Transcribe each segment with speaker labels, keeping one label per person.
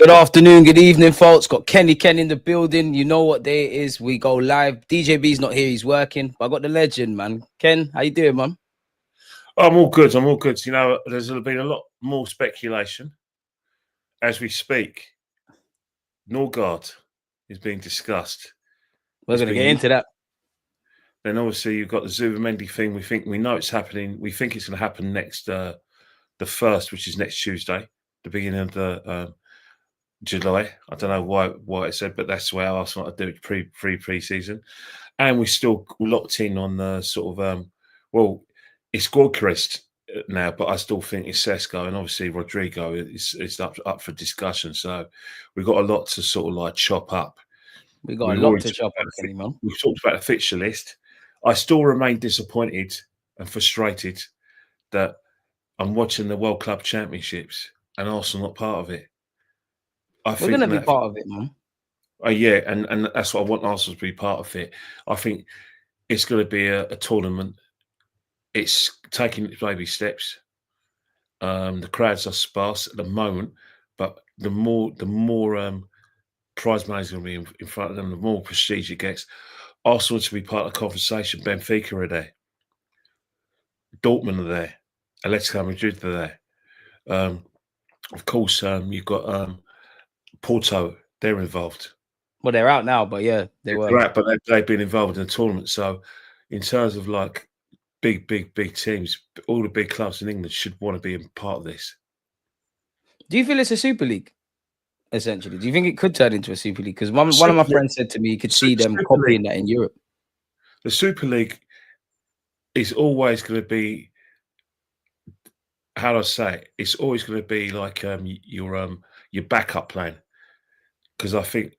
Speaker 1: Good afternoon, good evening, folks. Got Ken in the building. You know what day it is. We go live. DJ B's not here, he's working. But I got the legend, man. Ken, how you doing, man?
Speaker 2: I'm all good. I'm all good. You know, there's been a lot more speculation as we speak. Nørgaard is being discussed.
Speaker 1: We're going to get into that.
Speaker 2: Then obviously you've got the Zubimendi thing. We know it's happening. We think it's going to happen next, the 1st, which is next Tuesday, the beginning of the July. I don't know why it said, but that's the way Arsenal want to do it pre-season. And we're still locked in on the sort of well, it's Gyokeres now, but I still think it's Sesko, and obviously Rodrygo is up for discussion. So we've got a lot to sort of like chop up.
Speaker 1: We've got a lot to chop up, Kenny, man.
Speaker 2: We've talked about the fixture list. I still remain disappointed and frustrated that I'm watching the World Club Championships and Arsenal not part of it.
Speaker 1: We're going to be part of it, man.
Speaker 2: Yeah, and that's what I want Arsenal to be part of it. I think it's going to be a tournament. It's taking its baby steps. The crowds are sparse at the moment, but the more prize money is going to be in front of them, the more prestige it gets. Arsenal to be part of the conversation. Benfica are there. Dortmund are there. Atletico Madrid are there. Of course, you've got Porto. They're involved.
Speaker 1: Well, they're out now, but yeah, they were.
Speaker 2: Right, but they've been involved in the tournament. So, in terms of like big teams, all the big clubs in England should want to be a part of this.
Speaker 1: Do you feel it's a Super League? Essentially, do you think it could turn into a Super League? Because one of my friends said to me, you could see them copying that in Europe.
Speaker 2: The Super League is always going to be, how do I say it? It's always going to be like your backup plan. Because I think,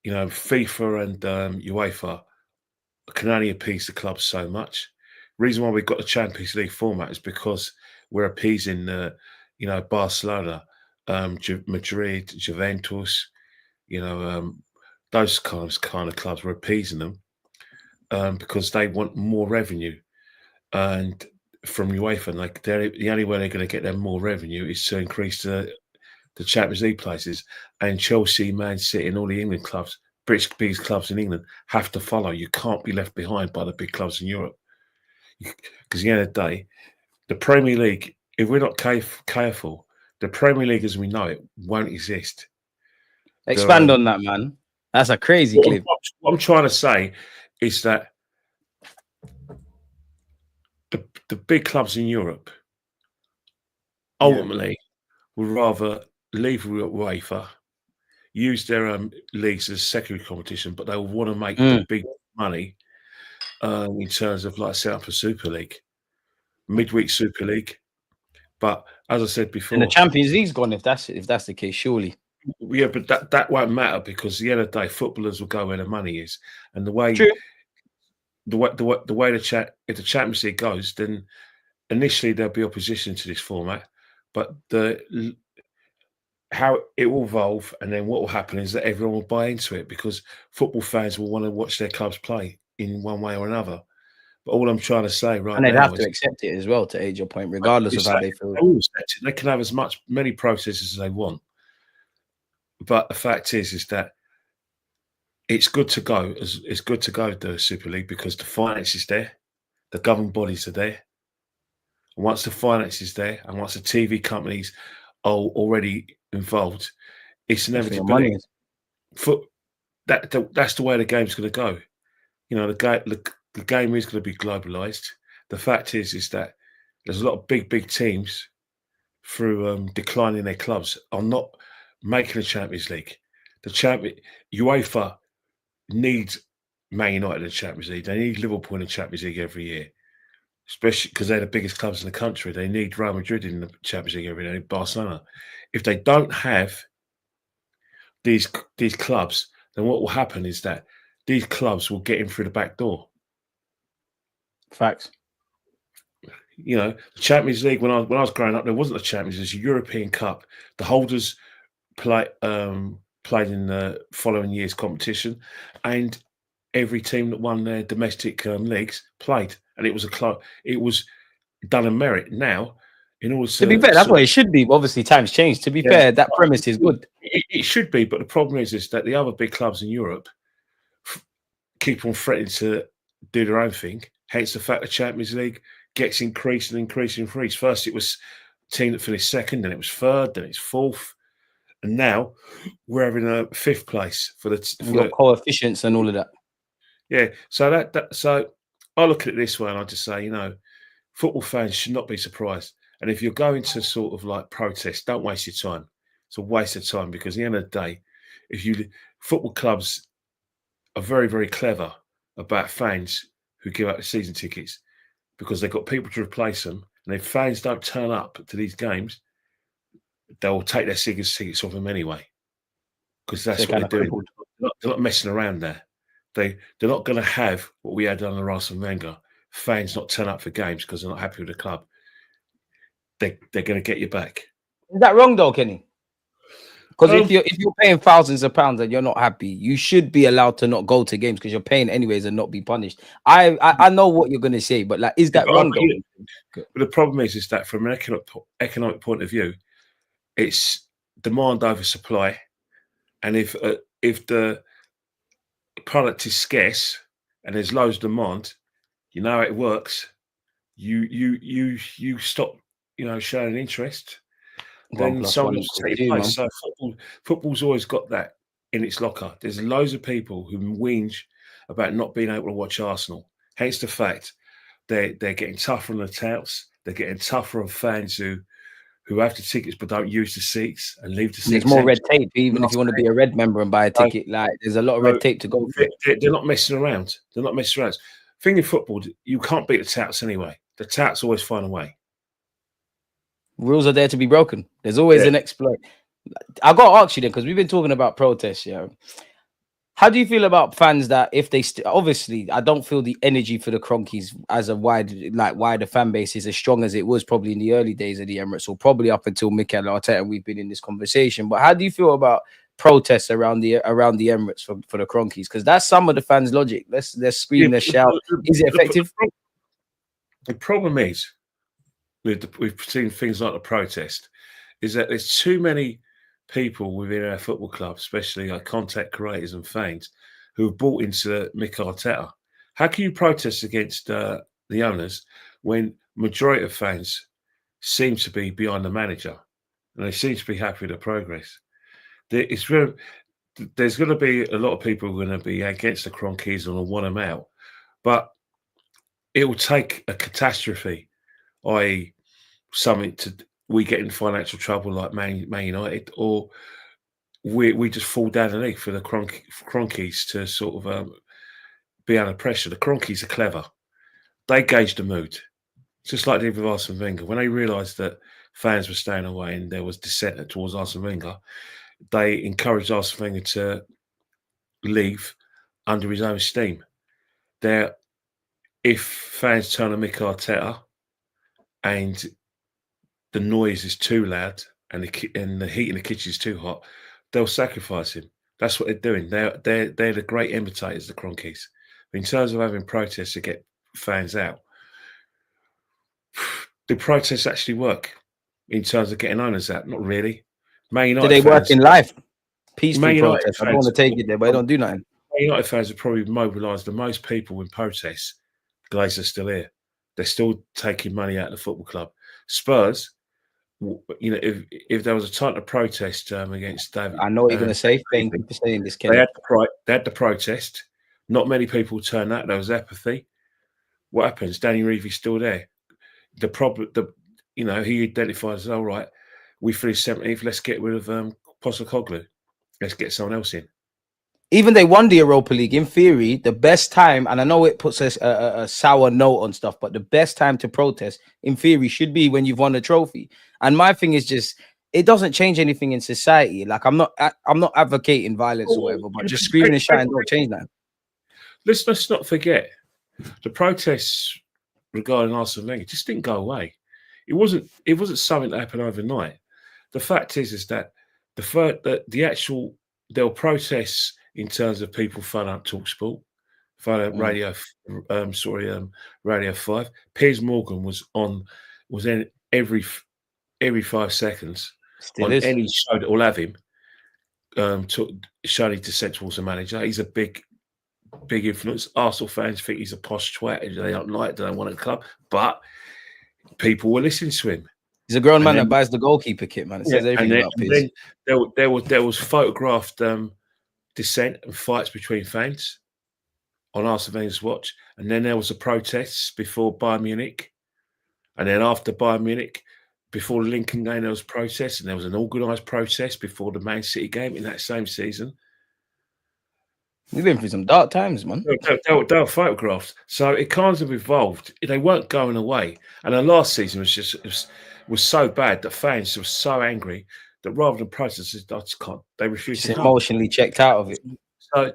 Speaker 2: you know, FIFA and UEFA can only appease the clubs so much. Reason why we've got the Champions League format is because we're appeasing, you know, Barcelona, Madrid, Juventus, you know, those kind of clubs. We're appeasing them because they want more revenue, and from UEFA, like the only way they're going to get them more revenue is to increase the Champions League places. And Chelsea, Man City, and all the England clubs, British biggest clubs in England, have to follow. You can't be left behind by the big clubs in Europe. Because at the end of the day, the Premier League, if we're not careful, the Premier League as we know it won't exist.
Speaker 1: Expand on that, man. That's a crazy clip.
Speaker 2: What I'm trying to say is that the big clubs in Europe ultimately would rather leave UEFA, use their leagues as secondary competition, but they will want to make the big money in terms of like set up a Super League, midweek Super League. But as I said before,
Speaker 1: and the Champions League's gone if that's the case, surely.
Speaker 2: Yeah, but that won't matter because at the end of the day, footballers will go where the money is, and the way if the Champions League goes, then initially there'll be opposition to this format, but how it will evolve, and then what will happen is that everyone will buy into it because football fans will want to watch their clubs play in one way or another. But all I'm trying to say right now,
Speaker 1: and they'd have to accept it as well, to aid your point, regardless of how they feel.
Speaker 2: They can have many processes as they want, but the fact is that it's good to go. It's good to go to the Super League because the finance is there, the governing bodies are there. And once the finance is there, and once the TV companies are already involved, it's inevitable. That's the way the game's going to go. You know, the game is going to be globalized. The fact is that there's a lot of big teams through declining their clubs are not making the Champions League. UEFA needs Man United in the Champions League. They need Liverpool in the Champions League every year, especially because they're the biggest clubs in the country. They need Real Madrid in the Champions League every year, Barcelona. If they don't have these clubs, then what will happen is that these clubs will get in through the back door.
Speaker 1: Facts.
Speaker 2: You know, the Champions League, when I was growing up, there wasn't a Champions League, it was a European Cup. The holders played in the following year's competition, and every team that won their domestic leagues played, and it was a club. It was done in merit. Now, in order
Speaker 1: to be fair, that's what it should be. Obviously, times change. To be fair, that premise is good.
Speaker 2: It should be, but the problem is that the other big clubs in Europe keep on threatening to do their own thing. Hence the fact the Champions League gets increased and increased and increased. First, it was a team that finished second, then it was third, then it's fourth, and now we're having a fifth place for the.
Speaker 1: You've got coefficients and all of that.
Speaker 2: Yeah, so so I look at it this way, and I just say, you know, football fans should not be surprised. And if you're going to sort of like protest, don't waste your time. It's a waste of time because at the end of the day, football clubs are very, very clever about fans who give out the season tickets because they've got people to replace them. And if fans don't turn up to these games, they'll take their season tickets off them anyway. Because that's what they're doing. They're not messing around there. They're not going to have what we had under Arsene Wenger. Fans not turn up for games because they're not happy with the club. They're going to get you back.
Speaker 1: Is that wrong though, Kenny? Because if you're paying thousands of pounds and you're not happy, you should be allowed to not go to games because you're paying anyways and not be punished. I know what you're going to say, but like, is that wrong though?
Speaker 2: But the problem is that from an economic point of view, it's demand over supply, and if the product is scarce and there's loads of demand, you know how it works. You stop, you know, showing interest. Then someone else take your place. So football's always got that in its locker. There's loads of people who whinge about not being able to watch Arsenal. Hence the fact they're getting tougher on the touts. They're getting tougher on fans who have the tickets but don't use the seats and leave the seats.
Speaker 1: There's more red tape, even if you want to be a red member and buy a ticket. Like, there's a lot of red tape to go through.
Speaker 2: They're not messing around. They're not messing around. Thing in football, you can't beat the touts anyway. The touts always find a way.
Speaker 1: Rules are there to be broken. There's always an exploit. I got to ask you then, because we've been talking about protests. Yeah, how do you feel about fans that if they obviously, I don't feel the energy for the Kroenkes as a wider fan base is as strong as it was probably in the early days of the Emirates, or probably up until Mikel Arteta, and we've been in this conversation. But how do you feel about protests around the Emirates for the Kroenkes? Because that's some of the fans' logic. They're screaming, they shout. Is it effective?
Speaker 2: The problem is, we've seen things like the protest, is that there's too many people within our football club, especially like content creators and fans, who have bought into Mikel Arteta. How can you protest against the owners when majority of fans seem to be behind the manager and they seem to be happy with the progress? There's going to be a lot of people who are going to be against the Kroenkes and will want them out, but it will take a catastrophe, i.e., something we get in financial trouble like Man United, or we just fall down the league for the Kroenkes to sort of be under pressure. The Kroenkes are clever. They gauge the mood, just like they did with Arsene Wenger. When they realised that fans were staying away and there was dissent towards Arsene Wenger, they encouraged Arsene Wenger to leave under his own steam. If fans turn on Mikel Arteta and the noise is too loud and the heat in the kitchen is too hot, they'll sacrifice him. That's what they're doing. They're the great imitators, the Kroenkes. In terms of having protests to get fans out, the protests actually work in terms of getting owners out. Not really. Man United
Speaker 1: do they work in life? Peaceful
Speaker 2: United
Speaker 1: protests. I don't want to take it there, but they don't do nothing.
Speaker 2: Man United fans have probably mobilised the most people in protests. Glazers still here. They're still taking money out of the football club. Spurs, you know, if there was a time to protest against David,
Speaker 1: I know what you're going to say. Thank you for saying this, Kenny.
Speaker 2: They had the protest. Not many people turned out. There was apathy. What happens? Danny Reevy's still there. The problem, he identifies as, all right, we finished 17th. Let's get rid of Postecoglou. Let's get someone else in.
Speaker 1: Even they won the Europa League. In theory, the best time, and I know it puts a sour note on stuff, but the best time to protest, in theory, should be when you've won a trophy. And my thing is just, it doesn't change anything in society. Like, I'm not advocating violence or whatever, but just screaming and shouting don't change that.
Speaker 2: Let's not forget, the protests regarding Arsene Wenger just didn't go away. It wasn't something that happened overnight. The fact is that there were protests in terms of people phoning up TalkSport, phoning up Radio 5. Piers Morgan was in every 5 seconds on any show that will have him, showed his descent towards a manager. He's a big influence. Arsenal fans think he's a posh twat. They don't like it. They don't want a club. But people were listening to him.
Speaker 1: He's a grown man that buys the goalkeeper kit, man. It says everything about Piers.
Speaker 2: There was photographed dissent and fights between fans on Arsene Wenger's watch. And then there was the protests before Bayern Munich. And then after Bayern Munich, before the Lincoln game, there was protests. And there was an organised protest before the Man City game in that same season.
Speaker 1: We've been through some dark times, man.
Speaker 2: They were photographed. So it kind of evolved. They weren't going away. And the last season was so bad that fans were so angry that rather than protest, I just can't. They refused to come.
Speaker 1: Emotionally checked out of it.
Speaker 2: So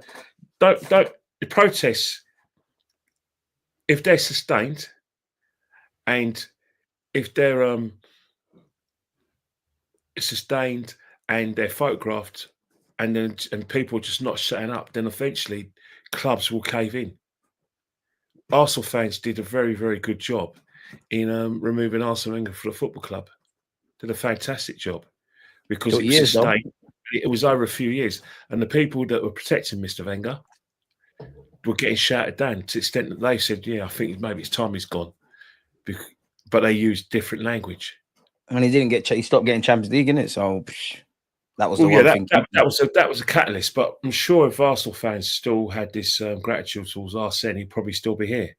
Speaker 2: don't the protests, if they're sustained and if they're sustained and they're photographed and people are just not shutting up, then eventually clubs will cave in. Arsenal fans did a very, very good job in removing Arsene Wenger for the football club. Did a fantastic job because it was sustained. It was over a few years, and the people that were protecting Mr. Wenger were getting shouted down to the extent that they said, "Yeah, I think maybe it's time he's gone," but they used different language.
Speaker 1: And he didn't get. He stopped getting Champions League, innit? So that was the one thing.
Speaker 2: That was a catalyst. But I'm sure if Arsenal fans still had this gratitude towards Arsene, he'd probably still be here.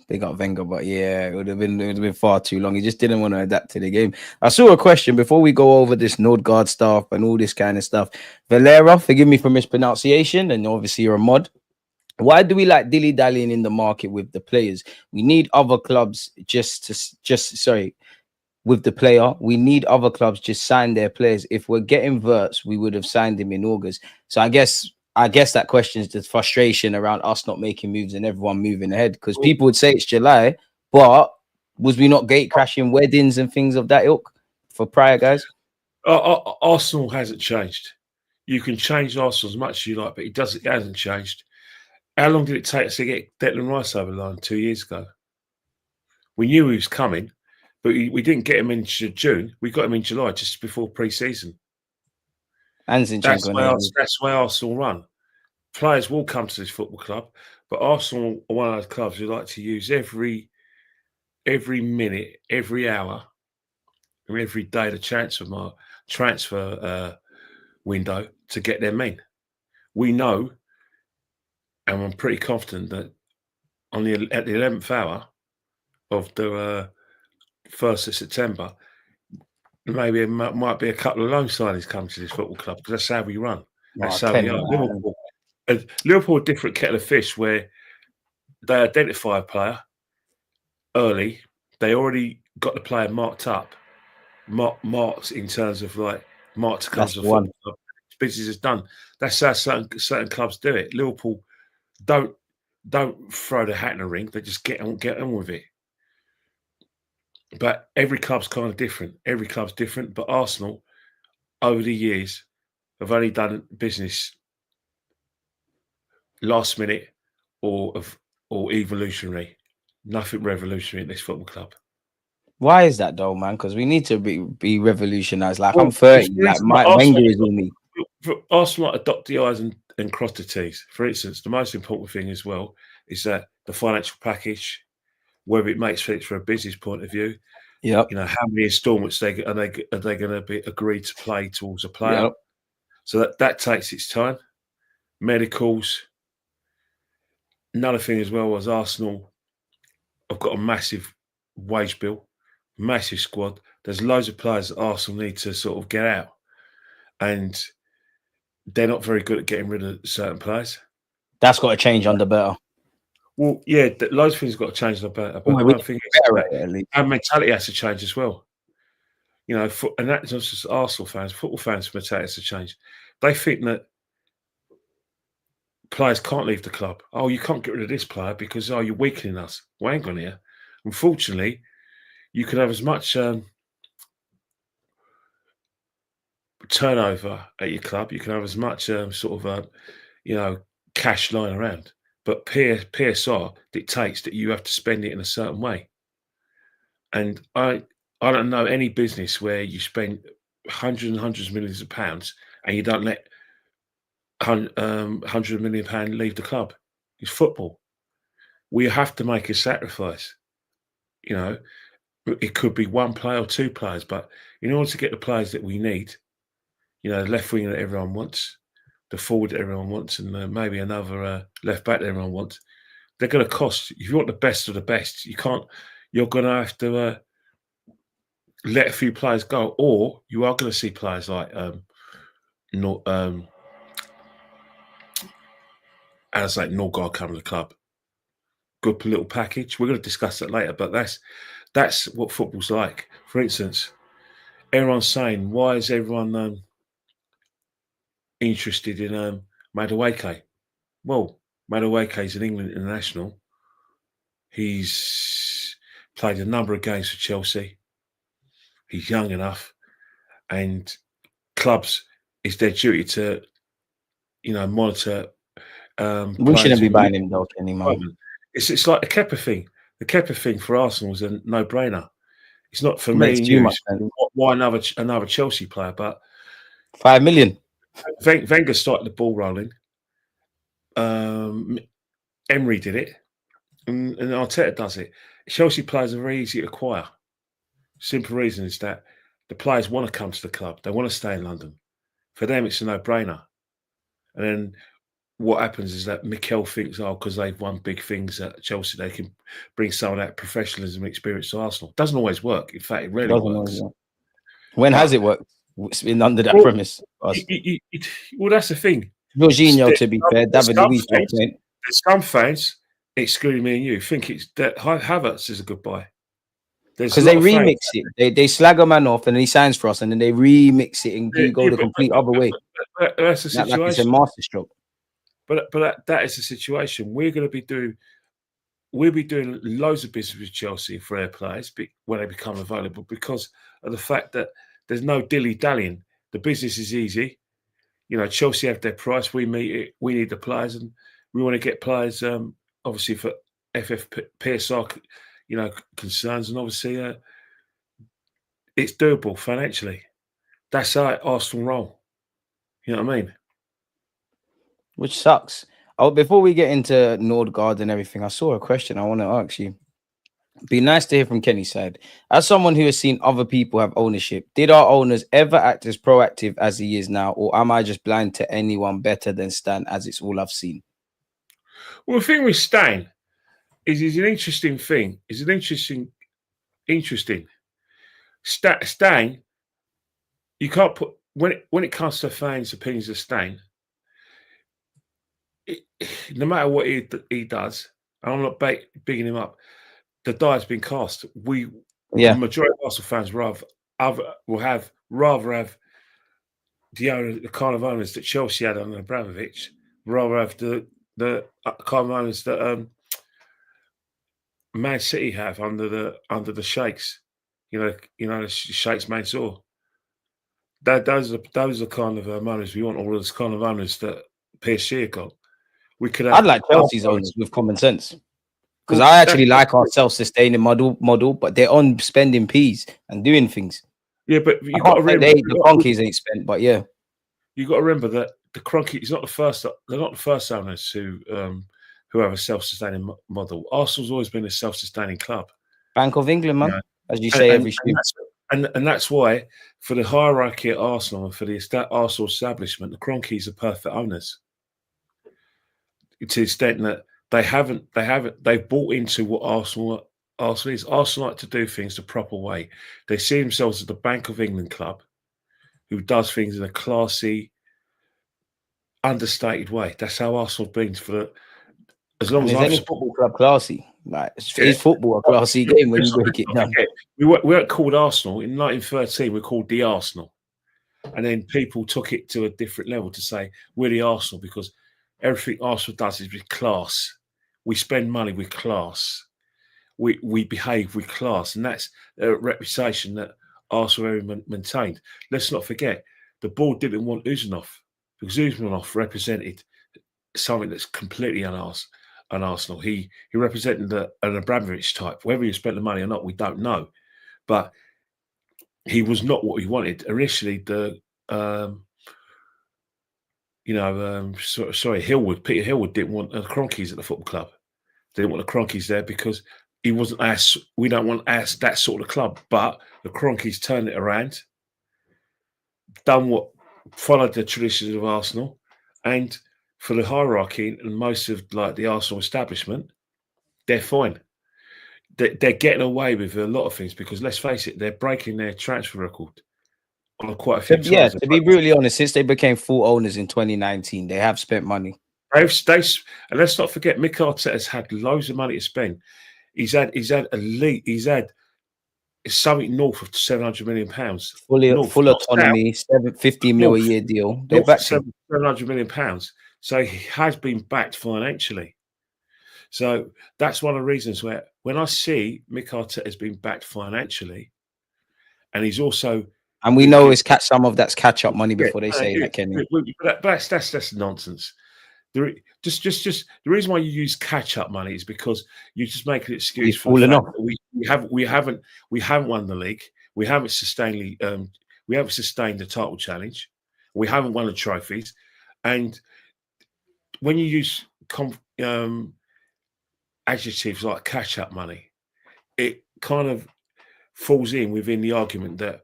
Speaker 1: They got Wenger, but yeah, it would have been far too long. He just didn't want to adapt to the game. I saw a question before we go over this Nørgaard stuff and all this kind of stuff. Valera, forgive me for mispronunciation, and obviously you're a mod. Why do we like dilly-dallying in the market with the players? We need other clubs with the player. We need other clubs just sign their players. If we're getting Wirtz, we would have signed him in August. So I guess that question is the frustration around us not making moves and everyone moving ahead, because people would say it's July, but was we not gate crashing weddings and things of that ilk for prior guys?
Speaker 2: Arsenal hasn't changed. You can change Arsenal as much as you like, but it hasn't changed. How long did it take us to get Declan Rice over the line 2 years ago? We knew he was coming, but we didn't get him in June. We got him in July, just before pre-season. That's why Arsenal run. Players will come to this football club, but Arsenal are one of those clubs who like to use every minute, every hour, or every day the transfer window to get their men. We know, and I'm pretty confident that at the 11th hour of the 1st of September, maybe it might be a couple of loan signings come to this football club, because that's how we run. That's how we are. Liverpool a different kettle of fish, where they identify a player early. They already got the player marked up, marked in terms of like marked to come to the football club. Business is done. That's how certain clubs do it. Liverpool don't throw the hat in the ring. They just get on with it. But every club's kind of different. Every club's different. But Arsenal, over the years, have only done business last minute or evolutionary. Nothing revolutionary at this football club.
Speaker 1: Why is that though, man? Because we need to be revolutionized. Like, I'm 30. Like Wenger is with me.
Speaker 2: Arsenal like to dot the I's and cross the T's. For instance, the most important thing as well is that the financial package, whether it makes sense from a business point of view.
Speaker 1: Yeah.
Speaker 2: You know, how many installments are they going to be agreed to play towards a player? Yep. So that takes its time. Medicals. Another thing as well was Arsenal have got a massive wage bill, massive squad. There's loads of players that Arsenal need to sort of get out, and they're not very good at getting rid of certain players.
Speaker 1: That's got to change under Berta.
Speaker 2: Well, yeah, loads of things got to change under Berta. But one thing is our mentality has to change as well. You know, and that's not just Arsenal fans, football fans' mentality has to change. They think that players can't leave the club. Oh, you can't get rid of this player because, you're weakening us. Well, hang on here. Unfortunately, you can have as much turnover at your club. You can have as much cash lying around. But PSR dictates that you have to spend it in a certain way. And I don't know any business where you spend hundreds and hundreds of millions of pounds, and you don't let £100 million leave the club. It's football. We have to make a sacrifice. You know, it could be one player or two players, but in order to get the players that we need, you know, the left wing that everyone wants, the forward that everyone wants, and maybe another left back that everyone wants, they're going to cost. If you want the best of the best, you can't. You're going to have to let a few players go, or you are going to see players like as like Nørgaard come to the club. Good little package. We're going to discuss that later, but that's what football's like. For instance, everyone's saying, why is everyone interested in Madueke? Well, Madueke is an England international. He's played a number of games for Chelsea. He's young enough, and clubs, it's their duty to, you know, monitor.
Speaker 1: We shouldn't be buying him though anymore.
Speaker 2: It's like the Kepa thing. The Kepa thing for Arsenal was a no-brainer. It's not for
Speaker 1: Makes
Speaker 2: me.
Speaker 1: too much
Speaker 2: Why another Chelsea player? But
Speaker 1: $5 million.
Speaker 2: Wenger started the ball rolling. Emery did it, and Arteta does it. Chelsea players are very easy to acquire. Simple reason is that the players want to come to the club. They want to stay in London. For them, it's a no-brainer. And then what happens is that Mikel thinks, oh, because they've won big things at Chelsea, they can bring some of that professionalism and experience to Arsenal. Doesn't always work. In fact, it rarely works.
Speaker 1: When has it worked? It's been under that premise.
Speaker 2: Well, that's the thing.
Speaker 1: Jorginho, to be fair, David Luiz.
Speaker 2: There's some fans, excluding me and you, think it's that Havertz is a good buy.
Speaker 1: Because they remix it. They slag a man off and then he signs for us and then they remix it and go the complete other way.
Speaker 2: That's the situation.
Speaker 1: Like it's a masterstroke.
Speaker 2: But that is the situation. We'll be doing loads of business with Chelsea for their players when they become available, because of the fact that there's no dilly-dallying. The business is easy. You know, Chelsea have their price. We meet it. We need the players, and we want to get players. Obviously for PSR, you know, concerns, and obviously it's doable financially. That's how Arsenal roll. You know what I mean?
Speaker 1: Which sucks. Oh, before we get into Nørgaard and everything, I saw a question I want to ask you. Be nice to hear from Kenny's side. As someone who has seen other people have ownership, did our owners ever act as proactive as he is now, or am I just blind to anyone better than Stan, as it's all I've seen?
Speaker 2: Well, the thing with Stan is an interesting thing. It's an interesting. Stan, you can't put when it comes to fans' opinions of Stan. No matter what he does, and I'm not bigging him up, the die has been cast. The majority of Arsenal fans will rather have the kind of owners that Chelsea had under Abramovich, rather have the kind of owners that Man City have under the Sheikhs. You know the Sheikhs Mansour. Those are the kind of owners we want. All those kind of owners that PSG got.
Speaker 1: I'd like Chelsea's owners with common sense, because I actually like our self-sustaining model, but they're on spending peas and doing things.
Speaker 2: Yeah, but you got to remember
Speaker 1: the Kroenkes ain't spent, but yeah,
Speaker 2: you got to remember that the Kroenke is not the first. They're not the first owners who have a self-sustaining model. Arsenal's always been a self-sustaining club.
Speaker 1: Bank of England, man, as you say every stream.
Speaker 2: And that's why, for the hierarchy at Arsenal and for the Arsenal establishment, the Kroenkes are perfect owners. To the extent that they've bought into what Arsenal is. Arsenal like to do things the proper way. They see themselves as the Bank of England club who does things in a classy, understated way. That's how Arsenal's been as long as
Speaker 1: any football club classy. Like, is football a classy game when you break it down?
Speaker 2: We weren't called Arsenal. In 1913, we were called the Arsenal. And then people took it to a different level to say, we're the Arsenal, because everything Arsenal does is with class. We spend money with class. We behave with class. And that's a reputation that Arsenal maintained. Let's not forget, the board didn't want Uzunov, because Uzunov represented something that's completely un-Arsenal. He represented an Abramovich type. Whether he spent the money or not, we don't know. But he was not what he wanted initially. The Peter Hillwood didn't want the Kroenkes at the football club. They didn't want the Kroenkes there because he wasn't us. We don't want us that sort of club. But the Kroenkes turned it around, followed the traditions of Arsenal, and for the hierarchy and most of the Arsenal establishment, they're fine. They're getting away with a lot of things because let's face it, they're breaking their transfer record on quite a few times.
Speaker 1: Yeah, to be brutally honest, since they became full owners in 2019, they have spent money.
Speaker 2: And let's not forget, Mick Arteta's had loads of money to spend. He's had something north of £700 million.
Speaker 1: Full autonomy, 50 mil a year deal. They're back
Speaker 2: £700 million. So he has been backed financially. So that's one of the reasons where when I see Mick Arteta has been backed financially, and he's also,
Speaker 1: and we know it's some of that's catch up money before they say that, Kenny.
Speaker 2: But that's nonsense. The reason why you use catch up money is because you just make an excuse for the fact that we haven't won the league, we haven't sustained the title challenge, we haven't won the trophies, and when you use adjectives like catch up money, it kind of falls in within the argument that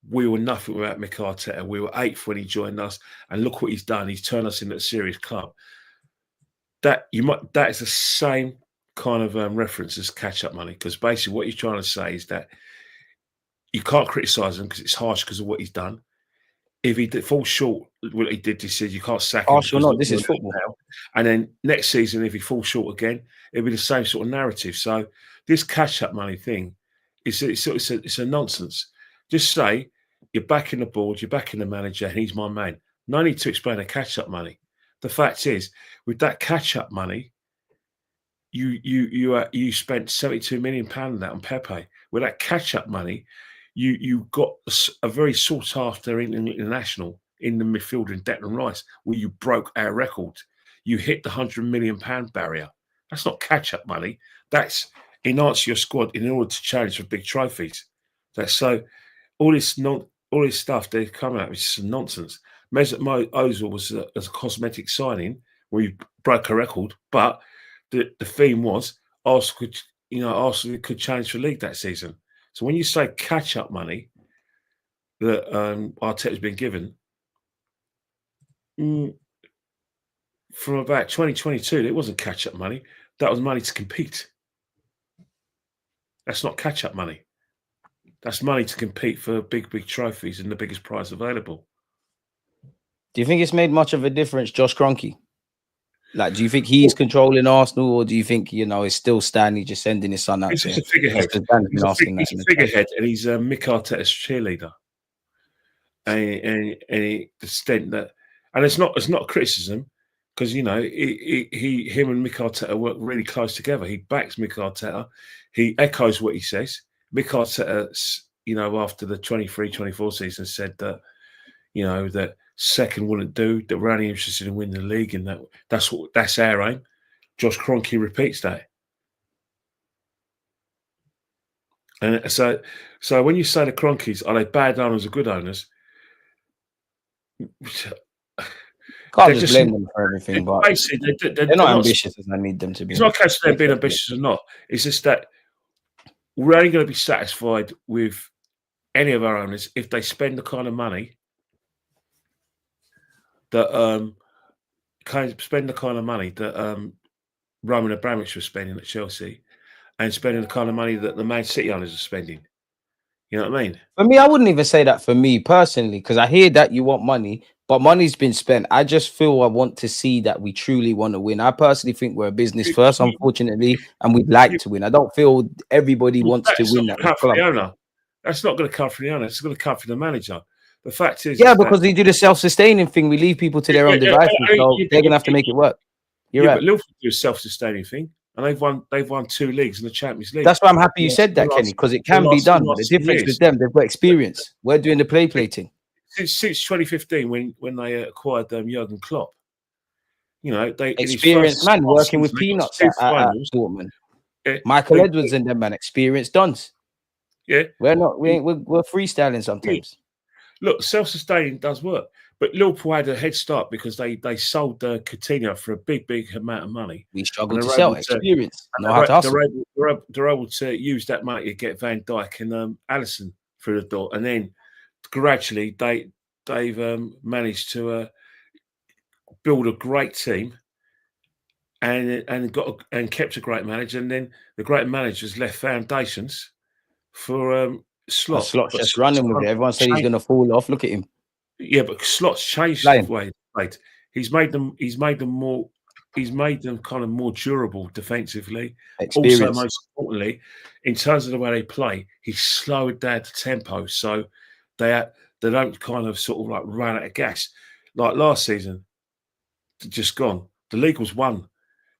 Speaker 2: we were nothing without Mick Arteta. We were 8th when he joined us, and look what he's done. He's turned us into a serious club. That is the same kind of reference as catch-up money, because basically what you're trying to say is that you can't criticise him because it's harsh because of what he's done. If he falls short, what he did, he said you can't sack him.
Speaker 1: Arsenal, this is football.
Speaker 2: And then next season, if he falls short again, it'll be the same sort of narrative. So this catch-up money thing, it's a nonsense. Just say you're backing the board, you're backing the manager, and he's my man. No need to explain the catch-up money. The fact is, with that catch-up money, you spent £72 million on that on Pepe. With that catch-up money, you got a very sought-after international in the midfield in Declan Rice, where you broke our record. You hit the £100 million barrier. That's not catch-up money. That's enhance your squad in order to challenge for big trophies. So all this stuff they're coming out with is some nonsense. Mesut Ozil was a cosmetic signing where you broke a record, but the theme was Arsenal could challenge for league that season. So when you say catch-up money that Arteta's been given, from about 2022, it wasn't catch-up money. That was money to compete. That's not catch-up money. That's money to compete for big trophies and the biggest prize available.
Speaker 1: Do you think it's made much of a difference, Josh Kroenke? Like, do you think he's controlling Arsenal, or do you think, it's still Stanley just sending his son out there?
Speaker 2: He's a figurehead. He's a figurehead, and he's Mick Arteta's cheerleader. And the extent that, and it's not criticism, because him and Mick Arteta work really close together. He backs Mick Arteta. He echoes what he says. Mick Arteta, after the 23-24 season, said that, that second wouldn't do, that we're only interested in winning the league, and that's our aim. Josh Kroenke repeats that. And so when you say the Kroenkes, are they bad owners or good owners?
Speaker 1: Can't just blame them for everything, but they're not ambitious as I need them to be.
Speaker 2: It's not a case of them being ambitious or not. It's just that we're only going to be satisfied with any of our owners if they spend the kind of money that Roman Abramovich was spending at Chelsea, and spending the kind of money that the Man City owners are spending. You know what I mean?
Speaker 1: For me, I wouldn't even say that for me personally, because I hear that you want money, but money's been spent. I just feel I want to see that we truly want to win. I personally think we're a business first, unfortunately, and we'd like to win. I don't feel everybody wants to win that.
Speaker 2: That's not going to come from the owner. It's going to come from the manager. The fact is,
Speaker 1: because they do the self-sustaining thing. We leave people to their own devices, so they're going to have to make it work. You're right.
Speaker 2: But Liverpool do a self-sustaining thing, and they've won 2 leagues in the Champions League.
Speaker 1: That's why I'm happy you said that, Kenny, because it can be done. The difference with them, they've got experience. We're doing the plating. Since
Speaker 2: 2015, when they acquired Jurgen Klopp, they
Speaker 1: experienced man working with peanuts at Dortmund. Michael Edwards and them, man, experienced dons.
Speaker 2: Yeah,
Speaker 1: We're not. We're freestyling sometimes.
Speaker 2: look, self-sustaining does work, but Liverpool had a head start because they sold Coutinho for a big amount of money.
Speaker 1: We struggle
Speaker 2: And
Speaker 1: to
Speaker 2: they're
Speaker 1: sell
Speaker 2: able to,
Speaker 1: experience.
Speaker 2: and
Speaker 1: Know how to hustle.
Speaker 2: they're able to use that money to get Van Dijk and Alisson through the door, and then gradually they've managed to build a great team and kept a great manager, and then the great managers left foundations for Slot.
Speaker 1: Slot's just running with it. Everyone said he's going to fall off. Look at him.
Speaker 2: Yeah, but Slot's changed the way he played. He's made them kind of more durable defensively.
Speaker 1: Experience.
Speaker 2: Also, most importantly, in terms of the way they play, he's slowed down the tempo, so they don't kind of sort of like run out of gas. Like last season, just gone. The league was won.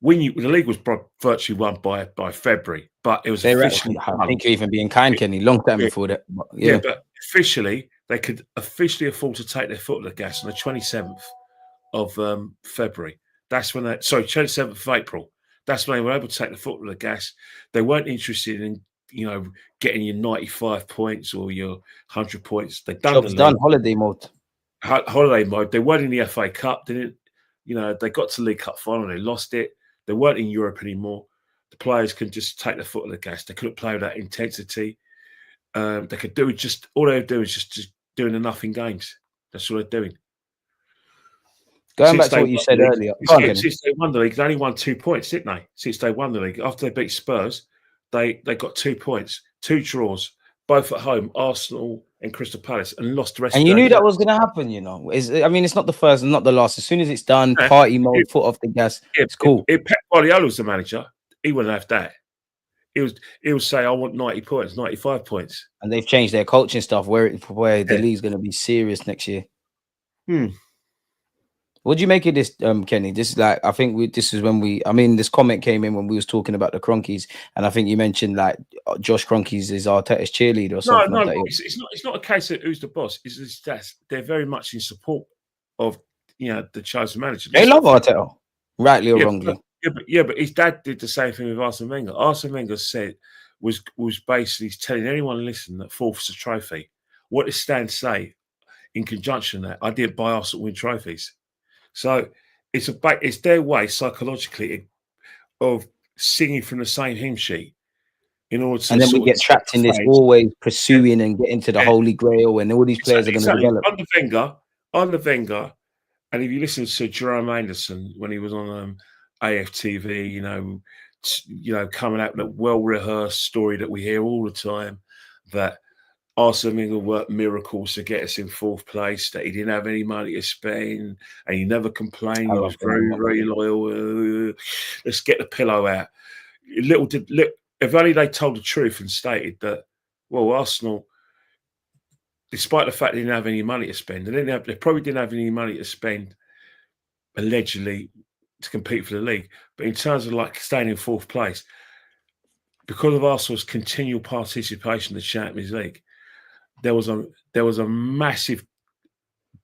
Speaker 2: The league was virtually won by February, but it was officially.
Speaker 1: I think you're even being kind, Kenny. Long time before that.
Speaker 2: Yeah, but officially, they could officially afford to take their foot off the gas on the 27th of February. That's when 27th of April. That's when they were able to take the foot off the gas. They weren't interested in, getting your 95 points or your 100 points. They've done
Speaker 1: Job's done. Holiday mode.
Speaker 2: Holiday mode. They weren't in the FA Cup. They got to the League Cup final. They lost it. They weren't in Europe anymore. The players can just take their foot off the gas. They couldn't play with that intensity. They could do all they do is just doing the nothing games. That's what they're doing.
Speaker 1: Going back to what you said earlier.
Speaker 2: Since they won the league, they only won 2 points, didn't they? Since they won the league. After they beat Spurs, they got 2 points, 2 draws, both at home, Arsenal and Crystal Palace, and lost the rest.
Speaker 1: And you knew that was going to happen, it's not the first and not the last. As soon as it's done, party mode, foot off the gas, it's cool.
Speaker 2: If Pep Guardiola was the manager, he wouldn't have that. He would say, I want 90 points, 95 points.
Speaker 1: And they've changed their coaching stuff where the league's going to be serious next year. What do you make of this, Kenny? This is like, I think this is when this comment came in when we was talking about the Kroenkes, and I think you mentioned like Josh Kroenkes is Arteta's cheerleader or something like that.
Speaker 2: It's not a case of who's the boss. It's that they're very much in support of the chosen manager.
Speaker 1: They love Arteta, rightly or wrongly.
Speaker 2: But his dad did the same thing with Arsene Wenger. Arsene Wenger was basically telling anyone listening that fourth's a trophy. What does Stan say in conjunction with that? I didn't buy Arsenal win trophies. So it's their way psychologically of singing from the same hymn sheet in order to.
Speaker 1: And then we get trapped in this always pursuing and getting to the Holy Grail, and all these players are going to develop.
Speaker 2: Under Wenger, and if you listen to Jerome Anderson when he was on AFTV, coming out with a well-rehearsed story that we hear all the time, that Arsene Wenger worked miracles to get us in 4th place, that he didn't have any money to spend, and he never complained. He was very, very loyal. Let's get the pillow out. If only they told the truth and stated that, well, Arsenal, despite the fact they didn't have any money to spend, they probably didn't have any money to spend, allegedly, to compete for the league. But in terms of like staying in 4th place, because of Arsenal's continual participation in the Champions League, there was a massive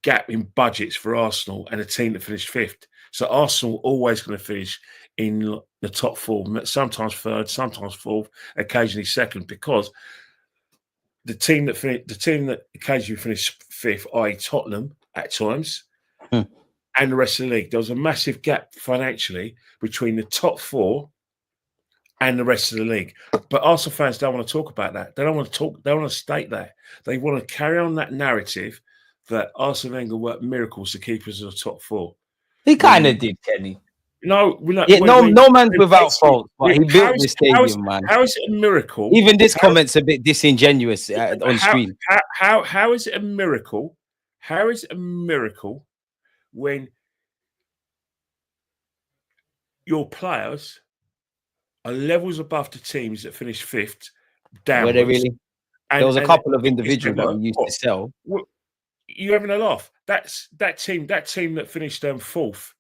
Speaker 2: gap in budgets for Arsenal and a team that finished 5th. So Arsenal always going to finish in the top 4, sometimes 3rd, sometimes 4th, occasionally 2nd, because the team that occasionally finished 5th, i.e. Tottenham at times, and the rest of the league, there was a massive gap financially between the top 4 and the rest of the league. But Arsenal fans don't want to talk about that. They don't want to state that. They want to carry on that narrative that Arsene Wenger worked miracles to keep us in the top 4.
Speaker 1: He kind of did, Kenny.
Speaker 2: No,
Speaker 1: no man's without fault, but he built this stadium, man.
Speaker 2: How is it a miracle?
Speaker 1: Even this comment's a bit disingenuous on screen.
Speaker 2: How is it a miracle? How is it a miracle when your players are levels above the teams that finished 5th downwards?
Speaker 1: Were they really? There was a couple of individuals that we used to sell.
Speaker 2: You're having a laugh. That team that finished 4th,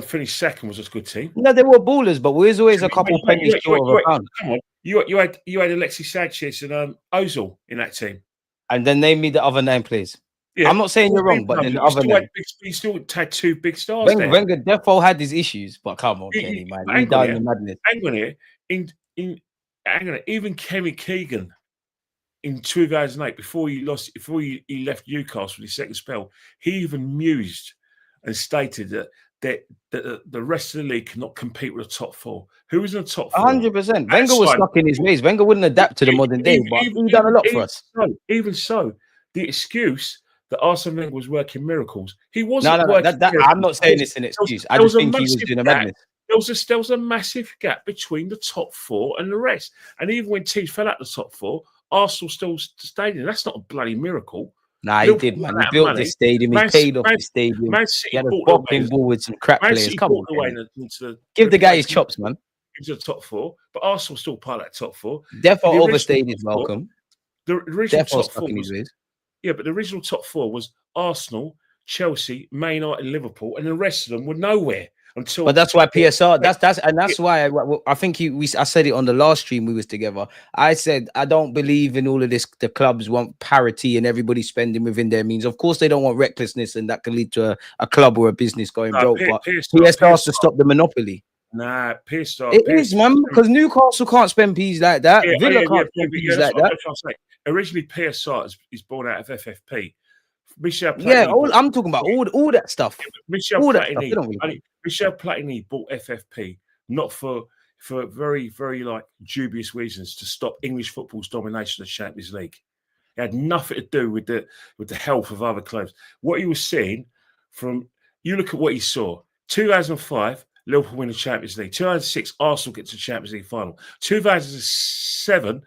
Speaker 2: finished 2nd was a good team.
Speaker 1: No, they were ballers, but we was always a couple pennies short of a pound.
Speaker 2: Come on, you had Alexis Sanchez and Ozil in that team.
Speaker 1: And then name me the other 9 please. Yeah. I'm not saying you're wrong, but then the other name.
Speaker 2: He still had 2 big stars.
Speaker 1: Wenger defo had his issues, but come on, Kenny, man. He died in madness.
Speaker 2: Hang on here. Hang on. Even Kevin Keegan in 2008, before he left Newcastle for his second spell, he even mused and stated that the rest of the league cannot compete with the top four. Who was in the top four?
Speaker 1: 100%. Wenger was stuck in his ways. Wenger wouldn't adapt to the modern day, but he's done a lot for us.
Speaker 2: Even so, the excuse that Arsene Wenger was working miracles, he wasn't working.
Speaker 1: I'm not saying it's an excuse. I just think he was doing a madness.
Speaker 2: There was a massive gap between the top four and the rest. And even when teams fell out the top four, Arsenal still stayed in. That's not a bloody miracle.
Speaker 1: Nah, he did, man. He built this stadium. He paid off the stadium. He had a boxing ball with some crap players. Come on, give the guy his chops, man.
Speaker 2: Into the top four, but Arsenal still part of that top four.
Speaker 1: Therefore, overstayed his welcome.
Speaker 2: The original top four was, but the original top four was Arsenal, Chelsea, Man United, and Liverpool, and the rest of them were nowhere.
Speaker 1: But that's why PSR. That's why I think I said it on the last stream we was together. I said I don't believe in all of this. The clubs want parity and everybody spending within their means. Of course, they don't want recklessness, and that can lead to a club or a business going broke. But PSR has to stop the monopoly.
Speaker 2: Nah, PSR.
Speaker 1: It is, man, because Newcastle can't spend peas like that. Villa can't spend peas like that.
Speaker 2: Originally, PSR is born out of FFP. Michel
Speaker 1: Platini, I'm talking about all that stuff.
Speaker 2: Michel Platini bought FFP not for very, very like dubious reasons to stop English football's domination of the Champions League. It had nothing to do with the health of other clubs. What he was seeing you look at what he saw. 2005, Liverpool win the Champions League. 2006, Arsenal get to the Champions League final. 2007,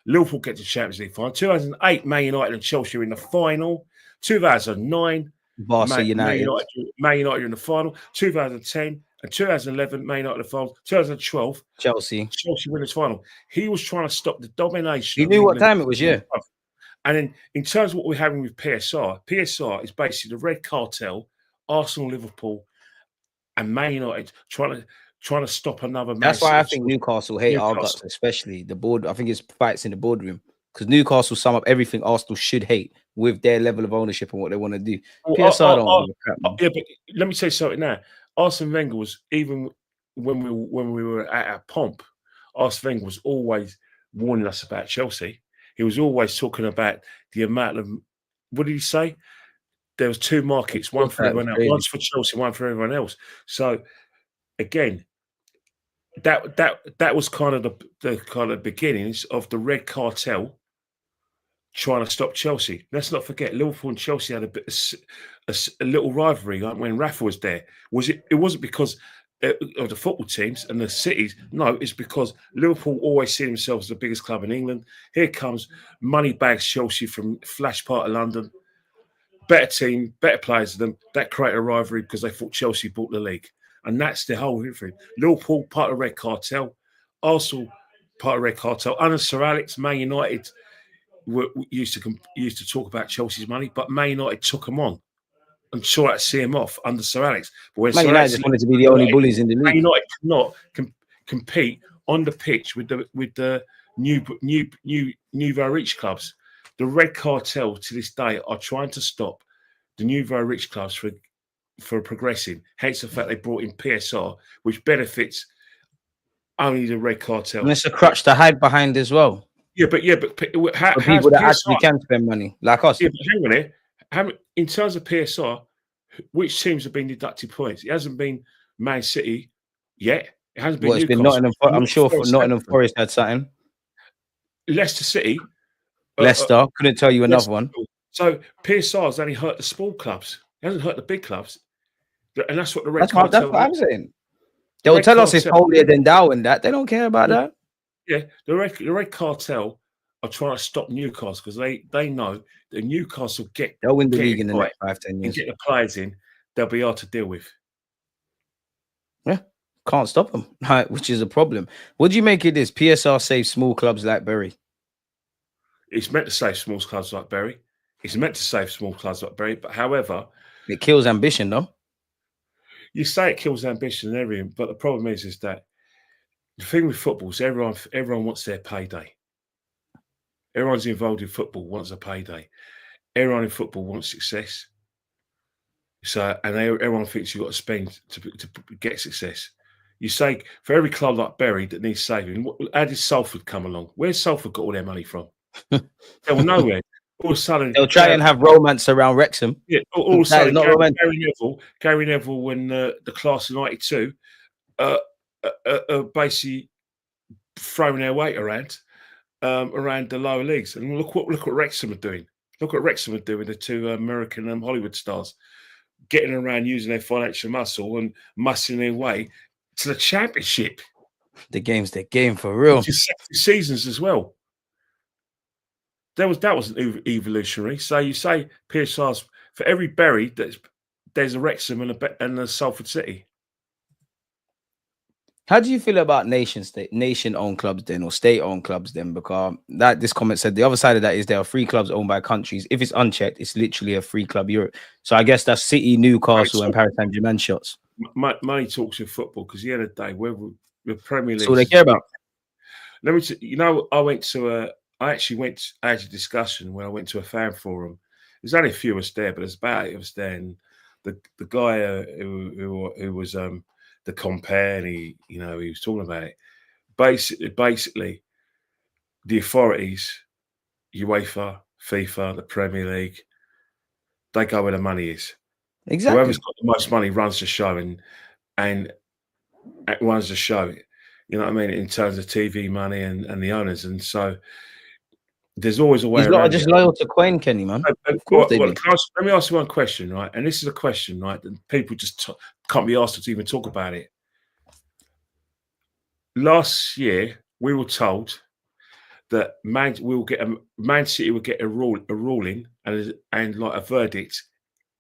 Speaker 2: Liverpool get to the Champions League final. 2008, Man United and Chelsea are in the final. 2009, Man United are in the final. 2010 and 2011, Man United in the final. 2012,
Speaker 1: Chelsea
Speaker 2: win the final. He was trying to stop the domination.
Speaker 1: He knew what time it was, yeah.
Speaker 2: And then in terms of what we're having with PSR is basically the Red Cartel, Arsenal, Liverpool, and Man United trying to stop another.
Speaker 1: That's why I think Newcastle hate our guts, especially the board. I think it's fights in the boardroom. Because Newcastle sum up everything Arsenal should hate with their level of ownership and what they want to do. PSR don't give a crap.
Speaker 2: Yeah, but let me say something now. Arsene Wenger was, even when we were at our pomp, Arsene Wenger was always warning us about Chelsea. He was always talking about the amount of, what did he say? There was two markets, one for everyone else, one for Chelsea, one for everyone else. So again, that was kind of the kind of beginnings of the Red Cartel trying to stop Chelsea. Let's not forget, Liverpool and Chelsea had a little rivalry when Rafa was there. It wasn't because of the football teams and the cities. No, it's because Liverpool always see themselves as the biggest club in England. Here comes Moneybags Chelsea from Flash part of London. Better team, better players than them. That created a rivalry because they thought Chelsea bought the league. And that's the whole thing. Liverpool, part of Red Cartel. Arsenal, part of Red Cartel. Under Sir Alex, Man United used to talk about Chelsea's money, but Man United took them on and saw that see him off under Sir Alex. But when
Speaker 1: Man United just wanted to be the only bullies in the league.
Speaker 2: Man United cannot compete on the pitch with the nouveau rich clubs. The Red Cartel to this day are trying to stop the nouveau rich clubs for progressing. Hence the fact they brought in PSR, which benefits only the Red Cartel.
Speaker 1: And it's a crutch to hide behind as well.
Speaker 2: Yeah, but
Speaker 1: how, for people that actually can spend money, like us.
Speaker 2: Yeah, but hang on here. In terms of PSR, which teams have been deducted points? It hasn't been Man City yet. It hasn't been.
Speaker 1: Well, it's been Nottingham. I'm sure for Nottingham Forest had something.
Speaker 2: Leicester City.
Speaker 1: Leicester. Couldn't tell you another one.
Speaker 2: So PSR has only hurt the small clubs. It hasn't hurt the big clubs. And that's what the Red Cartel.
Speaker 1: That's what I'm saying. They'll tell us it's holier than thou and that. They don't care about that.
Speaker 2: Yeah, the Red Cartel are trying to stop Newcastle because they know that Newcastle
Speaker 1: they'll win the league in the next 5-10 years.
Speaker 2: And get the players in, they'll be hard to deal with.
Speaker 1: Yeah, can't stop them, which is a problem. What do you make of this? PSR saves small clubs like Bury.
Speaker 2: It's meant to save small clubs like Bury. It's meant to save small clubs like Bury, but however,
Speaker 1: it kills ambition, though.
Speaker 2: You say it kills ambition and everything, but the problem is that the thing with football is everyone wants their payday. Everyone's involved in football wants a payday. Everyone in football wants success. So, and everyone thinks you've got to spend to get success. You say for every club like Bury that needs saving, how did Salford come along? Where's Salford got all their money from? They were nowhere. All of a sudden,
Speaker 1: they'll try and have romance around Wrexham.
Speaker 2: Yeah, all of a sudden,
Speaker 1: not
Speaker 2: Gary Neville, when the class of '92, basically throwing their weight around the lower leagues. And look what Wrexham are doing. Look what Wrexham are doing. The two American Hollywood stars getting around using their financial muscle and muscling their way to the championship.
Speaker 1: The game's the game for real.
Speaker 2: Which is 60 seasons as well. That was evolutionary. So you say PSR's for every Bury, there's a Wrexham and a Salford City.
Speaker 1: How do you feel about nation-owned clubs then, or state-owned clubs then? Because this comment said the other side of that is there are free clubs owned by countries. If it's unchecked, it's literally a free club Europe. So I guess that's City, Newcastle, and Paris Saint-Germain shots.
Speaker 2: Money talks in football because at the end of the day, we're the Premier League.
Speaker 1: That's all they care about.
Speaker 2: Let me I actually had a discussion when I went to a fan forum. There's only a few of us there, but there's about 8 of us there. And the guy who was the compare, and he was talking about it. Basically, the authorities, UEFA, FIFA, the Premier League, they go where the money is.
Speaker 1: Exactly.
Speaker 2: Whoever's got the most money runs the show and runs the show. You know what I mean? In terms of TV money and the owners, and so. There's always a way.
Speaker 1: He's not just loyal to Kroenke, man.
Speaker 2: Let me ask you one question, right? And this is a question, right? That people just can't be asked to even talk about it. Last year, we were told that Man City would get a ruling and like a verdict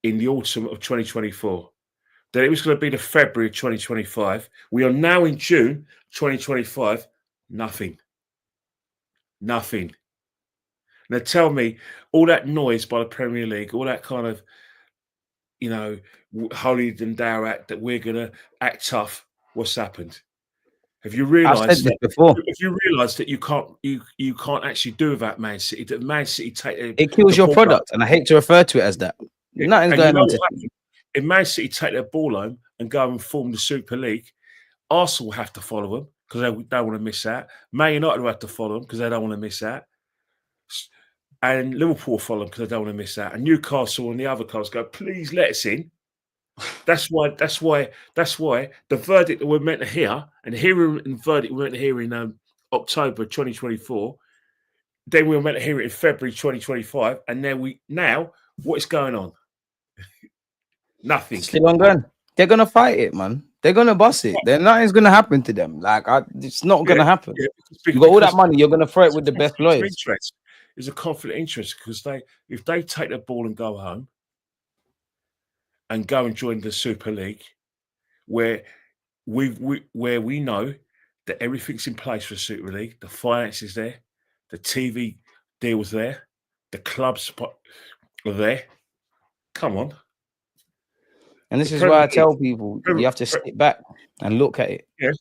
Speaker 2: in the autumn of 2024. That it was going to be the February of 2025. We are now in June 2025. Nothing. Now tell me, all that noise by the Premier League, all that kind of, holier than thou act that we're going to act tough. What's happened? Have you realised that before? If you realise that you can't actually do without Man City, that Man City
Speaker 1: it kills your product, and I hate to refer to it as that. Nothing's going on.
Speaker 2: If Man City take their ball home and go and form the Super League, Arsenal will have to follow them because they don't want to miss out. Man United will have to follow them because they don't want to miss out. And Liverpool follow them because they don't want to miss out. And Newcastle and the other clubs go, please let us in. That's why the verdict that we're meant to hear, and the verdict we're meant to hear in October 2024, then we were meant to hear it in February 2025. And now what is going on? Nothing.
Speaker 1: Still ongoing. They're gonna fight it, man. They're gonna bust it. Nothing's gonna happen to them. It's not gonna happen. Yeah, you got all that money. You're gonna throw it with the best lawyers.
Speaker 2: It's a conflict of interest because if they take the ball and go home and go and join the Super League, where we know that everything's in place for the Super League, the finance is there, the TV deal's there, the clubs are there. Come on.
Speaker 1: And this is why I tell people you have to sit back and look at it.
Speaker 2: Yeah,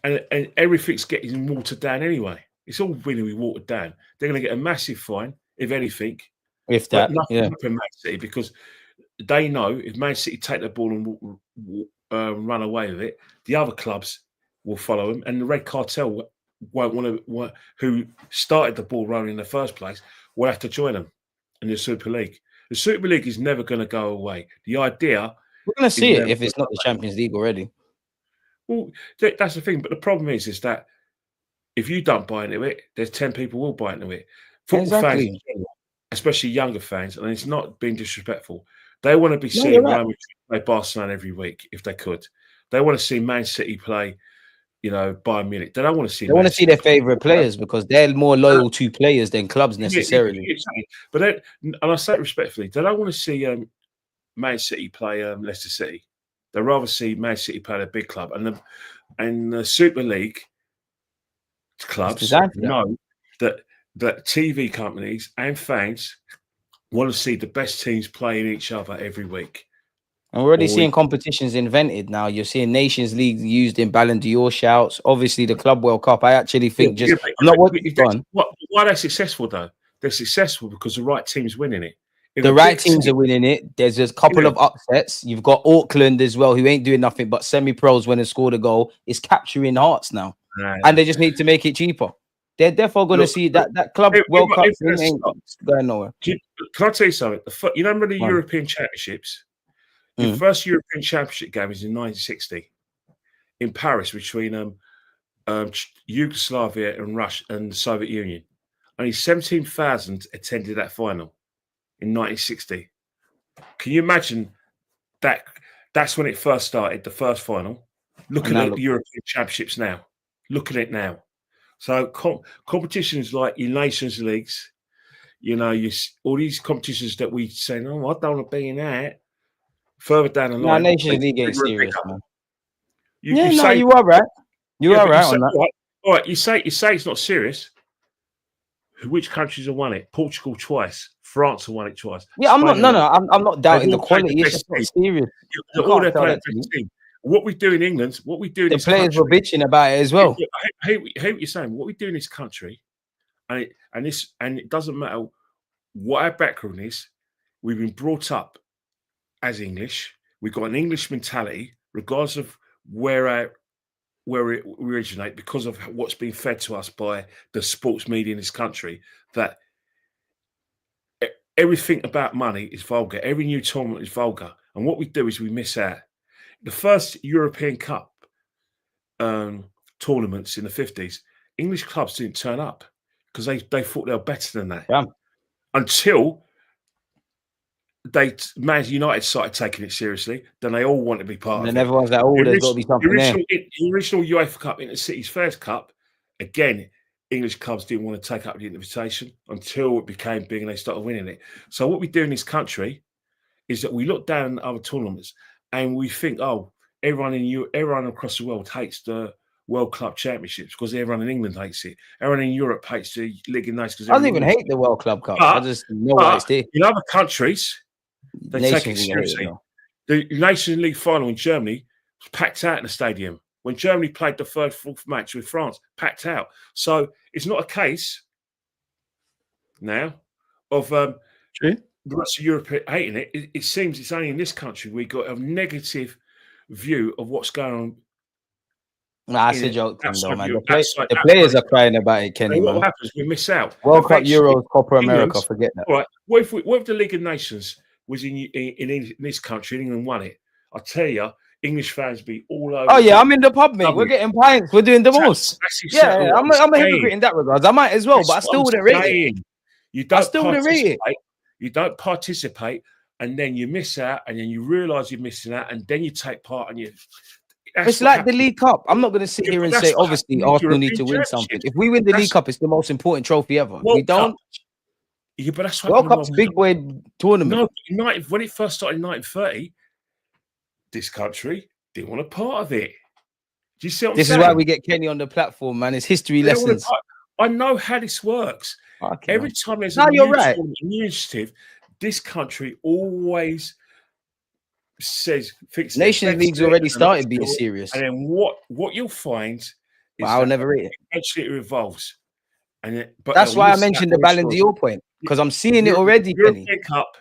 Speaker 2: and everything's getting watered down anyway. It's all really watered down. They're going to get a massive fine, if anything.
Speaker 1: If that,
Speaker 2: nothing for Man City, because they know if Man City take the ball and run away with it, the other clubs will follow them, and the Red Cartel won't want to. Who started the ball rolling in the first place will have to join them in the Super League. The Super League is never going to go away. The idea
Speaker 1: we're going to see it if it's not the Champions League already.
Speaker 2: Well, that's the thing. But the problem is that. If you don't buy into it, there's 10 people will buy into it. Football fans, especially younger fans, and it's not being disrespectful, they want to be seeing Real Madrid play Barcelona every week if they could. They want to see Man City play, Bayern Munich. They don't want to see.
Speaker 1: They want to see their favourite players because they're more loyal to players than clubs necessarily.
Speaker 2: But and I say it respectfully, they don't want to see Man City play Leicester City. They rather see Man City play a big club, and the Super League clubs know that TV companies and fans want to see the best teams playing each other every week.
Speaker 1: I'm already seeing competitions invented now. You're seeing Nations League used in Ballon d'Or shouts. Obviously, the Club World Cup. I actually think
Speaker 2: why they're successful though? They're successful because the right team's winning it.
Speaker 1: The right teams are winning it. There's a couple of upsets. You've got Auckland as well, who ain't doing nothing but semi-pros when they scored a goal. It's capturing hearts now. And they just need to make it cheaper. They're therefore going to see that club World Cup thing ain't going nowhere.
Speaker 2: Can I tell you something? You remember the European Championships? The first European Championship game was in 1960 in Paris between Yugoslavia and Russia and the Soviet Union. Only 17,000 attended that final in 1960. Can you imagine that? That's when it first started, the first final. Looking at the European Championships now. Look at it now. So competitions like your Nations Leagues, all these competitions that we say, no, I don't want to be in that. Further down the line,
Speaker 1: Nations League ain't serious, man.
Speaker 2: You
Speaker 1: are right. You are right on that.
Speaker 2: All right, you say it's not serious. Which countries have won it? Portugal twice. France have won it twice.
Speaker 1: Yeah, I'm not doubting the quality. It's just not serious.
Speaker 2: All they're playing for the team. What we do in England, what we do in
Speaker 1: the
Speaker 2: this
Speaker 1: players
Speaker 2: country,
Speaker 1: were bitching about it as well.
Speaker 2: I hate what you're saying. What we do in this country, and it doesn't matter what our background is. We've been brought up as English. We've got an English mentality, regardless of where it originate, because of what's been fed to us by the sports media in this country. That everything about money is vulgar. Every new tournament is vulgar, and what we do is we miss out. The first European Cup tournaments in the 50s, English clubs didn't turn up because they thought they were better than that.
Speaker 1: Yeah.
Speaker 2: Until Man United started taking it seriously, then they all want to be part of it.
Speaker 1: And everyone's like, oh, there's got to be something there.
Speaker 2: The original UEFA Cup, Intercity's Fairs Cup, again, English clubs didn't want to take up the invitation until it became big and they started winning it. So what we do in this country is that we look down at other tournaments and we think, oh, everyone across the world hates the World Club Championships because everyone in England hates it. Everyone in Europe hates the League of Nations.
Speaker 1: I don't even hate the World Club Cup. I just know why it's there.
Speaker 2: In other countries, they take it seriously. The Nations League final in Germany was packed out in the stadium. When Germany played the fourth match with France, packed out. So it's not a case now of the rest of Europe hating it. It seems it's only in this country we got a negative view of what's going on.
Speaker 1: Nah, that's a joke, though, man. The players are crying about it, Kenny.
Speaker 2: What happens? We miss out.
Speaker 1: World Cup, Euros, Copa America, forget that.
Speaker 2: All right. What if the League of Nations was in this country and England won it? I tell you, English fans be all over.
Speaker 1: Oh yeah, I'm in the pub, mate. We're getting pints. We're doing the most. Yeah, I'm a hypocrite in that regard. I might as well, but I still wouldn't rate it.
Speaker 2: You don't participate, and then you miss out, and then you realise you're missing out, and then you take part, and you.
Speaker 1: It's like the League Cup. I'm not going to sit here and say, obviously, Arsenal need to win something. If we win the League Cup, it's the most important trophy ever. We don't.
Speaker 2: Yeah, but that's
Speaker 1: World Cup's a big boy tournament.
Speaker 2: No, when it first started in 1930. This country didn't want a part of it. Do you see what I'm saying?
Speaker 1: This is why we get Kenny on the platform, man. It's history lessons.
Speaker 2: I know how this works. Okay, every time there's a new initiative, this country always says
Speaker 1: Nations League's already started being serious.
Speaker 2: And then what you'll find is
Speaker 1: I'll never read it.
Speaker 2: Eventually it revolves.
Speaker 1: But that's why I mentioned the Ballon d'Or point, because I'm seeing it already, Kenny.
Speaker 2: European Cup,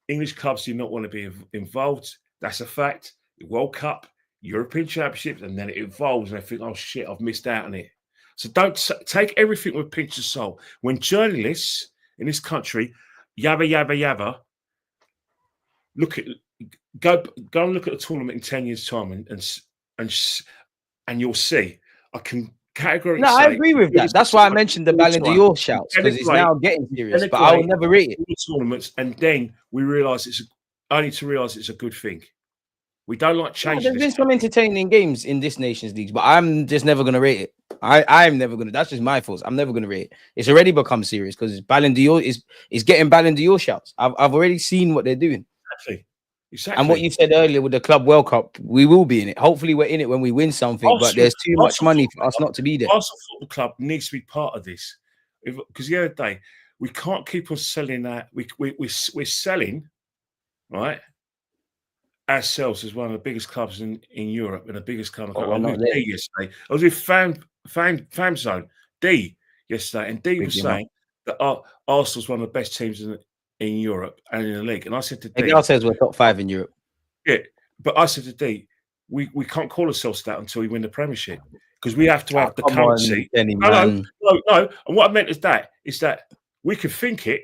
Speaker 2: English clubs do not want to be involved. That's a fact. The World Cup, European Championships, and then it evolves, and I think, oh shit, I've missed out on it. So don't take everything with a pinch of salt. When journalists in this country yabba yabba yabba, go and look at the tournament in 10 years' time, and you'll see. I can categorically.
Speaker 1: No, I agree with that. That's why I mentioned the Ballon d'Or shouts, because it's now getting serious. But I will never rate it.
Speaker 2: The tournaments, and then we realise it's a good thing. We don't like changing.
Speaker 1: There's been some entertaining games in this Nations League, but I'm just never gonna rate it. I'm never gonna. That's just my fault. I'm never gonna rate it. It's already become serious because Ballon d'Or is getting Ballon d'Or shouts. I've already seen what they're doing.
Speaker 2: Exactly.
Speaker 1: And what you said earlier with the Club World Cup, we will be in it. Hopefully, we're in it when we win something. But there's too much money for us not to be there.
Speaker 2: Arsenal Football Club needs to be part of this, because the other day we can't keep on selling that. We're selling, right, ourselves as one of the biggest clubs in Europe and the biggest club. I was with D yesterday. I was with Fan Zone D yesterday, and D was saying that Arsenal's one of the best teams in Europe and in the league. And I said to D,
Speaker 1: Miguel says we're top 5 in Europe.
Speaker 2: Yeah, but I said to D, we can't call ourselves that until we win the Premiership, because we have to have the
Speaker 1: come
Speaker 2: currency.
Speaker 1: on, Kenny,
Speaker 2: No.
Speaker 1: man.
Speaker 2: And what I meant is that we can think it,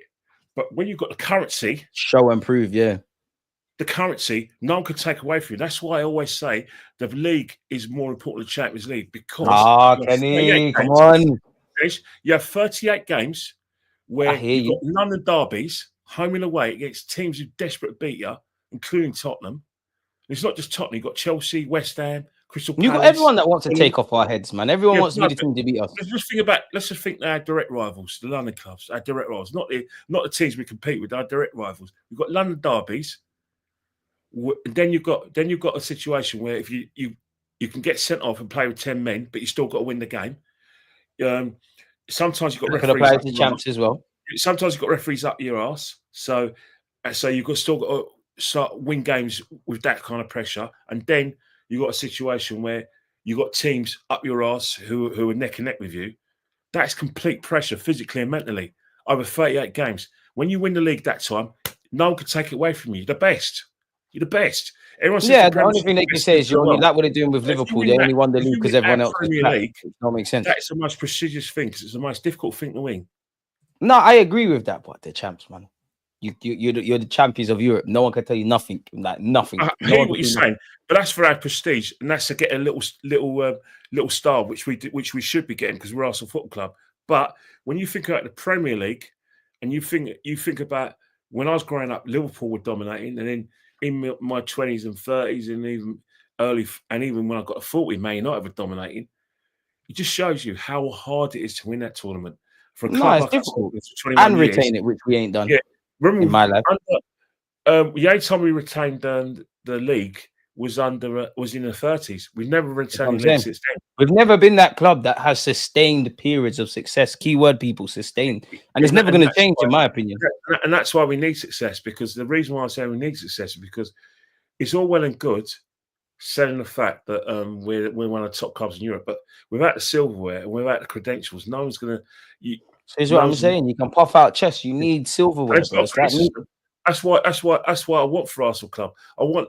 Speaker 2: but when you've got the currency,
Speaker 1: Show and prove, yeah.
Speaker 2: the currency, no one can take away from you. That's why I always say the league is more important than Champions League because
Speaker 1: Kenny, come on.
Speaker 2: You have 38 games where you've got London derbies, home and away against teams who desperate to beat you, including Tottenham. It's not just Tottenham. You've got Chelsea, West Ham, Crystal Palace.
Speaker 1: You've got everyone that wants to take off our heads, man. Everyone wants to be the team to beat us.
Speaker 2: Let's just think our direct rivals, the London clubs, our direct rivals, not the teams we compete with, our direct rivals. We've got London derbies. Then you've got a situation where if you can get sent off and play with 10 men, but you still got to win the game. Sometimes you've got referees up the champs as well. Sometimes you've got referees up your arse. So you've still got to start win games with that kind of pressure. And then you've got a situation where you've got teams up your arse who are neck and neck with you. That's complete pressure physically and mentally over 38 games. When you win the league that time, no one can take it away from you. You're the best. You're the best. Everyone says
Speaker 1: the only thing they can say is you're only like what they're doing with Liverpool. They only won the league because everyone else is league. Don't make sense.
Speaker 2: That's the most prestigious thing because it's the most difficult thing to win.
Speaker 1: No, I agree with that, but they're champs, man. You're the champions of Europe. No one can tell you nothing. Like nothing.
Speaker 2: I hear what you're saying, but that's for our prestige, and that's to get a little star, which we should be getting because we're Arsenal Football Club. But when you think about the Premier League, and you think about when I was growing up, Liverpool were dominating, and then in my 20s and 30s, and even when I got to 40, Man United were dominating. It just shows you how hard it is to win that tournament for a club like
Speaker 1: difficult and retain it, which we ain't done.
Speaker 2: Yeah, remember
Speaker 1: in my life.
Speaker 2: The only time we retained the league was in the 30s. We've never retained the league since then.
Speaker 1: We've never been that club that has sustained periods of success. Keyword people sustained, and it's never going to change, in my opinion.
Speaker 2: And that's why we need success. Because the reason why I say we need success is because it's all well and good selling the fact that we're one of the top clubs in Europe, but without the silverware and without the credentials, no one's going to.
Speaker 1: So here's what I'm saying: you can puff out chest. You need silverware.
Speaker 2: That's why I want for Arsenal Club. I want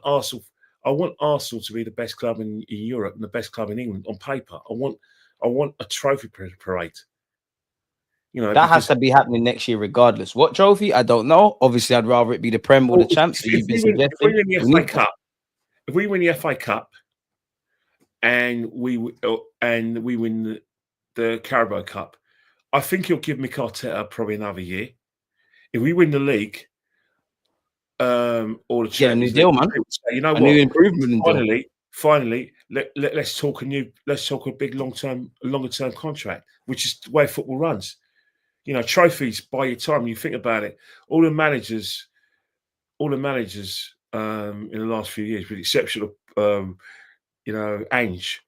Speaker 2: Arsenal to be the best club in Europe and the best club in England on paper. I want a trophy parade. You know,
Speaker 1: that has to be happening next year, regardless. What trophy? I don't know. Obviously, I'd rather it be the Prem or the Champs.
Speaker 2: If we win the FA Cup and we win the Carabao Cup, I think he'll give Mikel Arteta probably another year. If we win the league, or the Champions
Speaker 1: a new deal, man.
Speaker 2: Say, you know what?
Speaker 1: New improvement.
Speaker 2: Finally, let's talk a big longer term contract, which is the way football runs. You know, trophies buy your time. You think about it. All the managers in the last few years, with the exception of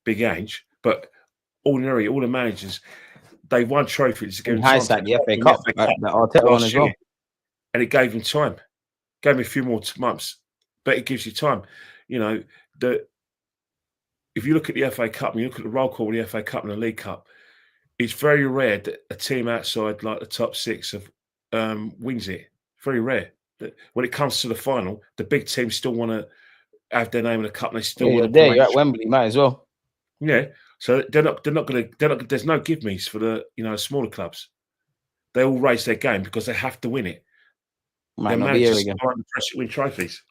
Speaker 2: Big Ange, but ordinarily all the managers, they've won trophies.
Speaker 1: In hindsight, the FA Cup, that Arteta one as well,
Speaker 2: and it gave them time. Gave me a few more months, but it gives you time. You know, if you look at the FA Cup and you look at the roll call of the FA Cup and the League Cup, it's very rare that a team outside like the top six wins it. Very rare. That when it comes to the final, the big teams still want to have their name in the cup. And they still want to.
Speaker 1: There, you're at Wembley, might as well.
Speaker 2: Yeah, so they're not going to. There's no give me's for the smaller clubs. They all raise their game because they have to win it.
Speaker 1: Might not be here again.
Speaker 2: Pressure win trophies.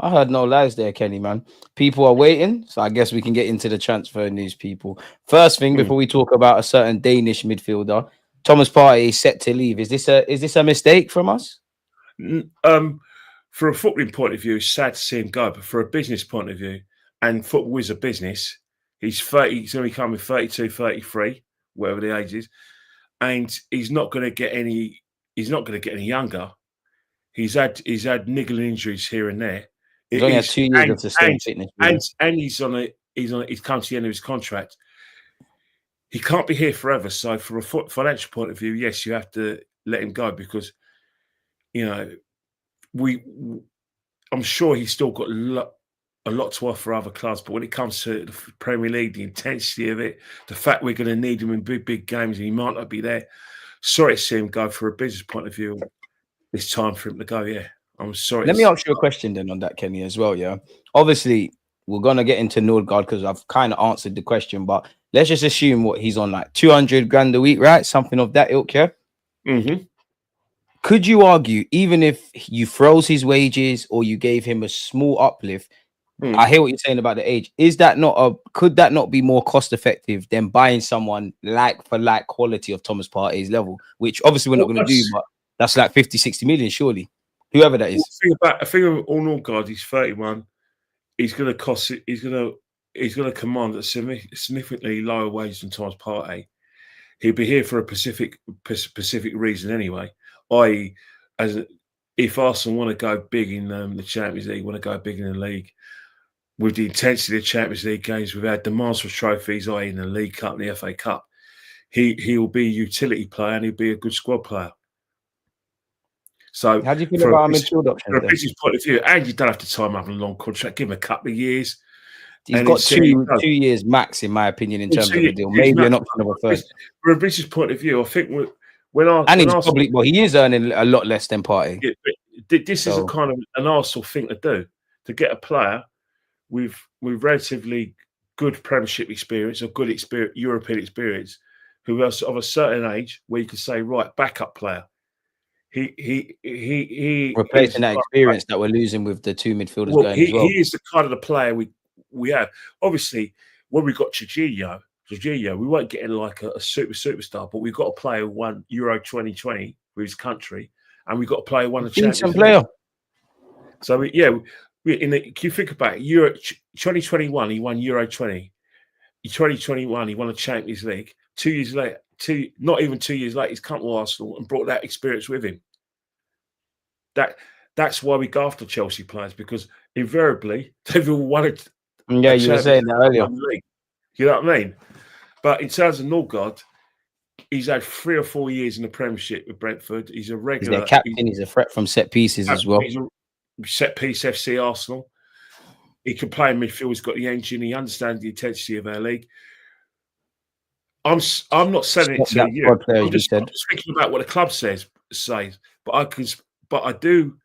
Speaker 1: I heard no lies there, Kenny, man. People are waiting, so I guess we can get into the transfer news, people. First thing, before we talk about a certain Danish midfielder, Thomas Partey is set to leave. Is this a mistake from us?
Speaker 2: For a footballing point of view, it's sad to see him go, but for a business point of view, and football is a business, he's 30, he's going to become 32, 33, whatever the age is, and he's not going to get any younger. He's had niggling injuries here and there.
Speaker 1: He's only had 2 years of sustained fitness.
Speaker 2: And he's come to the end of his contract. He can't be here forever. So from a financial point of view, yes, you have to let him go because, I'm sure he's still got a lot to offer other clubs. But when it comes to the Premier League, the intensity of it, the fact we're going to need him in big games and he might not be there. Sorry to see him go. For a business point of view, it's time for him to go. Yeah, I'm sorry.
Speaker 1: Let me ask you a question then on that, Kenny, as well. Yeah, obviously, we're gonna get into Nørgaard because I've kind of answered the question, but let's just assume what he's on, like 200 grand a week, right? Something of that ilk, yeah. Could you argue, even if you froze his wages or you gave him a small uplift, I hear what you're saying about the age. Could that not be more cost effective than buying someone like for like quality of Thomas Partey's level, which obviously we're not going to do, but that's like 50, 60 million, surely. Whoever that is.
Speaker 2: I think of Nørgaard, he's 31. He's going to cost it. He's going to command a significantly lower wage than Thomas Partey. He'll be here for a specific reason anyway. I.e., if Arsenal want to go big in the Champions League, want to go big in the league, with the intensity of the Champions League games, we've had demands for trophies, i.e. in the League Cup and the FA Cup, he will be a utility player and he'll be a good squad player. So,
Speaker 1: how do you feel about our midfield options?
Speaker 2: From a business point of view, and you don't have to tie him up in a long contract, give him a couple of years.
Speaker 1: He's got 2 years max, in my opinion, in terms of the deal. Maybe an option of a first.
Speaker 2: From a business point of view, I think he
Speaker 1: is earning a lot less than Partey.
Speaker 2: This is a kind of an Arsenal thing to do, to get a player with relatively good Premiership experience or good European experience, who is of a certain age, where you can say, right, backup player. He
Speaker 1: replacing that experience that we're losing with the 2 midfielders going as well.
Speaker 2: He is the kind of the player we have. Obviously, when we got Jorginho, we weren't getting like a superstar, but we've got a player who won Euro 2020 with his country, and we've got a player who won the Champions League. So can you think about it? Euro 2021, he won Euro 20. In 2021, he won the Champions League. 2 years later, not even 2 years later, he's come to Arsenal and brought that experience with him. That's why we go after Chelsea players, because invariably they've all won it.
Speaker 1: Yeah, you were saying that earlier.
Speaker 2: You know what I mean? But in terms of Nørgaard, he's had 3 or 4 years in the Premiership with Brentford. He's a regular.
Speaker 1: He's their captain. He's a threat from set pieces as well.
Speaker 2: He's a set piece FC Arsenal. He can play in midfield. He's got the engine. He understands the intensity of our league. I'm not saying it to you. I'm just thinking about what the club says. But I do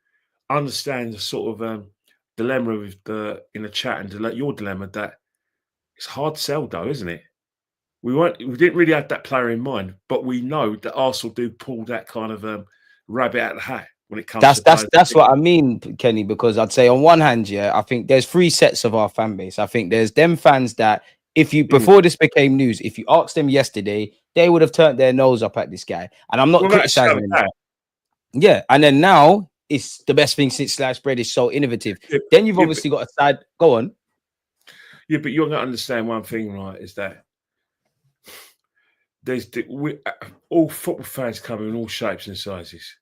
Speaker 2: understand the sort of dilemma with in the chat, and your dilemma, that it's hard to sell though, isn't it? We didn't really have that player in mind, but we know that Arsenal do pull that kind of rabbit out of the hat when it comes.
Speaker 1: That's what I mean, Kenny. Because I'd say on one hand, yeah, I think there's 3 sets of our fan base. I think there's them fans that, if you before this became news, if you asked them yesterday, they would have turned their nose up at this guy. And I'm not criticizing him. Yeah, and then now it's the best thing since sliced bread. Is so innovative. Then you've obviously got a side. Go on.
Speaker 2: Yeah, but you're going to understand one thing, right? Is that all football fans come in all shapes and sizes,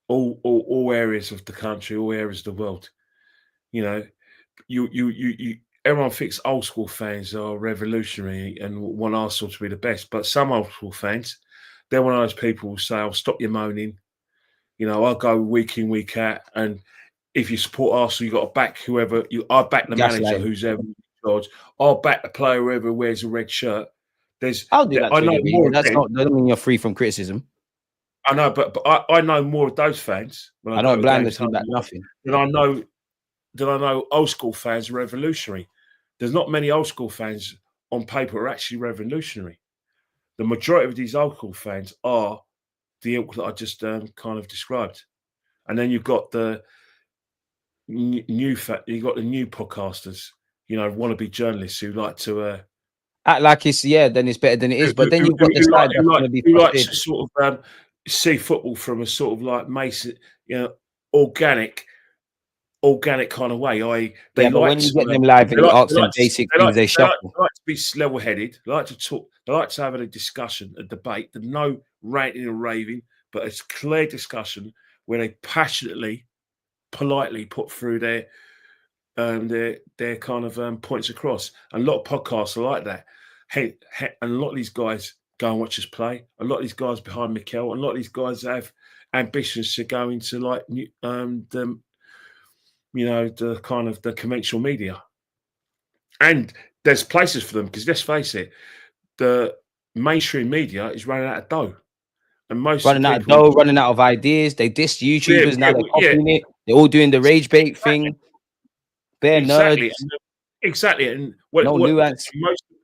Speaker 2: all areas of the country, all areas of the world. You know, you everyone thinks old school fans are revolutionary and want Arsenal to be the best, but some old school fans, they're one of those people who say, "I'll stop your moaning. You know, I'll go week in, week out, and if you support Arsenal, you got to back whoever I back the manager who's ever in charge. I'll back the player whoever wears a red shirt."
Speaker 1: I'll do that. I know more. That doesn't mean you're free from criticism.
Speaker 2: I know, but I know more of those fans.
Speaker 1: I don't blindly back nothing.
Speaker 2: Then I know old school fans are revolutionary. There's not many old school fans on paper who are actually revolutionary. The majority of these old school fans are the ilk that I just kind of described, and then you've got the new podcasters, you know, wannabe journalists who like to
Speaker 1: act like then it's better than it is. But then you've got the side that's going to be
Speaker 2: likes to sort of see football from a sort of like Mason, you know, organic kind of way. They like
Speaker 1: when you get them live and you ask them basic things, they shuffle.
Speaker 2: They like to be level-headed. They like to talk. They like to have a discussion, a debate. There's no ranting and raving, but it's clear discussion where they passionately, politely put through their kind of points across. And a lot of podcasts are like that. And a lot of these guys go and watch us play. A lot of these guys behind Mikel, and a lot of these guys have ambitions to go into like the kind of the conventional media. And there's places for them, because let's face it, the mainstream media is running out of dough. And running out of ideas. They diss YouTubers now. They're copying it. They're all doing the rage bait thing. They're nerds. Exactly. And
Speaker 1: No nuance.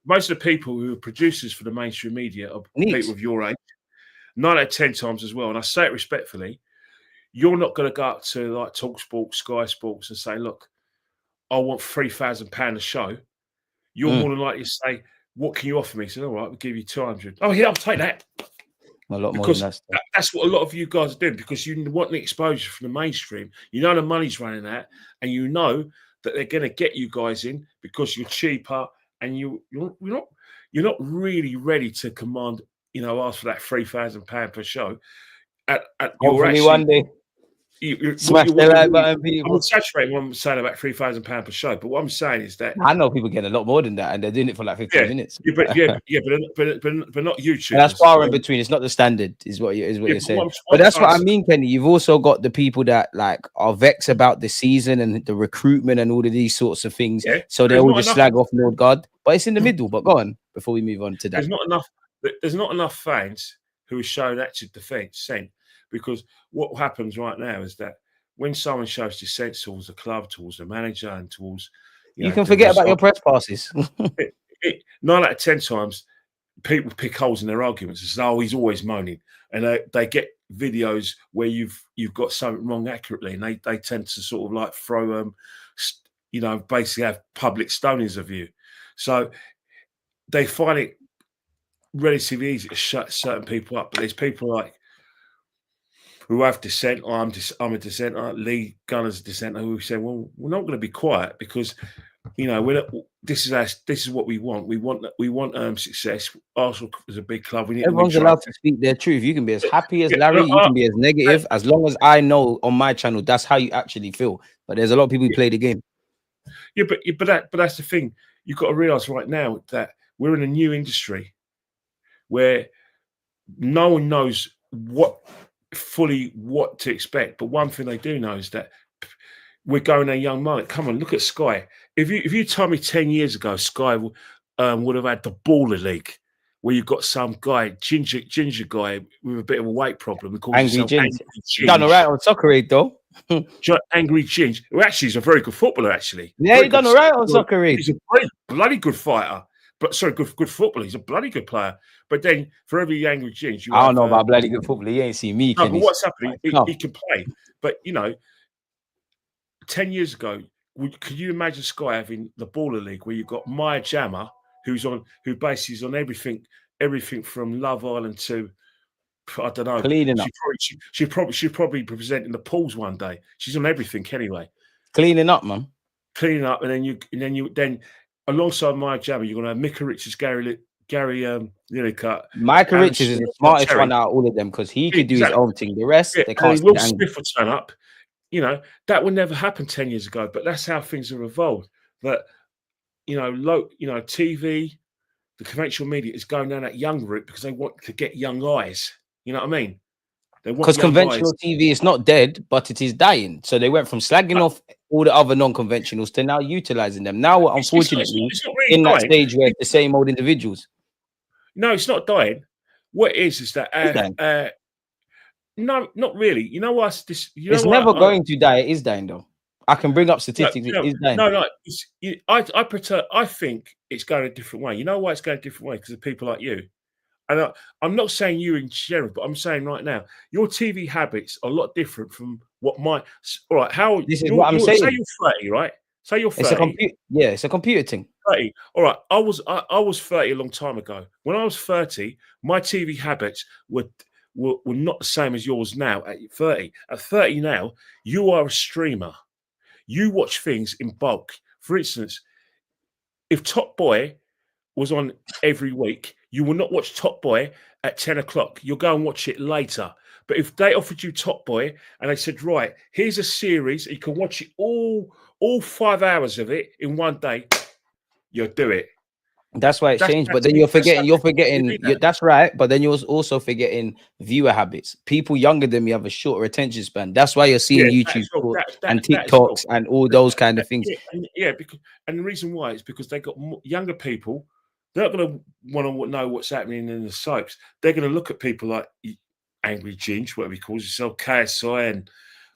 Speaker 2: most of the people who are producers for the mainstream media are people of your age. 9 out of 10 times as well. And I say it respectfully, you're not going to go up to like Talk Sports, Sky Sports and say, look, I want £3,000 a show. You're more than likely to say, what can you offer me? So, all right, we'll give you 200. Oh, yeah, I'll take that.
Speaker 1: A lot
Speaker 2: because
Speaker 1: more than that.
Speaker 2: That's what a lot of you guys are doing, because you want the exposure from the mainstream. You know the money's running out, and you know that they're going to get you guys in because you're cheaper, and you're not really ready to command, ask for that £3,000 per show.
Speaker 1: Hopefully one day. Smash the like button, people.
Speaker 2: I'm exaggerating what I'm saying about £3,000 per show, but what I'm saying is that
Speaker 1: I know people get a lot more than that, and they're doing it for like 15 minutes.
Speaker 2: But not YouTube.
Speaker 1: And that's far in between. It's not the standard, is what you're saying. But that's what I mean, Kenny. You've also got the people that like are vexed about the season and the recruitment and all of these sorts of things. Yeah. So they all just slag off Nørgaard. But it's in the middle. But go on before we move on to that.
Speaker 2: There's not enough fans who are showing active dissent. Because what happens right now is that when someone shows dissent towards the club, towards the manager, and towards
Speaker 1: you can forget about your press passes.
Speaker 2: 9 out of 10 times, people pick holes in their arguments and say, "Oh, he's always moaning," and they get videos where you've got something wrong accurately, and they tend to sort of like throw basically have public stonings of you. So they find it relatively easy to shut certain people up. But there's people like who have dissent. I'm a dissenter. Lee Gunner's a dissenter. Who say, "Well, we're not going to be quiet because, this is what we want. We want success. Arsenal is a big club. We need
Speaker 1: everyone's allowed to speak their truth. You can be as happy as Larry. You can be as negative. As long as I know on my channel, that's how you actually feel. But there's a lot of people who play the game.
Speaker 2: Yeah, but that's the thing. You've got to realize right now that we're in a new industry where no one knows what to expect, but one thing they do know is that we're going a young market. Come on, look at Sky. If you told me 10 years ago Sky would have had the Baller League, where you've got some guy, ginger guy with a bit of a weight problem,
Speaker 1: Angry Ginge. Done all right on Soccer Aid though.
Speaker 2: Angry Ginge, who actually is a very good footballer. Actually,
Speaker 1: yeah, he done all right on Soccer Aid.
Speaker 2: He's a bloody good fighter. But sorry, good footballer. He's a bloody good player. But then for every Angry Ginge,
Speaker 1: I don't know about bloody good footballer. You ain't seen me.
Speaker 2: No, but what's happening? He can play. But 10 years ago, could you imagine Sky having the Baller League where you've got Maya Jama, who basically is on everything from Love Island to, I don't know,
Speaker 1: cleaning up.
Speaker 2: She'd probably be presenting the pools one day. She's on everything anyway.
Speaker 1: Cleaning up, man.
Speaker 2: Cleaning up, and then alongside Maya Jama, you're gonna have Micah Richards, Gary Lineker.
Speaker 1: Micah Richards is the smartest one out of all of them because he could do his own thing. The rest, they can't.
Speaker 2: Will Smith would turn up. That would never happen 10 years ago, but that's how things have evolved. But TV, the conventional media is going down that young route because they want to get young eyes. You know what I mean?
Speaker 1: Because conventional TV is not dead, but it is dying. So they went from slagging off all the other non-conventionals to now utilizing them. Now we're unfortunately in that stage where the same old individuals.
Speaker 2: No, it's not dying. What it is that no, not really. You know what?
Speaker 1: It's never going to die. It is dying, though. I can bring up statistics. It is dying.
Speaker 2: No. I think it's going a different way. You know why it's going a different way? Because of people like you. And I'm not saying you in general, but I'm saying right now, your TV habits are a lot different from what my. All right,
Speaker 1: this is what I'm saying.
Speaker 2: Say you're 30, right? Say you're 30.
Speaker 1: It's a computer thing.
Speaker 2: 30. All right, I was 30 a long time ago. When I was 30, my TV habits were not the same as yours now at 30. At 30 now, you are a streamer. You watch things in bulk. For instance, if Top Boy was on every week, you will not watch Top Boy at 10 o'clock. You'll go and watch it later. But if they offered you Top Boy and they said, right, here's a series, you can watch it all 5 hours of it in one day, you'll do it.
Speaker 1: That's why it's changed. But then you're forgetting. That's right. But then you're also forgetting viewer habits. People younger than me have a shorter attention span. That's why you're seeing YouTube and TikToks and all those kind of things.
Speaker 2: And the reason why is because they got younger people. They're not going to want to know what's happening in the soaps. They're going to look at people like Angry Ginge, whatever he calls himself, KSI, and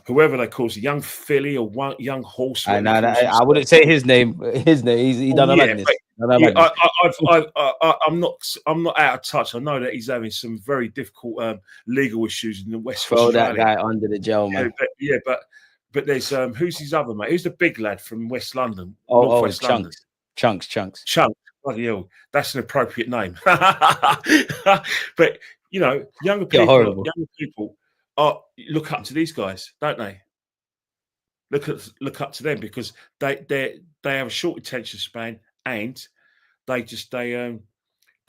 Speaker 2: whoever they call it, young filly or one young horse.
Speaker 1: I wouldn't say his name. His name. He done a madness.
Speaker 2: I'm not out of touch. I know that he's having some very difficult legal issues in the West.
Speaker 1: Throw
Speaker 2: Australia.
Speaker 1: that guy under the jail, man.
Speaker 2: But there's who's his other mate? Who's the big lad from West London?
Speaker 1: Chunks.
Speaker 2: London.
Speaker 1: Chunks.
Speaker 2: Bloody hell, that's an appropriate name. But you know, younger people look up to these guys, don't they? Look up to them because they have a short attention span and they're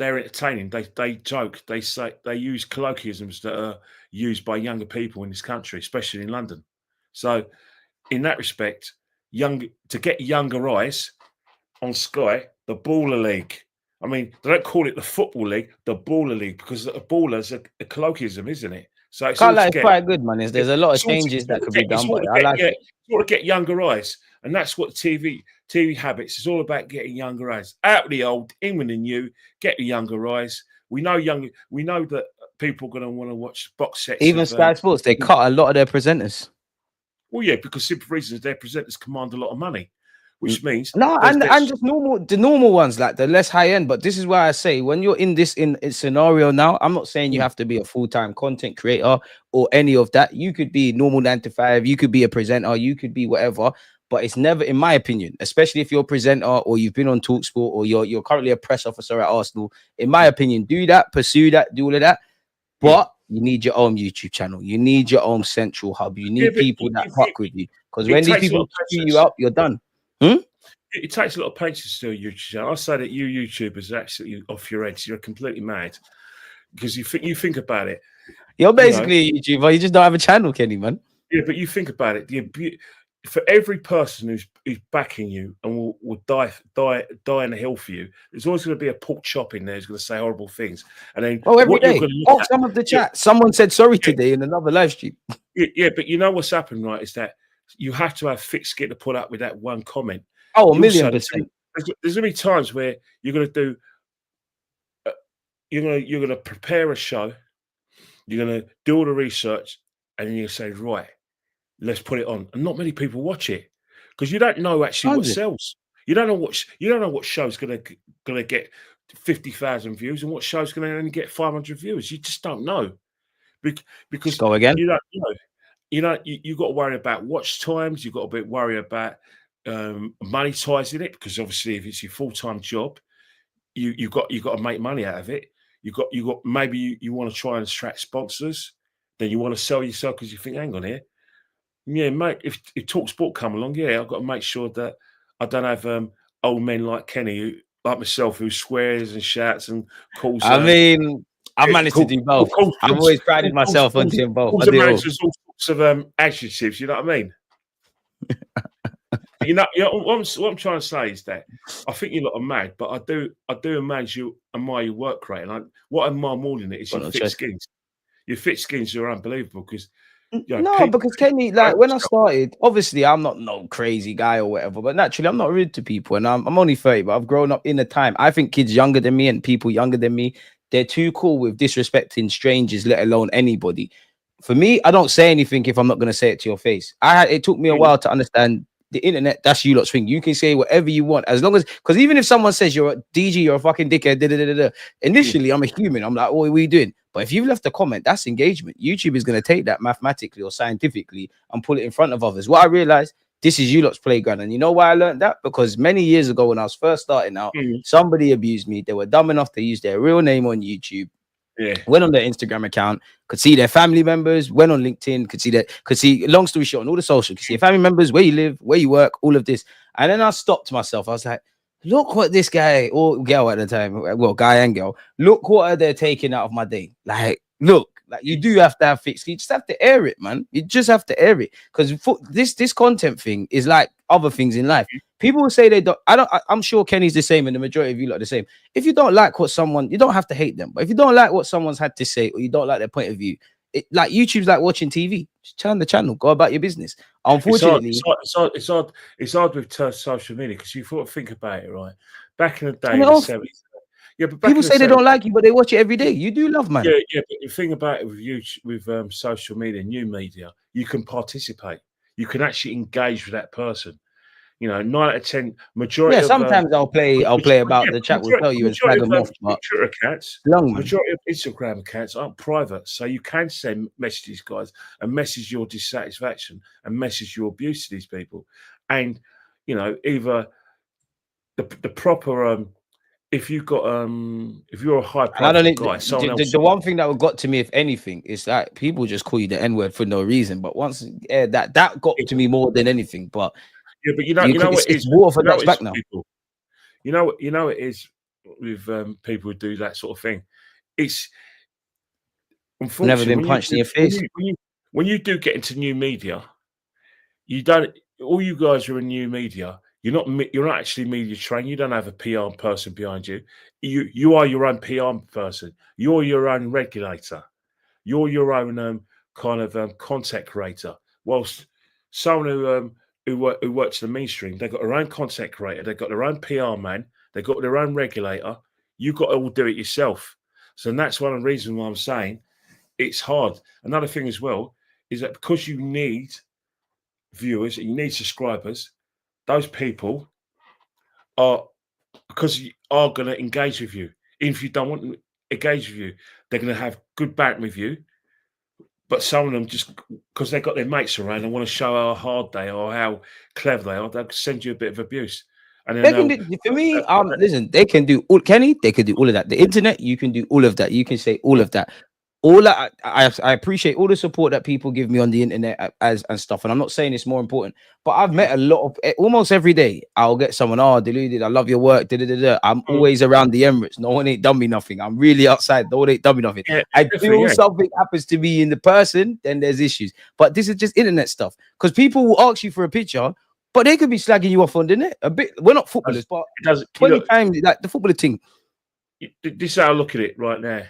Speaker 2: entertaining. They joke. They use colloquialisms that are used by younger people in this country, especially in London. So, in that respect, to get younger eyes on Sky, the Baller League. I mean, they don't call it the Football League, the Baller League, because a baller's a colloquialism, isn't it? So it's
Speaker 1: quite good, man. There's a lot of changes that could be done, but I like it.
Speaker 2: You want to get younger eyes, and that's what TV habits is all about: getting younger eyes out of the old, in with the new, get the younger eyes. We know that people are going to want to watch box sets.
Speaker 1: Even Sky Sports, they cut a lot of their presenters.
Speaker 2: Well, yeah, because simple reasons their presenters command a lot of money. Which means
Speaker 1: and just the normal ones, like the less high end. But this is why I say when you're in this scenario now, I'm not saying you have to be a full-time content creator or any of that. You could be normal 9 to 5, you could be a presenter, you could be whatever. But it's never, in my opinion, especially if you're a presenter or you've been on TalkSport or you're currently a press officer at Arsenal. In my opinion, do that, pursue that, do all of that. But you need your own YouTube channel. You need your own central hub. You need people that fuck with you. Because when these people chew you up, you're done.
Speaker 2: It takes a lot of patience to do a YouTube channel. I say that you YouTubers are absolutely off your heads. You're completely mad because you think about it.
Speaker 1: You're basically a YouTuber. You just don't have a channel, Kenny, man.
Speaker 2: Yeah, but you think about it. For every person who's backing you and will die on the hill for you, there's always going to be a pork chop in there who's going to say horrible things. And then
Speaker 1: every day. Some of the chat. Someone said sorry today in another live stream.
Speaker 2: Yeah, but you know what's happened, right? Is that you have to have thick skin to put up with that one comment.
Speaker 1: Oh, 1,000,000%.
Speaker 2: There's going to be times where you're going to do. You're going to prepare a show. You're going to do all the research, and then you say, right, let's put it on. And not many people watch it because you don't know actually what sells. You don't know what show's going to get 50,000 views and what show's going to only get 500 viewers. You just don't know because
Speaker 1: go again.
Speaker 2: You don't know. You've got to worry about watch times. You've got to worry about monetizing it because obviously if it's your full-time job, you've got to make money out of it. You got maybe you want to try and attract sponsors, then you want to sell yourself because you think, hang on here, yeah, mate. If TalkSport come along, yeah, I've got to make sure that I don't have old men like Kenny, like myself, who swears and shouts and calls.
Speaker 1: I mean, I've managed to do both. I've always prided myself on doing both.
Speaker 2: All sorts of adjectives. You know what I mean? What I'm trying to say is that I think you lot are mad, but I do admire your work rate. And what I admire more than it is your thick skins. Your thick skins are unbelievable because
Speaker 1: because Kenny, like when I started, obviously I'm not no crazy guy or whatever, but naturally I'm not rude to people, and I'm only 30, but I've grown up in a time. I think kids younger than me and people younger than me, they're too cool with disrespecting strangers, let alone anybody. For me, I don't say anything if I'm not going to say it to your face. It took me a while to understand the internet. That's you lot's thing. You can say whatever you want as long as, because even if someone says you're a DG, you're a fucking dickhead, initially I'm a human. I'm like, oh, what are you doing? But if you've left a comment, that's engagement. YouTube is going to take that mathematically or scientifically and pull it in front of others. What I realized, this is you lot's playground. And you know why I learned that? Because many years ago when I was first starting out, somebody abused me. They were dumb enough to use their real name on YouTube. Yeah. Went on their Instagram account, could see their family members, went on LinkedIn, could see, long story short, on all the social, could see your family members, where you live, where you work, all of this. And then I stopped myself. I was like, look what this guy or girl at the time, well, guy and girl, look what are they taking out of my day. Like, look, like you do have to have fixed. You just have to air it, man. You just have to air it. Because this content thing is like other things in life. People will say they don't. I'm sure Kenny's the same, and the majority of you are the same. If you don't like what someone, you don't have to hate them. But if you don't like what someone's had to say, or you don't like their point of view, like YouTube's like watching TV. Just turn the channel, go about your business. Unfortunately,
Speaker 2: it's hard with social media because you think about it, right? Back in the day, in the 70s, Yeah, but
Speaker 1: People say they don't like you, but they watch it every day. You do love, man.
Speaker 2: Yeah, yeah. But the thing about it with social media, new media, you can participate. You can actually engage with that person. 9 out of 10, majority
Speaker 1: Yeah,
Speaker 2: of
Speaker 1: sometimes I'll play about the chat will tell you and slag them off. But
Speaker 2: Twitter accounts,
Speaker 1: long,
Speaker 2: majority of Instagram accounts aren't private, so you can send messages, guys, and message your dissatisfaction and message your abuse to these people, and either the proper if you've got if you're a high profile guy, someone else.
Speaker 1: The one thing that got to me, if anything, is that people just call you the N-word for no reason. But once that got to me more than anything. But
Speaker 2: yeah, but you know what
Speaker 1: it's water for Dutch back now.
Speaker 2: People. You know it is with people who do that sort of thing. It's unfortunately
Speaker 1: never been punched in your face.
Speaker 2: When you do get into new media, you don't. All you guys are in new media. You're not actually media trained. You don't have a PR person behind you. You are your own PR person. You're your own regulator. You're your own kind of content creator. Whilst someone who works in the mainstream, they've got their own content creator, they've got their own PR man, they've got their own regulator. You've got to all do it yourself. So that's one of the reasons why I'm saying it's hard. Another thing as well is that because you need viewers, you need subscribers, those people are going to engage with you. Even if you don't want to engage with you, they're going to have good banter with you. But some of them, just because they've got their mates around and want to show how hard they are or how clever they are, they'll send you a bit of abuse. And then
Speaker 1: for me, listen, they can do all. Kenny, they can do all of that. The internet, you can do all of that. You can say all of that. All that I appreciate all the support that people give me on the internet and stuff. And I'm not saying it's more important, but I've met a lot of almost every day. I'll get someone, Deluded, I love your work. I'm always around the Emirates. No one ain't done me nothing. I'm really outside. No one ain't done me nothing.
Speaker 2: Yeah,
Speaker 1: I feel something happens to me in the person, then there's issues. But this is just internet stuff. Because people will ask you for a picture, but they could be slagging you off on the net a bit. We're not footballers, but 20 times like the footballer thing.
Speaker 2: This is how I look at it right now.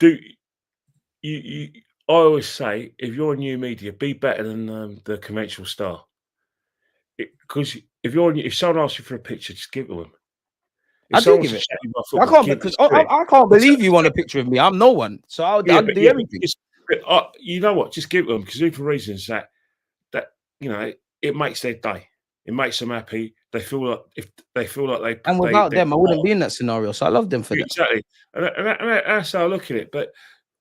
Speaker 2: I always say, if you're a new media, be better than the conventional star. Because if someone asks you for a picture, just give it to them.
Speaker 1: I do give it. I can't believe you want a picture of me. I'm no one, so I'll do everything.
Speaker 2: You know what? Just give it them because for reasons that it makes their day. It makes them happy. They feel like
Speaker 1: and without them, I wouldn't be in that scenario. So I love them for that.
Speaker 2: Exactly, and that's how I look at it. But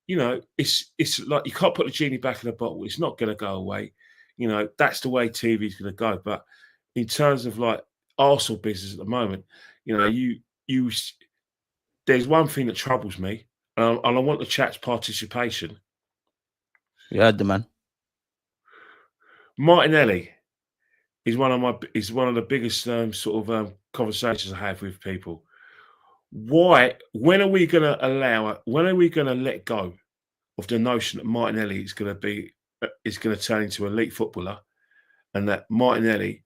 Speaker 2: it's like you can't put the genie back in the bottle. It's not going to go away. That's the way TV is going to go. But in terms of like Arsenal business at the moment, there's one thing that troubles me, and I want the chat's participation.
Speaker 1: You heard the man.
Speaker 2: Martinelli is one of the biggest conversations I have with people. Why? When are we going to when are we going to let go of the notion that Martinelli is going to turn into an elite footballer, and that Martinelli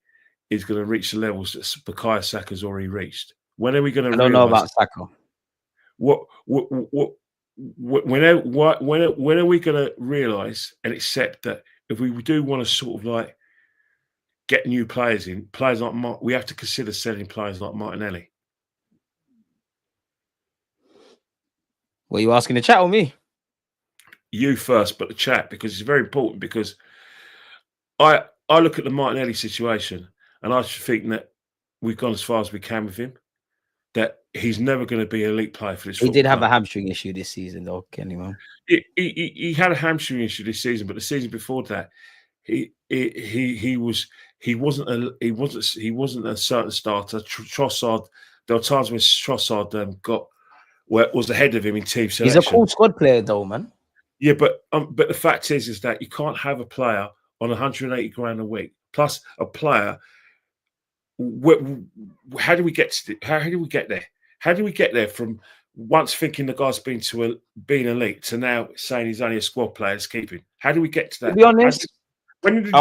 Speaker 2: is going to reach the levels that Bukayo Saka's already reached? When are we going to?
Speaker 1: I don't know about Saka.
Speaker 2: When are we going to realise and accept that if we do want to sort of like get new players in, players like we have to consider selling players like Martinelli?
Speaker 1: Were you asking the chat or me?
Speaker 2: You first, but the chat, because it's very important. Because I look at the Martinelli situation and I think that we've gone as far as we can with him. That he's never going to be an elite player for this.
Speaker 1: He did have a hamstring issue this season, though, Kenny. Man,
Speaker 2: he had a hamstring issue this season, but the season before that, he wasn't a certain starter. Trossard, there were times when Trossard was ahead of him in team selection.
Speaker 1: He's a cool squad player, though, man.
Speaker 2: Yeah, but the fact is that you can't have a player on 180 grand a week plus a player. How do we get there? How do we get there from once thinking the guy's been elite to now saying he's only a squad player that's keeping? How do we get to that?
Speaker 1: To be honest,
Speaker 2: when did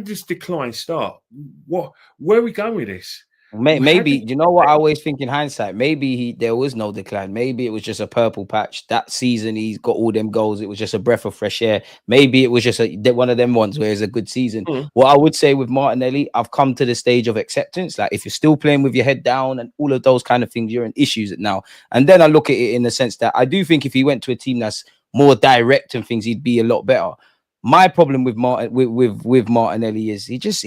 Speaker 2: this decline start? Where are we going with this?
Speaker 1: Maybe you know what I always think in hindsight. Maybe there was no decline. Maybe it was just a purple patch that season. He's got all them goals. It was just a breath of fresh air. Maybe it was just one of them ones where it's a good season. What I would say with Martinelli, I've come to the stage of acceptance. Like if you're still playing with your head down and all of those kind of things, you're in issues now. And then I look at it in the sense that I do think if he went to a team that's more direct and things, he'd be a lot better. My problem with Martinelli is he does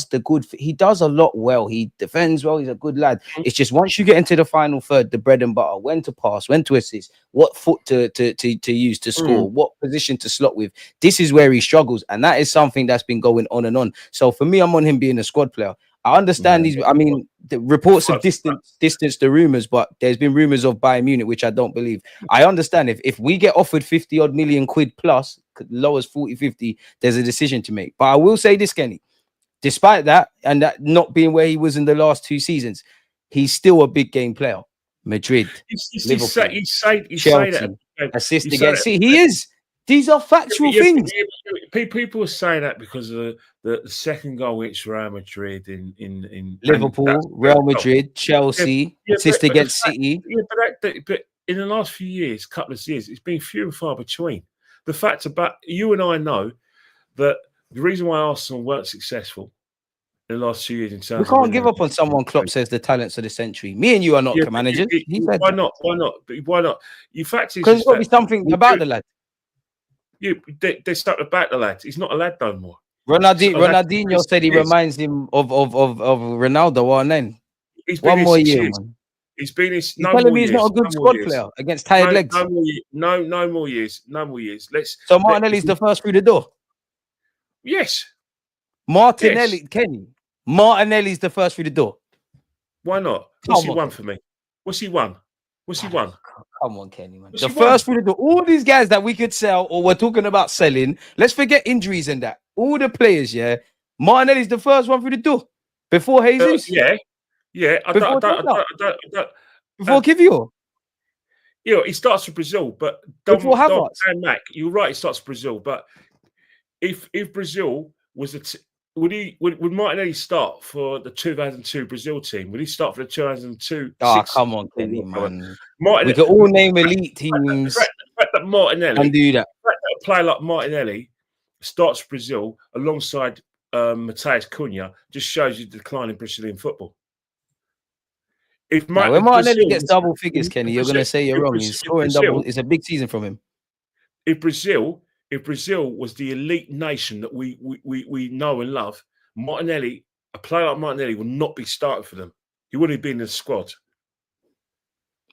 Speaker 1: the good. He does a lot well. He defends well. He's a good lad. It's just once you get into the final third, the bread and butter, when to pass, when to assist, what foot to use to score, what position to slot with. This is where he struggles, and that is something that's been going on and on. So for me, I'm on him being a squad player. I understand these. I mean, the reports of distance the rumors, but there's been rumors of Bayern Munich, which I don't believe. I understand if we get offered 50 odd million quid plus, low as 40, 50, there's a decision to make. But I will say this, Kenny, despite that, and that not being where he was in the last 2 seasons, he's still a big game player. Madrid, Liverpool, Chelsea, assist against. See, he is. These are factual things.
Speaker 2: People are saying that because of the second goal against Real Madrid in
Speaker 1: Liverpool, Real Madrid, Chelsea, assist against City.
Speaker 2: But in the last few years, couple of years, it's been few and far between. The fact about you and I know that the reason why Arsenal weren't successful in the last 2 years in terms
Speaker 1: we can't give up on someone Klopp says the talents of the century. Me and you are not managers.
Speaker 2: Why not? Why not? You fact is
Speaker 1: because there's got to be something about the lad.
Speaker 2: They stuck about the lad. He's not a lad no more.
Speaker 1: Ronaldinho said he reminds him of Ronaldo. What then? One more year, man.
Speaker 2: He's been his.
Speaker 1: You're telling me he's not a good squad player against tired legs.
Speaker 2: No more years.
Speaker 1: So Martinelli's the first through the door.
Speaker 2: Yes.
Speaker 1: Martinelli, Kenny. Martinelli's the first through the door.
Speaker 2: Why not? What's he won for me? What's he won?
Speaker 1: Come on, Kenny, man. The first through the door. All these guys that we could sell or we're talking about selling, let's forget injuries and that. All the players, Martinelli's the first one through the door. Before Jesus?
Speaker 2: Yeah.
Speaker 1: Before Kivio?
Speaker 2: He starts with Brazil, but
Speaker 1: before Havertz.
Speaker 2: Mac, you're right, he starts with Brazil, but if Brazil was would Martinelli start for the 2002 Brazil team? Would he start for the 2002?
Speaker 1: Come on, Kenny, man. We could all name elite teams.
Speaker 2: The fact that Martinelli
Speaker 1: and do that.
Speaker 2: The fact that a player like Martinelli starts for Brazil alongside Matheus Cunha just shows you the decline in Brazilian football. When
Speaker 1: Martinelli gets double figures, Kenny, you're going to say you're wrong. He's scoring double. It's a big season from him.
Speaker 2: If Brazil was the elite nation that we know and love, a player like Martinelli will not be starting for them. He wouldn't have been in the squad.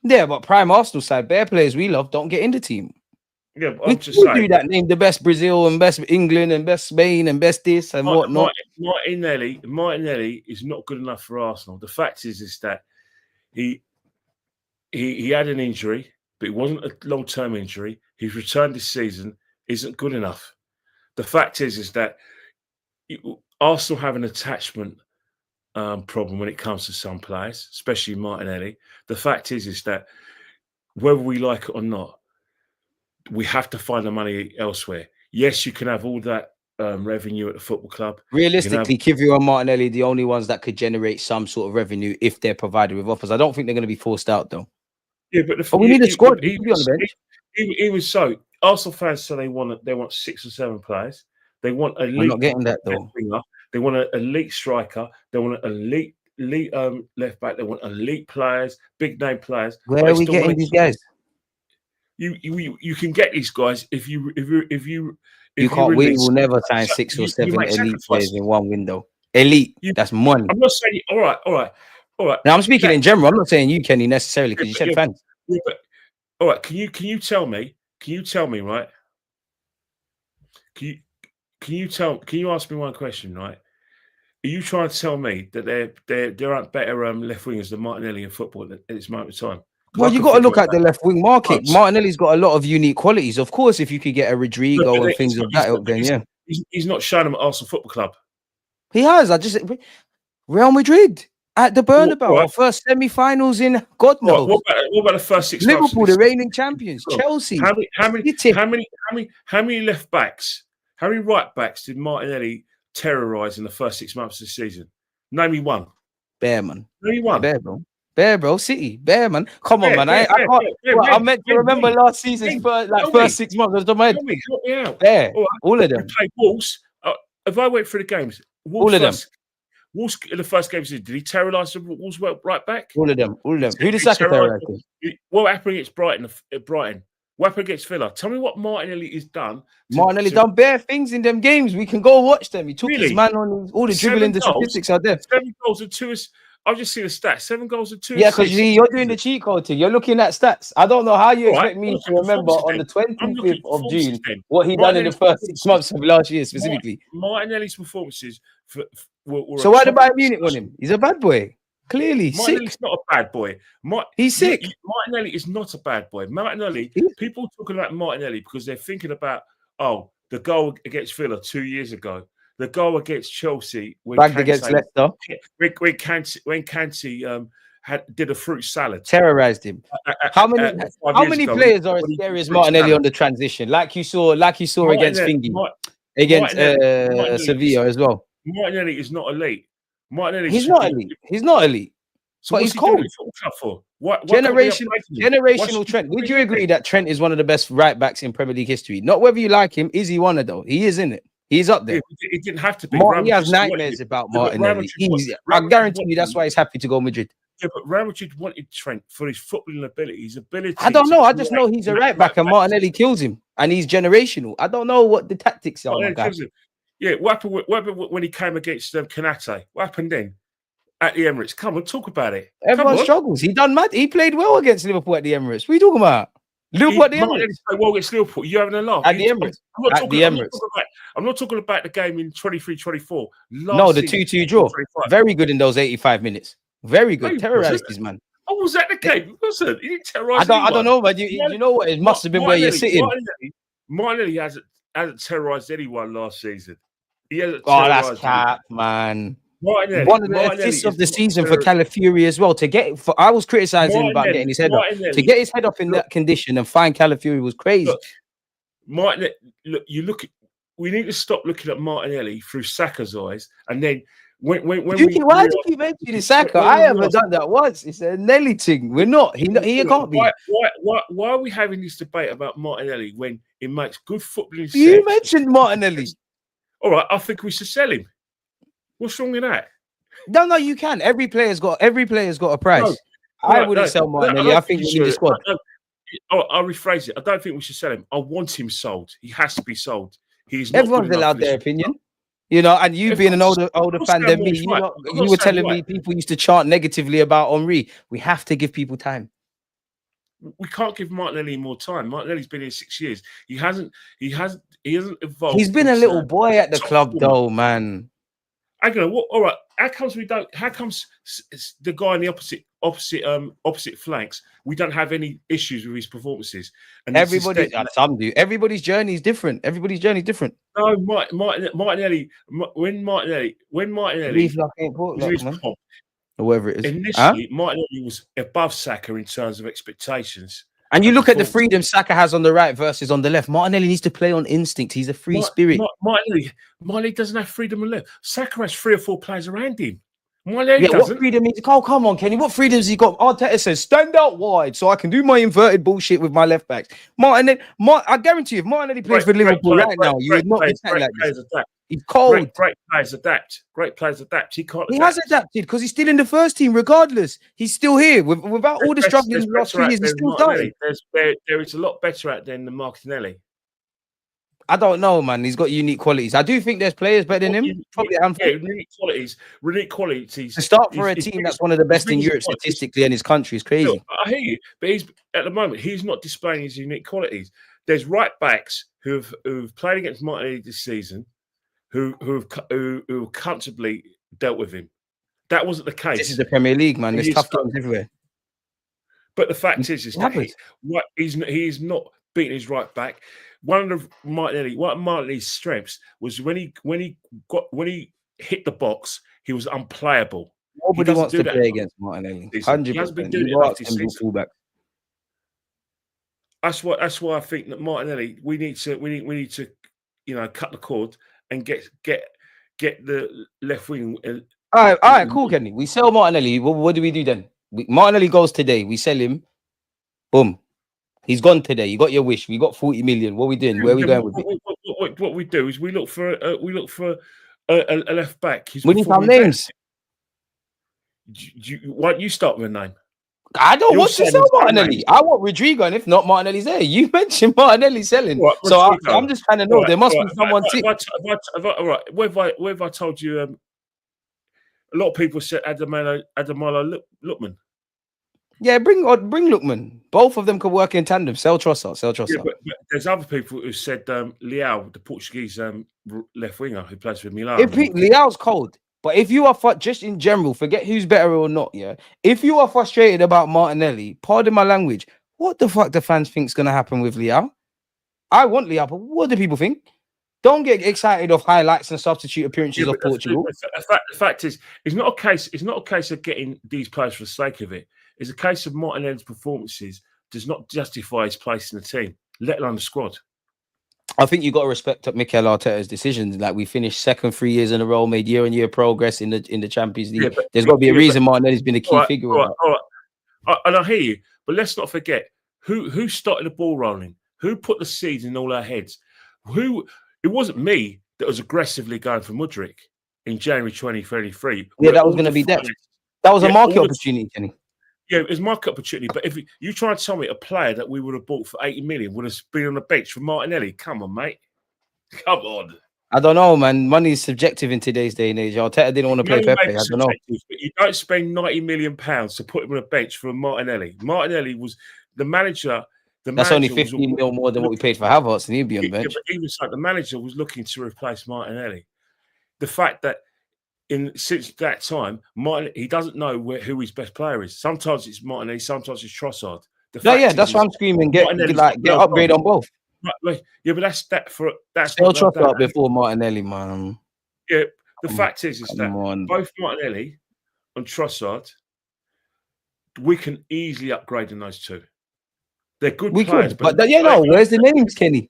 Speaker 1: Yeah, but prime Arsenal side, bare players we love don't get in the team.
Speaker 2: Yeah, but I'm just saying.
Speaker 1: Do that. Name the best Brazil and best England and best Spain and best this and whatnot.
Speaker 2: Martinelli is not good enough for Arsenal. The fact is that he had an injury, but it wasn't a long-term injury. He's returned this season. Isn't good enough. The fact is that Arsenal have an attachment problem when it comes to some players, especially Martinelli. The fact is that whether we like it or not, we have to find the money elsewhere. Yes, you can have all that revenue at the football club.
Speaker 1: Realistically, Kivio and Martinelli are the only ones that could generate some sort of revenue if they're provided with offers. I don't think they're going to be forced out, though.
Speaker 2: Yeah, but
Speaker 1: we need a squad. He could be on the bench.
Speaker 2: He was so. Arsenal fans say they want 6 or 7 players. They want a elite.
Speaker 1: I'm not getting that though.
Speaker 2: Winger. They want an elite striker. They want an elite left back. They want elite players, big name players.
Speaker 1: Where are we getting these guys?
Speaker 2: You can get these guys if you
Speaker 1: can't. We will never sign 6 or 7 elite players in one window. Elite. That's money.
Speaker 2: I'm not saying. All right.
Speaker 1: Now I'm speaking in general. I'm not saying you, Kenny, necessarily because you said fans.
Speaker 2: Yeah, but all right. Can you tell me? Right? Can you ask me one question, right? Are you trying to tell me that there aren't better left wingers than Martinelli in football at this moment of time?
Speaker 1: Well, you got to look at the left wing market. Martinelli's got a lot of unique qualities. Of course, if you could get a Rodrygo and things like that, then
Speaker 2: he's not shown them at Arsenal Football Club.
Speaker 1: He has. Real Madrid at the Bernabeu, our first semi-finals in God knows.
Speaker 2: What about the first 6 months?
Speaker 1: Liverpool, the reigning champions. Chelsea.
Speaker 2: How many left backs? How many right backs did Martinelli terrorise in the first 6 months of the season? Name me one.
Speaker 1: Bear, man.
Speaker 2: Who you won?
Speaker 1: Bear, bro. Bear, bro. City. Bear, man. Come on, man. I can't. I meant to remember last season's first 6 months.
Speaker 2: Help me out.
Speaker 1: Bear. All of them.
Speaker 2: We played Wolves. If I went through the games,
Speaker 1: All of them.
Speaker 2: Wolves in the first game, did he terrorise the Wolves right back?
Speaker 1: All of them. Who did Saka terrorise?
Speaker 2: What happened against Brighton? What happened against Villa? Tell me what Martinelli has done.
Speaker 1: Martinelli done bare things in them games. We can go watch them. He took his man on all the dribbling. The statistics are there.
Speaker 2: 7 goals and 2 assists. I've just seen the stats. 7 goals and 2
Speaker 1: assists. Yeah, because you're doing the cheat code thing. You're looking at stats. I don't know how you expect me to remember on the 25th of June what he done in the first 6 months of last year specifically.
Speaker 2: Martinelli's performances were
Speaker 1: so why did Bayern Munich want him? He's a bad boy. Clearly,
Speaker 2: Martinelli's not a bad boy.
Speaker 1: He's sick.
Speaker 2: Martinelli is not a bad boy. People talking about Martinelli because they're thinking about, the goal against Villa 2 years ago, the goal against Chelsea
Speaker 1: back against Leicester,
Speaker 2: when Kante did a fruit salad,
Speaker 1: terrorized him. How many players are as scary as Martinelli on the transition? Like you saw against Sevilla as well.
Speaker 2: Martinelli is not elite.
Speaker 1: He's not elite.
Speaker 2: So
Speaker 1: but he's cold.
Speaker 2: For?
Speaker 1: Generational Trent. Would you agree that Trent is one of the best right backs in Premier League history? Not whether you like him, is he one of those? He is, isn't it? He's up there.
Speaker 2: It didn't have to be.
Speaker 1: He has nightmares about Martinelli. I guarantee you that's why he's happy to go Madrid.
Speaker 2: Yeah, but Real Madrid wanted Trent for his footballing ability, his ability.
Speaker 1: I don't know. I just know he's a right back and Martinelli kills him and he's generational. I don't know what the tactics are.
Speaker 2: Yeah, what happened when he came against Konate? What happened then at the Emirates? Come on, talk about it.
Speaker 1: Everyone struggles. He done mad. He played well against Liverpool at the Emirates. What are you talking about? Liverpool at the Emirates.
Speaker 2: Played well against Liverpool. You having a laugh?
Speaker 1: At the Emirates.
Speaker 2: I'm not talking about the game in 23-24.
Speaker 1: No, the 2-2 draw. Very good in those 85 minutes. Very good. Terrorized his man.
Speaker 2: Oh, was that the game? Listen, he didn't terrorize anyone.
Speaker 1: I don't know, but you know what? It must have been where you're sitting.
Speaker 2: Martinelli hasn't terrorized anyone last season.
Speaker 1: That's cap, man. One of the assists of the season for Calafiori as well. I was criticizing him about getting his head up. To get his head up in that condition and find Calafiori was crazy.
Speaker 2: We need to stop looking at Martinelli through Saka's eyes, and then why do
Speaker 1: you keep mentioning Saka? I haven't done that once. It's a Nelly thing. We're not. He can't be.
Speaker 2: Why are we having this debate about Martinelli when it makes good footballing sense?
Speaker 1: You mentioned Martinelli.
Speaker 2: All right, I think we should sell him. What's wrong with that?
Speaker 1: No, you can. Every player's got a price. I wouldn't sell Martinelli. I think we need the squad.
Speaker 2: I'll rephrase it. I don't think we should sell him. I want him sold. He has to be sold.
Speaker 1: Everyone's allowed their opinion. And you being an older fan than me, you were telling me people used to chant negatively about Henry. We have to give people time.
Speaker 2: We can't give Martinelli more time. Martinelli's been here 6 years. He hasn't evolved.
Speaker 1: He's been a little boy at the club, though, man.
Speaker 2: All right. How comes the guy on the opposite flanks? We don't have any issues with his performances. And
Speaker 1: some do. Everybody's journey is different.
Speaker 2: No, Martinelli. When Martinelli
Speaker 1: or whatever it is.
Speaker 2: Initially, Martinelli was above Saka in terms of expectations.
Speaker 1: And you look at the freedom Saka has on the right versus on the left. Martinelli needs to play on instinct. He's a free spirit.
Speaker 2: Martinelli doesn't have freedom on left. Saka has 3 or 4 players around him. Martinelli doesn't.
Speaker 1: What freedom is? Oh, come on, Kenny. What freedoms he got? Arteta says, stand out wide so I can do my inverted bullshit with my left backs. I guarantee you, if Martinelli plays for Liverpool right now, you would not be like this. He's cold.
Speaker 2: Great players adapt. He
Speaker 1: has adapted because he's still in the first team regardless. He's still here. Without all the struggling in the last 3 years, he's still starting.
Speaker 2: There is a lot better out there than Martinelli.
Speaker 1: I don't know, man. He's got unique qualities. I do think there's players better than him. Probably
Speaker 2: unique qualities.
Speaker 1: To start for a team that's one of the best in Europe statistically in his country is crazy.
Speaker 2: Look, I hear you, but at the moment he's not displaying his unique qualities. There's right backs who've played against Martinelli this season, who comfortably dealt with him. That wasn't the case.
Speaker 1: This is the Premier League, man. There's tough games everywhere.
Speaker 2: But the fact is that he's not beating his right back. One of Martinelli's strengths was when he hit the box, he was unplayable.
Speaker 1: Nobody wants to play against Martinelli. 100%.
Speaker 2: He hasn't been doing it enough this season. That's why I think that Martinelli, we need to cut the cord and get the left wing
Speaker 1: All right, cool, Kenny. We sell Martinelli. What do we do then? Martinelli goes today. We sell him. Boom. He's gone today. You got your wish. We got 40 million. What are we doing? Where are we going with it?
Speaker 2: What we do is we look for a left back.
Speaker 1: We need some names.
Speaker 2: Why don't you start with a name?
Speaker 1: I don't want to sell Martinelli. I want Rodrygo, and if not, Martinelli's there. You mentioned Martinelli selling, right, so I'm just trying to know. Right, there must be someone.
Speaker 2: All right, where have I told you? A lot of people said Adamalo Lookman.
Speaker 1: Yeah, bring Lookman. Both of them could work in tandem. Sell Trossard.
Speaker 2: Yeah, but there's other people who said Leao, the Portuguese left winger who plays for Milan.
Speaker 1: Leao's cold. But if you are just in general, forget who's better or not, yeah. If you are frustrated about Martinelli, pardon my language, what the fuck do fans think's gonna happen with Leao? I want Leao, but what do people think? Don't get excited of highlights and substitute appearances of Portugal.
Speaker 2: The fact is, it's not a case of getting these players for the sake of it. It's a case of Martinelli's performances does not justify his place in the team, let alone the squad.
Speaker 1: I think you got to respect Mikel Arteta's decisions. Like, we finished second 3 years in a row, made year-on-year progress in the Champions League. There's got to be a reason Martinelli's been a key figure.
Speaker 2: All right. And I hear you, but let's not forget who started the ball rolling, who put the seeds in all our heads. It wasn't me that was aggressively going for Mudryk in January 2023.
Speaker 1: Yeah, that was going to be depth. That was a market opportunity, Kenny.
Speaker 2: Yeah, it was market opportunity. But if you try to tell me a player that we would have bought for 80 million would have been on the bench for Martinelli, come on, mate. Come on.
Speaker 1: I don't know, man. Money is subjective in today's day and age. Arteta didn't want to play Pepe. I don't know.
Speaker 2: But you don't spend £90 million to put him on a bench for Martinelli. Martinelli was the manager.
Speaker 1: That's only 15 mil more than what we paid for Havertz, and he'd be on the bench.
Speaker 2: But even so, the manager was looking to replace Martinelli. The fact that since that time, he doesn't know who his best player is. Sometimes it's Martinelli, sometimes it's Trossard.
Speaker 1: That's why I'm screaming. Get upgrade on both.
Speaker 2: Right, yeah, but that's
Speaker 1: still Trossard before Martinelli, man.
Speaker 2: Yeah, the fact is that both Martinelli and Trossard, we can easily upgrade in those two. They're good players,
Speaker 1: but where's the names, Kenny?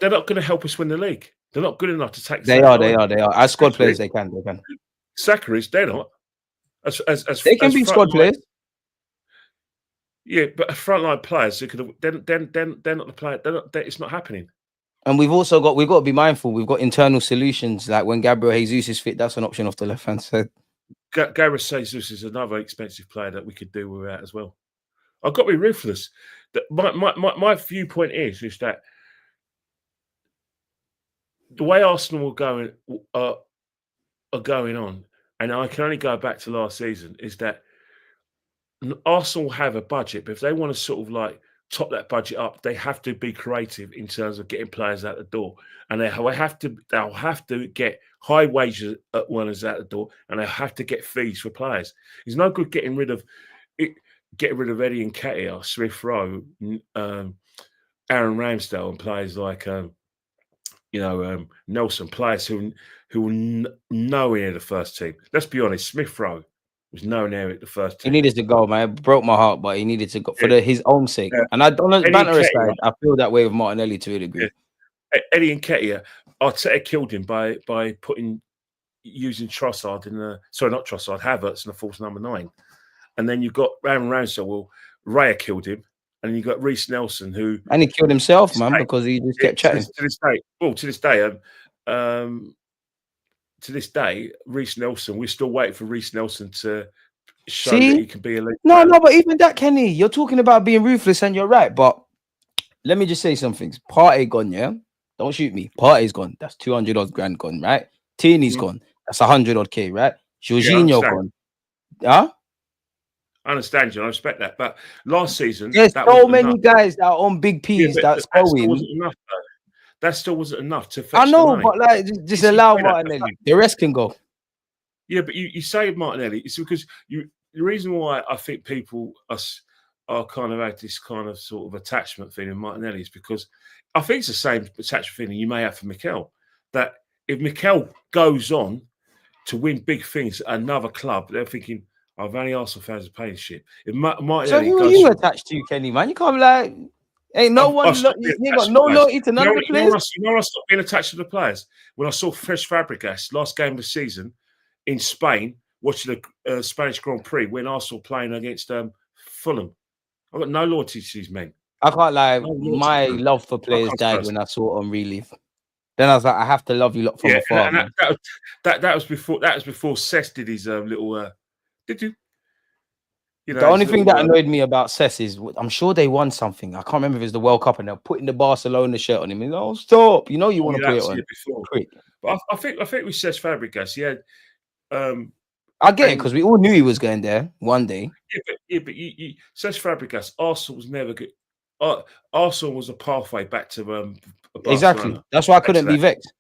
Speaker 2: They're not going to help us win the league. They're not good enough to take.
Speaker 1: They are. As squad players, they can.
Speaker 2: Sakaris, they're not.
Speaker 1: They can be squad players.
Speaker 2: Yeah, but frontline players, they're not the player. It's not happening.
Speaker 1: And we've got to be mindful. We've got internal solutions. Like when Gabriel Jesus is fit, that's an option off the left hand side.
Speaker 2: Gabriel Jesus is another expensive player that we could do without as well. I've got to be ruthless. My viewpoint is that the way Arsenal are going on, and I can only go back to last season, is that Arsenal have a budget, but if they want to sort of like top that budget up, they have to be creative in terms of getting players out the door, and they'll have to get high wages at winners out the door, and they'll have to get fees for players. It's no good getting rid of Eddie and Nketiah, Smith Rowe, Aaron Ramsdale, and players like Nelson, players who were nowhere near the first team. Let's be honest, Smith Rowe was nowhere near the first team.
Speaker 1: He needed to go, man. It broke my heart, but he needed to go for his own sake. Yeah. And I don't know, banter aside, I feel that way with Martinelli to a degree.
Speaker 2: Yeah. Eddie and Nketiah, Arteta killed him by using Trossard Havertz in the false number 9. And then you've got Aaron Ramsdale. Well, Raya killed him. And you got Reece Nelson,
Speaker 1: and he killed himself, man, because he just kept chatting.
Speaker 2: To this day, Reece Nelson. We're still waiting for Reece Nelson to show that he can be a leader.
Speaker 1: No, but even that, Kenny, you're talking about being ruthless, and you're right. But let me just say some things. Partey gone, yeah. Don't shoot me. Partey's gone. That's 200 odd grand gone, right? Tierney's gone. That's 100 odd K, right? Jorginho gone. Huh?
Speaker 2: I understand you. I respect that. But last season,
Speaker 1: there's so many guys that are on big P's that's going.
Speaker 2: That still wasn't enough to fetch.
Speaker 1: I know, but like, just allow Martinelli. The rest can go.
Speaker 2: Yeah, but you say Martinelli, it's because the reason why I think people are kind of had this kind of sort of attachment feeling Martinelli is because I think it's the same attachment feeling you may have for Mikel. That if Mikel goes on to win big things at another club, they're thinking, I've only Arsenal fans are paying shit. So
Speaker 1: who are you attached to, Kenny, man? You can't be like, ain't no one, you got no loyalty to none of the players.
Speaker 2: You know, I stopped being attached to the players when I saw Fabregas last game of the season in Spain watching the Spanish Grand Prix when Arsenal playing against Fulham. I've got no loyalty to these men.
Speaker 1: I can't lie.
Speaker 2: No
Speaker 1: My love for players died when I saw Henry leave. Then I was like, I have to love you lot from afar.
Speaker 2: And that was before Cesc did his little. Did you? You know,
Speaker 1: the only thing that annoyed me about Cesc is I'm sure they won something. I can't remember if it was the World Cup and they're putting the Barcelona shirt on him. He's like, oh, stop! You know you want to put it on. But
Speaker 2: I think with Cesc Fabregas, he had.
Speaker 1: I get it because we all knew he was going there one day.
Speaker 2: Yeah, but Cesc Fabregas, Arsenal was never good. Arsenal was a pathway back to Barcelona.
Speaker 1: Exactly. That's why I couldn't be vexed.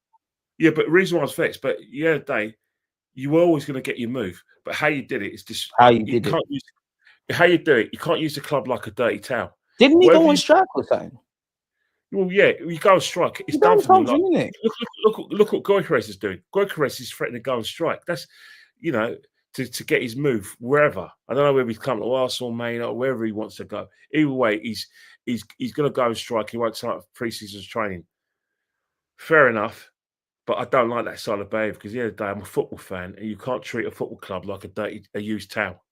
Speaker 2: Yeah, but the reason why I was vexed, but you were always going to get your move. But how you did it is just
Speaker 1: how you did it.
Speaker 2: How you do it, you can't use the club like a dirty towel.
Speaker 1: Didn't he go on strike or something?
Speaker 2: Well, yeah, you go on strike. It's done for me. Like, look what Gyokeres is doing. Gyokeres is threatening to go on strike. That's, to get his move wherever. I don't know whether he's coming to Arsenal, Man, or wherever he wants to go. Either way, he's going to go on strike. He won't start pre-season training. Fair enough, but I don't like that side of behaviour because at the end of the day, I'm a football fan, and you can't treat a football club like a used towel.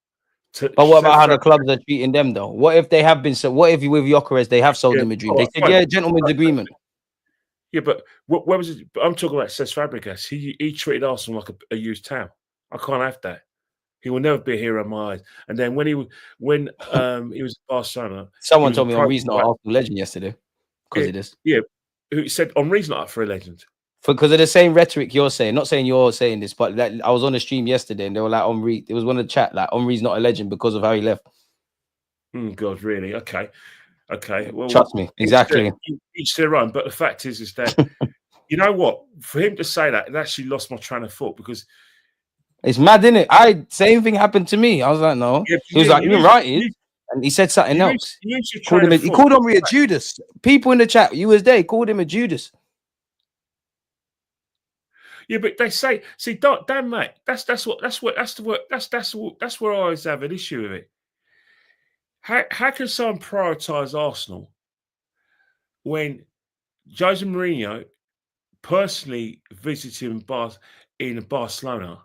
Speaker 1: But what about how the clubs are treating them though? What if they have been so? What if with Gyokeres they have sold him a dream? They said, "Yeah, gentleman's agreement."
Speaker 2: Yeah, but what was it? I'm talking about Cesc Fabregas. He treated Arsenal like a used towel. I can't have that. He will never be a hero in my eyes. And then when he was at Barcelona,
Speaker 1: someone told me Henry's not an Arsenal legend yesterday because of this.
Speaker 2: Yeah, who said Henry's not up for a legend?
Speaker 1: Because of the same rhetoric you're saying, not saying you're saying this, but I was on the stream yesterday and they were like, Henry, it was one of the chat, like, Henry's not a legend because of how he left.
Speaker 2: God, really? Okay. Well,
Speaker 1: trust me, exactly.
Speaker 2: Each their own. But the fact is that, you know what? For him to say that, it actually lost my train of thought because
Speaker 1: it's mad, isn't it? Same thing happened to me. I was like, no. He was like, you're right. And he said something else. He called Henry a Judas. People in the chat, you was there, he called him a Judas.
Speaker 2: Yeah, but they say, see, Dan, mate, that's where I always have an issue with it. How can someone prioritise Arsenal when Jose Mourinho personally visited in Barcelona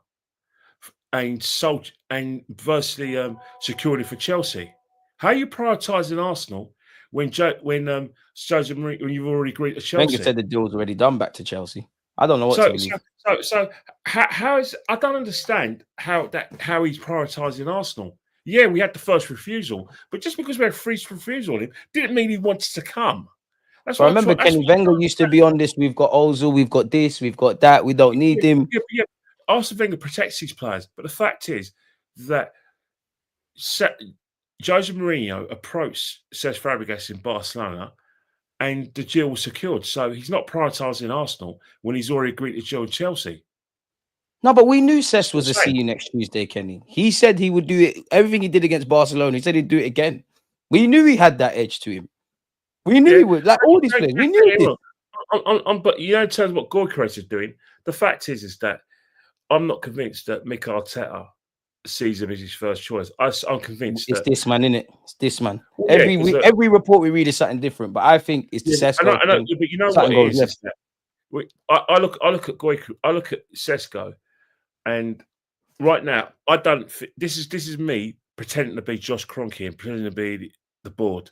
Speaker 2: and sold and virtually secured it for Chelsea? How are you prioritising Arsenal when Jose Mourinho, when you've already agreed to Chelsea?
Speaker 1: Wenger said the deal's already done back to Chelsea. I don't know what to believe.
Speaker 2: So how is I don't understand how he's prioritising Arsenal. Yeah, we had the first refusal, but just because we had free refusal on him didn't mean he wanted to come.
Speaker 1: That's what I remember. Kenny Wenger used to be on this. We've got Ozil, we've got this, we've got that. We don't need him.
Speaker 2: Yeah. Arsene Wenger protects his players, but the fact is that Jose Mourinho approached Cesc Fabregas in Barcelona. And the deal was secured. So he's not prioritising Arsenal when he's already agreed to deal with Chelsea.
Speaker 1: No, but we knew Cesc was a see you next Tuesday, Kenny. He said he would do it. Everything he did against Barcelona, he said he'd do it again. We knew he had that edge to him. We knew he would. Like all these players, we knew it.
Speaker 2: But in terms of what Gyokeres is doing, the fact is that I'm not convinced that Mikel Arteta sees him as his first choice. I'm convinced
Speaker 1: it's this man, innit? It's this man. Every report we read is something different, but I think it's the Cesc.
Speaker 2: I know, but you know what it is that I look at Gyokeres, I look at Cesc, and right now I don't. This is me pretending to be Josh Kroenke and pretending to be the board,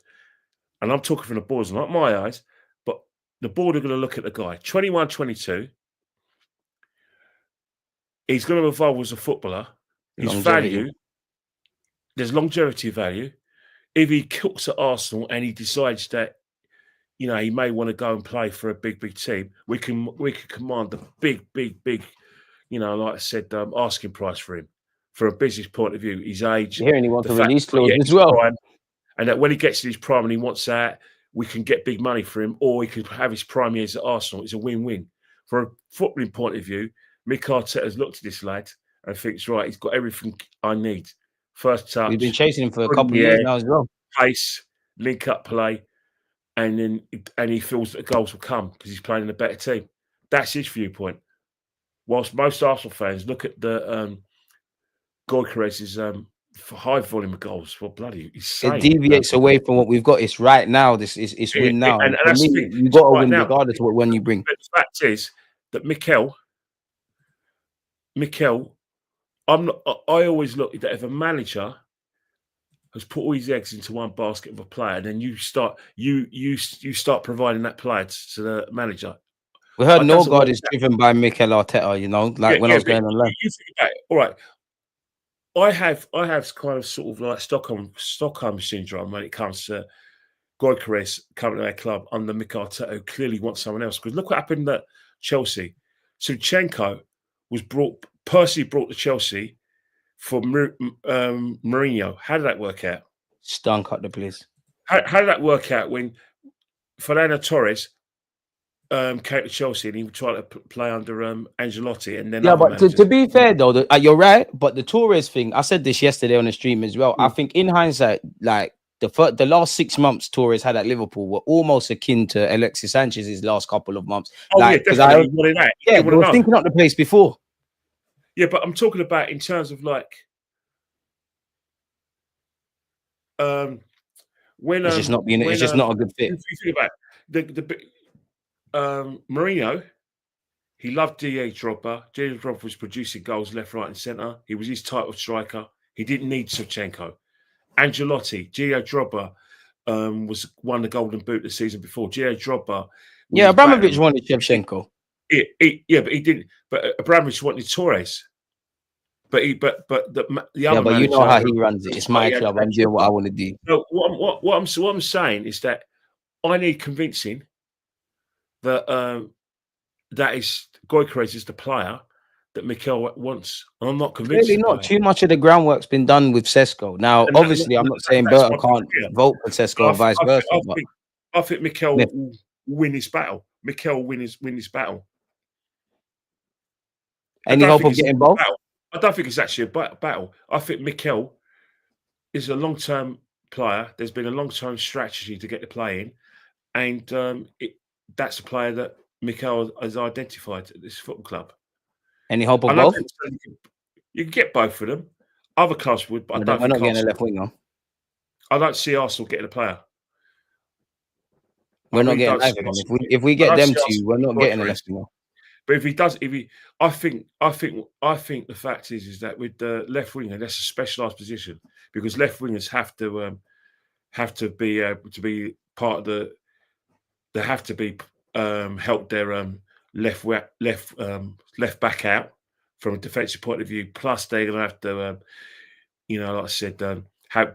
Speaker 2: and I'm talking from the boards, not my eyes, but the board are going to look at the guy, 21, 22. He's going to evolve as a footballer. His value, there's longevity value. If he cooks at Arsenal and he decides that, he may want to go and play for a big team, we can command a big, like I said, asking price for him. From a business point of view, his age.
Speaker 1: You're hearing he wants a release clause as well.
Speaker 2: Prime, and that when he gets to his prime and he wants that, we can get big money for him, or he could have his prime years at Arsenal. It's a win-win. From a footballing point of view, Mikel Arteta has looked at this lad and thinks, right, he's got everything I need. First touch.
Speaker 1: We've been chasing him for a couple of years now as well.
Speaker 2: Pace, link up play, and he feels that the goals will come because he's playing in a better team. That's his viewpoint. Whilst most Arsenal fans look at the Gyokeres' high volume of goals, well, bloody,
Speaker 1: it deviates away from what we've got. It's right now. It's win now.
Speaker 2: And that's me,
Speaker 1: you've got to win regardless of what one you bring.
Speaker 2: But the fact is that Mikel, I always look at that if a manager has put all his eggs into one basket of a player, and then you start providing that player to the manager.
Speaker 1: We heard Nørgaard is driven by Mikel Arteta, you know, like when I was going on live.
Speaker 2: All right. I have kind of sort of like Stockholm syndrome when it comes to Gyokeres coming to their club under Mikel Arteta, who clearly wants someone else. Because look what happened at Chelsea. Zinchenko was personally brought to Chelsea for Mourinho. How did that work out?
Speaker 1: Stunk up the place.
Speaker 2: How did that work out when Fernando Torres came to Chelsea and he tried to play under Ancelotti, and then
Speaker 1: but to be fair though, you're right. But the Torres thing, I said this yesterday on the stream as well. I think in hindsight, like the last 6 months Torres had at Liverpool were almost akin to Alexis Sanchez's last couple of months.
Speaker 2: Because
Speaker 1: we were thinking up the place before.
Speaker 2: Yeah, but I'm talking about in terms of like when
Speaker 1: it's just not being. It's just not a good fit.
Speaker 2: If you think about Mourinho, he loved Didier Drogba. Didier Drogba was producing goals left, right, and centre. He was his type of striker. He didn't need Zinchenko. Ancelotti, Didier Drogba won the Golden Boot the season before. Didier Drogba.
Speaker 1: Yeah, Abramovich wanted Shevchenko.
Speaker 2: Yeah, but he didn't. But Abramovich wanted Torres. But the other
Speaker 1: but you know how he runs it. It's my club. I'm doing what I want to do.
Speaker 2: No, what I'm saying is that I need convincing that that is Gyokeres is the player that Mikel wants. And I'm not convinced.
Speaker 1: Really not. Too much of the groundwork's been done with Sesko. Now, obviously, I'm not saying Berta can't vote for Sesko or vice versa.
Speaker 2: I think Mikel will win his battle. Mikel will win his battle.
Speaker 1: Any hope of getting both?
Speaker 2: I don't think it's actually a battle. I think Mikel is a long-term player. There's been a long-term strategy to get the play in, and that's a player that Mikel has identified at this football club.
Speaker 1: Any hope of both?
Speaker 2: You can get both of them. Other clubs would, but I don't.
Speaker 1: We're not getting a left winger.
Speaker 2: I don't see Arsenal getting a player.
Speaker 1: We're not getting either. If we get them two, we're not getting a left winger.
Speaker 2: But if he does, I think the fact is that with the left winger, that's a specialised position because left wingers have to be able to be part of the. They have to be help their left back out from a defensive point of view. Plus, they're going to have to, like I said,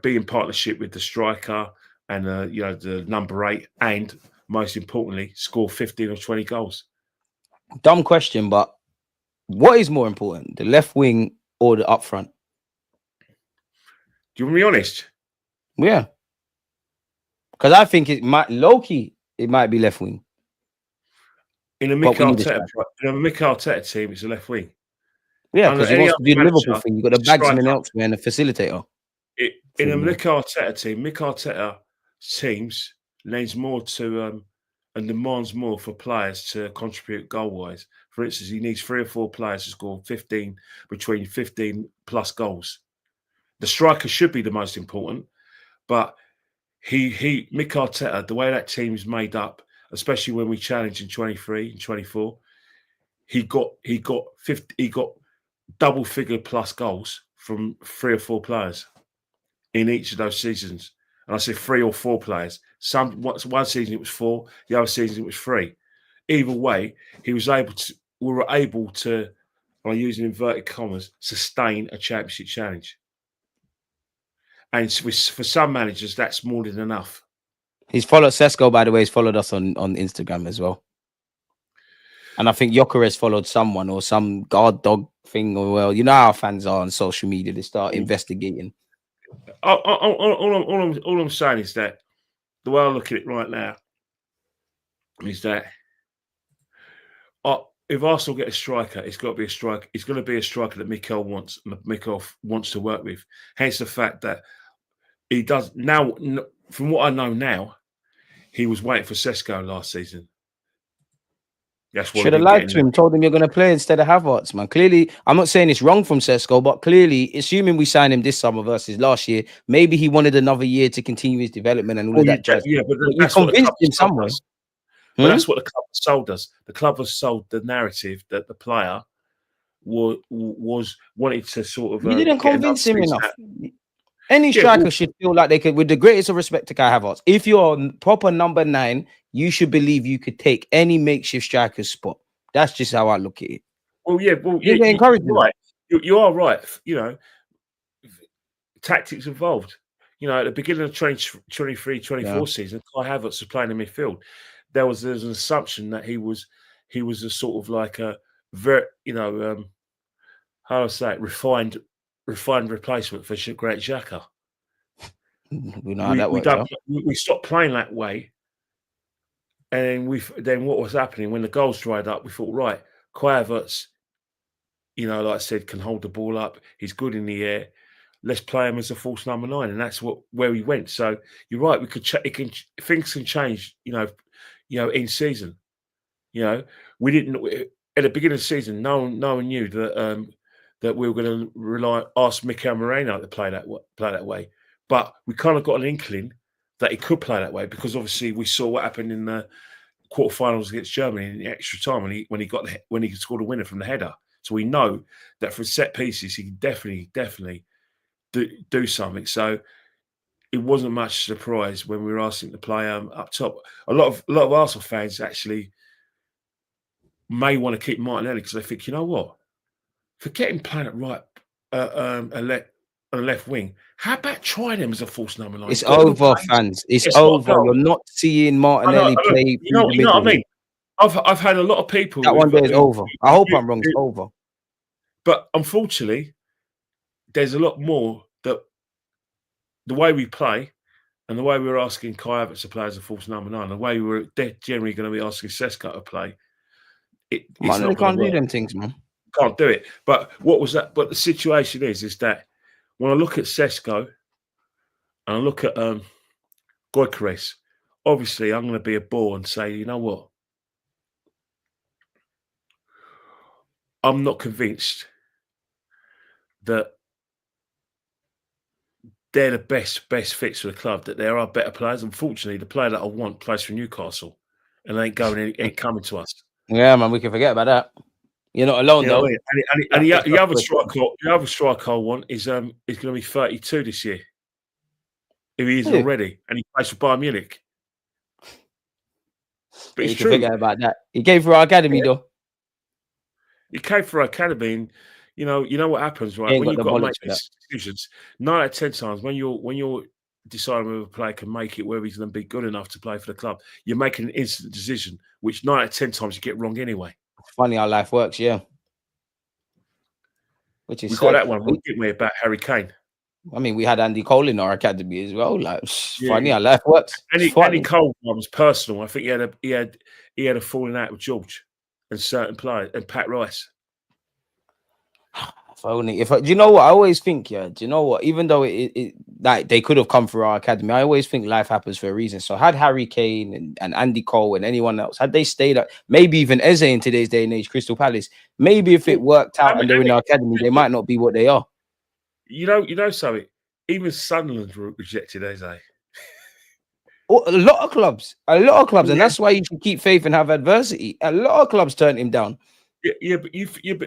Speaker 2: be in partnership with the striker and the number 8, and most importantly, score 15 or 20 goals.
Speaker 1: Dumb question, but what is more important, the left wing or the up front?
Speaker 2: Do you want to be honest?
Speaker 1: Yeah, because I think it might low-key, it might be left wing.
Speaker 2: In a Mikel Arteta team, it's a left wing.
Speaker 1: Yeah, because he wants to do the Liverpool thing. You've got the bagsman elsewhere and a facilitator.
Speaker 2: In a Mikel Arteta team, Mikel Arteta teams leans more to and demands more for players to contribute goal-wise. For instance, he needs 3 or 4 players to score between 15 plus goals. The striker should be the most important, but Mikel Arteta, the way that team is made up, especially when we challenged in 23 and 24, he got double-figure plus goals from 3 or 4 players in each of those seasons. And I said 3 or 4 players. One season it was 4, the other season it was 3. Either way, we were able to, by using inverted commas, sustain a championship challenge. And for some managers, that's more than enough.
Speaker 1: He's followed Sesko, by the way. He's followed us on Instagram as well. And I think Gyokeres followed someone or some guard dog thing. Or well, you know how fans are on social media. They start investigating.
Speaker 2: All I'm saying is that the way I look at it right now is that if Arsenal get a striker, it's got to be a striker. It's going to be a striker that Mikel wants and Mikel wants to work with. Hence the fact that he does now. From what I know now, he was waiting for Sesko last season.
Speaker 1: Should have lied to him, told him you're going to play instead of Havertz, man. Clearly, I'm not saying it's wrong from Sesko, but clearly, assuming we sign him this summer versus last year, maybe he wanted another year to continue his development and all of that jazz.
Speaker 2: Yeah, but
Speaker 1: you convinced him somewhere.
Speaker 2: But that's what the club has sold us. The club has sold the narrative that the player was wanted to sort of
Speaker 1: You didn't
Speaker 2: get
Speaker 1: convince him
Speaker 2: season
Speaker 1: enough.
Speaker 2: out.
Speaker 1: Any
Speaker 2: Yeah,
Speaker 1: striker should feel like they could, with the greatest of respect to Kai Havertz, if you're proper number 9, you should believe you could take any makeshift striker's spot. That's just how I look at it.
Speaker 2: well, yeah,
Speaker 1: You're encouraging
Speaker 2: right. You are right. You know, tactics involved. You know, at the beginning of 23-24 season, Kai Havertz was playing in midfield. There's an assumption that he was a sort of like a very, you know, how do I say it, refined replacement for Great Xhaka.
Speaker 1: We know how that works.
Speaker 2: We stopped playing that way, and then what was happening when the goals dried up? We thought, right, Kai Havertz, you know, like I said, can hold the ball up. He's good in the air. Let's play him as a false number 9, and that's where he went. So you're right. We could things can change. You know, in season. You know, we didn't at the beginning of the season. No one knew that that we were going to ask Mikel Moreno to play that way. But we kind of got an inkling that he could play that way because obviously we saw what happened in the quarterfinals against Germany in the extra time when he scored a winner from the header. So we know that from set pieces he can definitely do something. So it wasn't much surprise when we were asking to play up top. A lot of Arsenal fans actually may want to keep Martinelli because they think, you know what, forget him playing at right, on the left wing. How about trying him as a false number 9?
Speaker 1: It's over, fans. It's over. You're not seeing Martinelli play.
Speaker 2: You know what I mean? I've had a lot of people.
Speaker 1: That one day is over. I hope I'm wrong. It's over.
Speaker 2: But unfortunately, there's a lot more that the way we play and the way we were asking Kai Havertz to play as a false number 9, the way we were generally going to be asking Sesko to play.
Speaker 1: Martinelli can't do them things, man.
Speaker 2: Can't do it. But what was that? But the situation is that when I look at Sesko and I look at Gyokeres, obviously I'm going to be a bore and say, you know what? I'm not convinced that they're the best fits for the club, that there are better players. Unfortunately, the player that I want plays for Newcastle and ain't coming to us.
Speaker 1: Yeah, man, we can forget about that. You're not alone, though.
Speaker 2: And the other striker I want is going to be 32 this year. If he isn't already, and he plays for Bayern Munich. But
Speaker 1: you can forget about that. He came for our academy, though.
Speaker 2: He came for our academy, and you know what happens, right? When you've got to make these decisions, 9 out of 10 times when you're deciding whether a player can make it, whether he's going to be good enough to play for the club, you're making an instant decision, which 9 out of 10 times you get wrong anyway.
Speaker 1: Funny how life works, yeah. Which is
Speaker 2: we got that one, didn't we, about Harry Kane?
Speaker 1: I mean, we had Andy Cole in our academy as well. Like, funny how life works.
Speaker 2: Andy Cole was personal. I think he had a falling out with George and certain players and Pat Rice.
Speaker 1: Do you know what I always think? Yeah, do you know what? Even though like they could have come through our academy, I always think life happens for a reason. So had Harry Kane and Andy Cole and anyone else, had they stayed at maybe even Eze in today's day and age, Crystal Palace, maybe if it worked out and they're in our academy, they might not be what they are.
Speaker 2: You know something? Even Sunderland rejected Eze.
Speaker 1: A lot of clubs, and that's why you should keep faith and have adversity. A lot of clubs turned him down.
Speaker 2: Yeah, but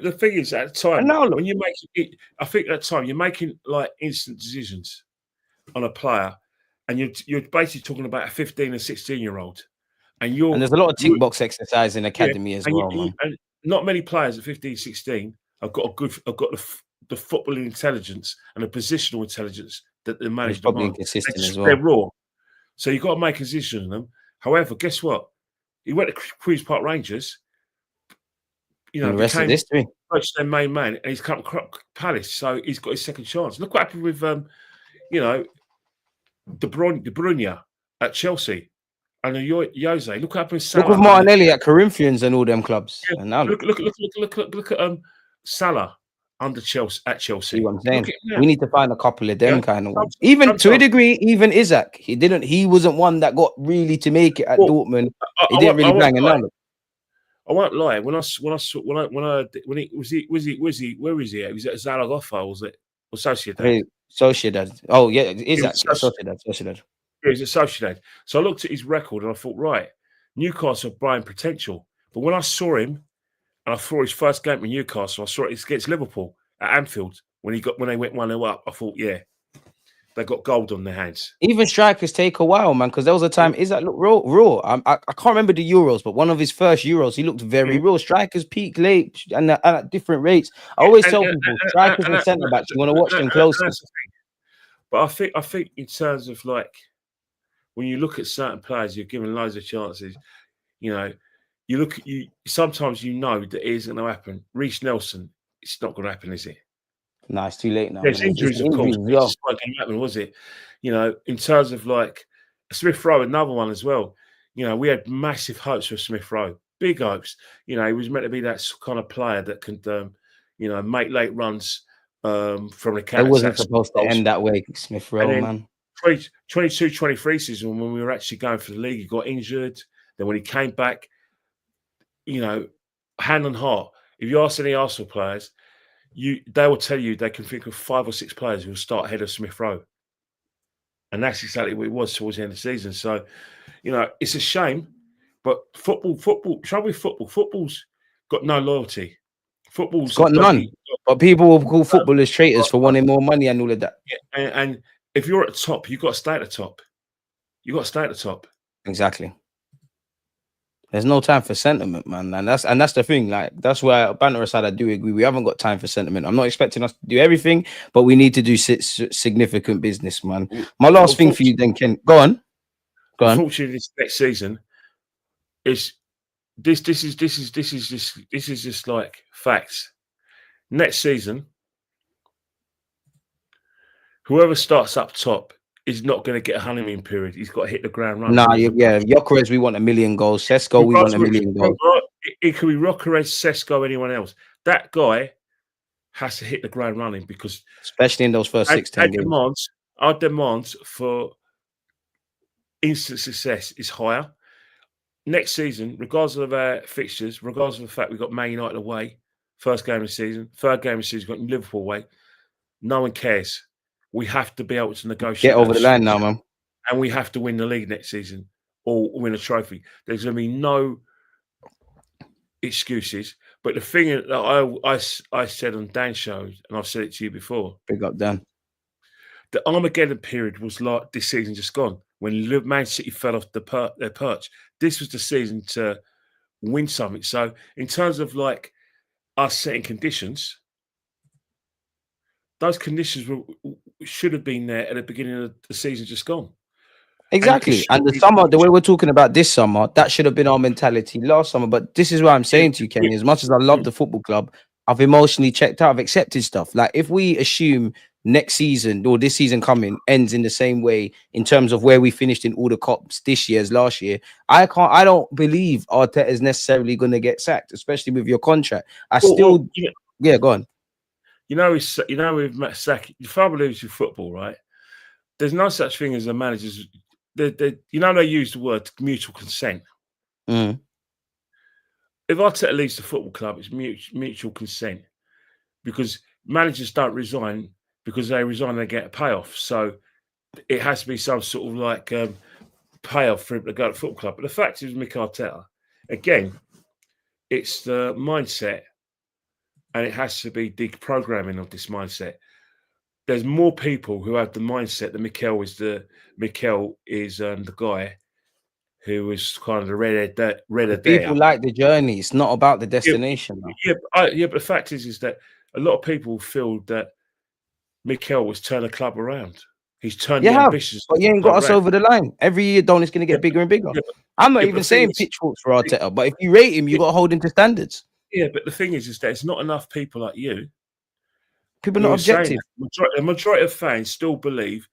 Speaker 2: the thing is, at the time, when you make it, I think at the time you're making like instant decisions on a player, and you're basically talking about a 15 and 16-year-old, and there's
Speaker 1: a lot of tick box exercise in academy as well, man.
Speaker 2: And not many players at 15, 16 have got the footballing intelligence and the positional intelligence that the manager demands. They're raw, so you've got to make a decision on them. However, guess what? He went to Queen's Park Rangers. You know,
Speaker 1: the rest of history.
Speaker 2: Their main man, and he's come to Palace, so he's got his second chance. Look what happened with, De Bruyne at Chelsea, and Jose. Look what happened with Salah.
Speaker 1: Look with Martinelli at Corinthians and all them clubs.
Speaker 2: Yeah.
Speaker 1: And now
Speaker 2: look at Salah under Chelsea at Chelsea.
Speaker 1: See what I'm saying? We need to find a couple of them kind of ones. Even to a degree, even Isaac, he wasn't one that got really to make it at Dortmund. He didn't really bang another.
Speaker 2: I won't lie. Where is he? Where is he at? He was at Zaragoza, was it? Or Sociedad?
Speaker 1: Sociedad. Oh yeah, Isaac. Sociedad.
Speaker 2: Yeah, he's at Sociedad. So I looked at his record and I thought, right, Newcastle buying potential. But when I saw him And I saw his first game with Newcastle. I saw it against Liverpool at Anfield when they went 1-0 up. I thought, yeah, they got gold on their hands.
Speaker 1: Even strikers take a while, man, because there was a time. Is that look raw? I can't remember the Euros, but one of his first Euros, he looked very raw. Strikers peak late and at different rates. I always tell people, strikers and centre backs, you want to watch them closely.
Speaker 2: But I think in terms of like when you look at certain players, you're given loads of chances. You know, sometimes you know that it isn't going to happen. Reece Nelson, it's not going to happen, is it?
Speaker 1: No, it's too late now.
Speaker 2: There's injuries, of course. It's not going to happen, was it? You know, in terms of like Smith Rowe, another one as well. You know, we had massive hopes for Smith Rowe, big hopes. You know, he was meant to be that kind of player that could, you know, make late runs from the counter.
Speaker 1: It wasn't supposed to end that way, Smith Rowe, man.
Speaker 2: 22-23 season, when we were actually going for the league, he got injured. Then when he came back, you know, hand on heart, if you ask any Arsenal players, they will tell you they can think of 5 or 6 players who will start ahead of Smith Rowe. And that's exactly what it was towards the end of the season. So, you know, it's a shame, but football's got no loyalty. Football's
Speaker 1: got none. But people will call footballers traitors for wanting more money and all of that.
Speaker 2: Yeah, and if you're at the top, you've got to stay at the top. You've got to stay at the top.
Speaker 1: Exactly. There's no time for sentiment, man, and that's the thing. Like that's where banter aside, I do agree. We haven't got time for sentiment. I'm not expecting us to do everything, but we need to do significant business, man. My last thing for you, then, Ken. Go on.
Speaker 2: Unfortunately, this next season is this is just like facts. Next season, whoever starts up top is not going to get a honeymoon period. He's got to hit the ground running.
Speaker 1: Nah, yeah. Gyokeres, we want 1 million goals. Sesko, we want 1 million goals.
Speaker 2: It could be Gyokeres, Sesko, anyone else. That guy has to hit the ground running because,
Speaker 1: especially in those first 6-10 games,
Speaker 2: our demands for instant success is higher. Next season, regardless of our fixtures, regardless of the fact we've got Man United away, first game of the season, third game of the season, we've got Liverpool away, no one cares. We have to be able to negotiate.
Speaker 1: Get over the line now, man.
Speaker 2: And we have to win the league next season or win a trophy. There's going to be no excuses. But the thing that I said on Dan's show, and I've said it to you before.
Speaker 1: Big up, Dan.
Speaker 2: The Armageddon period was like this season just gone. When Man City fell off their perch. This was the season to win something. So in terms of like us setting conditions, those conditions should have been there at the beginning of the season, just gone.
Speaker 1: Exactly. And the summer, the way we're talking about this summer, that should have been our mentality last summer. But this is what I'm saying to you, Kenny. As much as I love the football club, I've emotionally checked out. I've accepted stuff. Like if we assume next season or this season coming ends in the same way in terms of where we finished in all the cups this year as last year, I don't believe Arteta is necessarily going to get sacked, especially with your contract. Yeah, go on.
Speaker 2: You know, with Matt Sack, the father believes in football, right? There's no such thing as a manager's. They use the word mutual consent.
Speaker 1: Mm.
Speaker 2: If Arteta leaves the football club, it's mutual consent because managers don't resign because they resign, they get a payoff. So it has to be some sort of like payoff for him to go to the football club. But the fact is, Mikel Arteta, again, it's the mindset. And it has to be deprogramming of this mindset. There's more people who have the mindset that Mikel is the guy who is kind of the red.
Speaker 1: People like the journey. It's not about the destination.
Speaker 2: But the fact is that a lot of people feel that Mikel was turning the club around. He's turned the ambitions.
Speaker 1: But you ain't got us over the line. Every year, it's going to get bigger and bigger. I'm not even saying pitchforks for Arteta, but if you rate him, you got to hold him to standards.
Speaker 2: Yeah, but the thing is that it's not enough people like you.
Speaker 1: People are not objective.
Speaker 2: The majority of fans still believe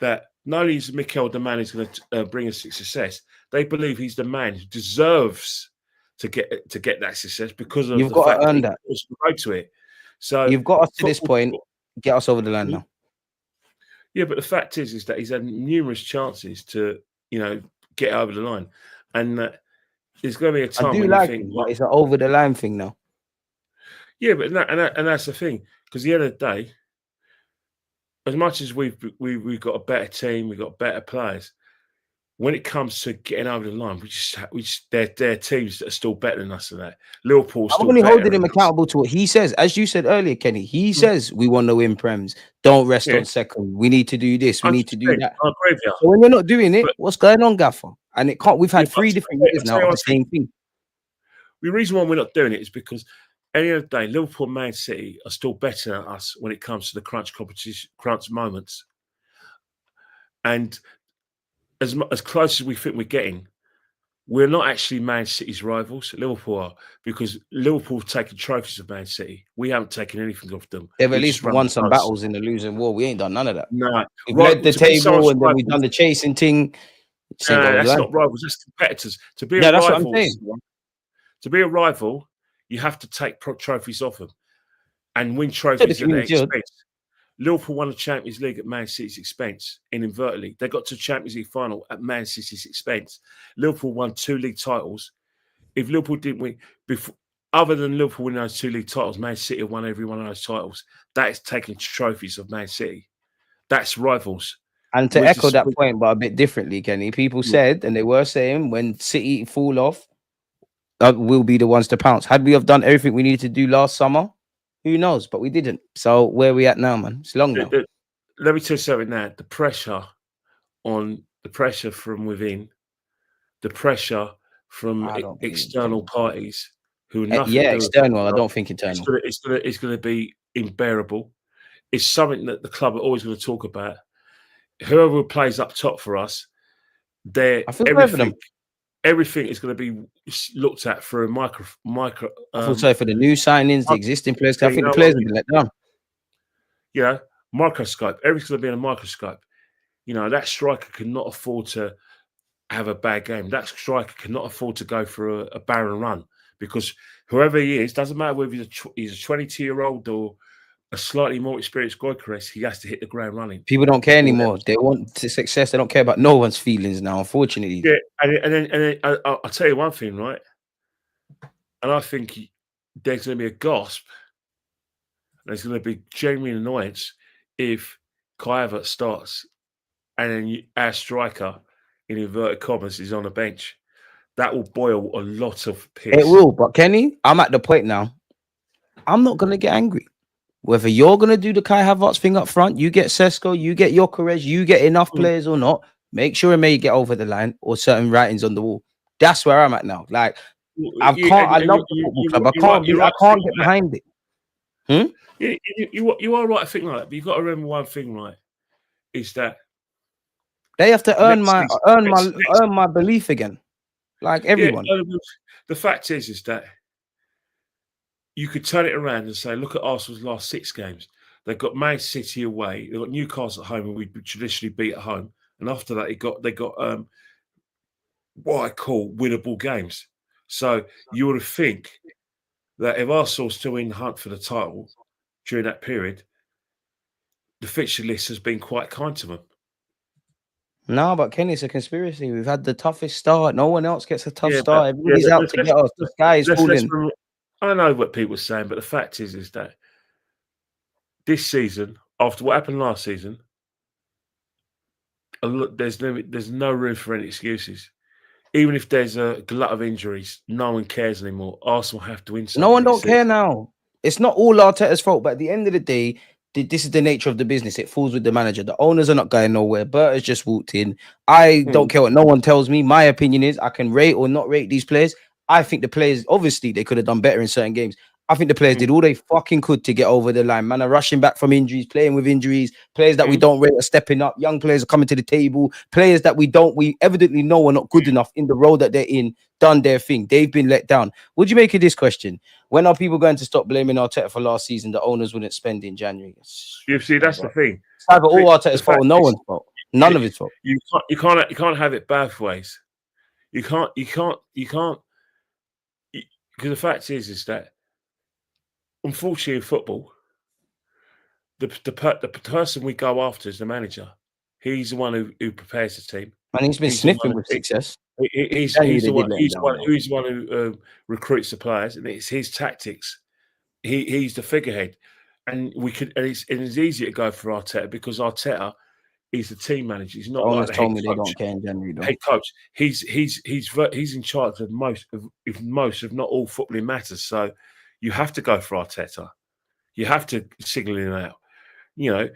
Speaker 2: that not only is Mikel the man who's going to bring us success, they believe he's the man who deserves to get that success because of
Speaker 1: you've got to earn that.
Speaker 2: Road to it. So
Speaker 1: you've got us to this point. Get us over the line now.
Speaker 2: Yeah, but the fact is that he's had numerous chances to get over the line, and there's going to be a time when you think
Speaker 1: it's an over the line thing now.
Speaker 2: Yeah, but that's the thing, because at the end of the day, as much as we've got a better team, we've got better players, when it comes to getting over the line, there are teams that are still better than us. And that Liverpool.
Speaker 1: I'm only holding him accountable to what he says. As you said earlier, Kenny, he says we want to win Prems. Don't rest on second. We need to do this. We need to do that.
Speaker 2: I agree with you.
Speaker 1: So when you're not doing it, what's going on, Gaffer? And it can't. We've had 3 different years now of the same thing.
Speaker 2: The reason why we're not doing it is because at the end of the day, Liverpool and Man City are still better than us when it comes to the crunch competition, crunch moments. And as close as we think we're getting, we're not actually Man City's rivals. Liverpool are, because Liverpool have taken trophies of Man City. We haven't taken anything off them.
Speaker 1: They've at least won some battles in the losing war. We ain't done none of that.
Speaker 2: No,
Speaker 1: we've led the table and then we've done the chasing thing.
Speaker 2: No, that's not rivals. That's competitors. To be
Speaker 1: that's what I'm saying.
Speaker 2: To be a rival, you have to take trophies off them and win trophies at their expense. Liverpool won the Champions League at Man City's expense, inadvertently. They got to the Champions League final at Man City's expense. Liverpool won 2 league titles. If Liverpool didn't win, other than Liverpool winning those 2 league titles, Man City won every one of those titles. That is taking trophies of Man City. That's rivals.
Speaker 1: And to echo that point, but a bit differently, Kenny, people said, and they were saying, when City fall off, we'll be the ones to pounce. Had we have done everything we needed to do last summer, who knows? But we didn't. So where are we at now, man? It's long now.
Speaker 2: Let me tell you something now. The pressure from within, the pressure from external parties who are nothing.
Speaker 1: Yeah, external. I don't think internal.
Speaker 2: It's going to be unbearable. It's something that the club are always going to talk about. Whoever plays up top for us, everything is going to be looked at through a micro.
Speaker 1: Also for the new signings, the existing players. I think the players have been let down.
Speaker 2: Yeah, microscope. Everything's going to be in a microscope. You know, that striker cannot afford to have a bad game. That striker cannot afford to go for a barren run, because whoever he is, doesn't matter whether he's a 22-year-old or a slightly more experienced Gyokeres, he has to hit the ground running.
Speaker 1: People don't care anymore. They want success. They don't care about no one's feelings now, unfortunately.
Speaker 2: Yeah, and then I'll tell you one thing, right? And I think there's going to be a gasp. There's going to be genuine annoyance if Kai Havertz starts and then our striker, in inverted commas, is on the bench. That will boil a lot of piss.
Speaker 1: It will, but Kenny, I'm at the point now. I'm not going to get angry. Whether you're going to do the Kai Havertz thing up front, you get Sesko, you get Gyokeres, you get enough players or not, make sure it may get over the line or certain writings on the wall. That's where I'm at now. Like, I love the football club. I can't get behind it.
Speaker 2: You are right to think like that, but you've got to remember one thing, right? Is that
Speaker 1: they have to earn my belief again. Like everyone.
Speaker 2: Yeah, the fact is that you could turn it around and say, look at Arsenal's last 6 games. They've got Man City away, they've got Newcastle at home, and we traditionally beat at home. And after that, they got what I call winnable games. So you would think that if Arsenal's still in the hunt for the title during that period, the fixture list has been quite kind to them.
Speaker 1: No, but Kenny, it's a conspiracy. We've had the toughest start. No one else gets a tough start. Everybody's out to get us. The sky is falling.
Speaker 2: I know what people are saying, but the fact is that this season, after what happened last season, there's no room for any excuses. Even if there's a glut of injuries, no one cares anymore. Arsenal have to win something.
Speaker 1: No one don't care now. It's not all Arteta's fault, but at the end of the day, this is the nature of the business. It falls with the manager. The owners are not going nowhere. Berta's just walked in. I don't care what no one tells me. My opinion is I can rate or not rate these players. I think the players, obviously, they could have done better in certain games. I think the players did all they fucking could to get over the line. Man are rushing back from injuries, playing with injuries. Players that we don't rate are stepping up. Young players are coming to the table. Players that we evidently know are not good enough in the role that they're in, done their thing. They've been let down. What do you make of this question? When are people going to stop blaming Arteta for last season? The owners wouldn't spend in January.
Speaker 2: You see, that's the thing.
Speaker 1: It's either all Arteta's fault or no one's fault. None of his fault.
Speaker 2: You can't have it both ways. You can't. Because the fact is that, unfortunately, in football, the person we go after is the manager. He's the one who prepares the team.
Speaker 1: And he's been sniffing with success.
Speaker 2: He's the one who recruits the players, and it's his tactics. He's the figurehead, and it's easy to go for Arteta because Arteta He's the team manager. He's not
Speaker 1: The
Speaker 2: like
Speaker 1: owners
Speaker 2: the
Speaker 1: told
Speaker 2: head
Speaker 1: me they
Speaker 2: coach.
Speaker 1: don't care in January, though.
Speaker 2: Head coach. He's in charge of most, if not all, footballing matters. So you have to go for Arteta. You have to signal him out. You know,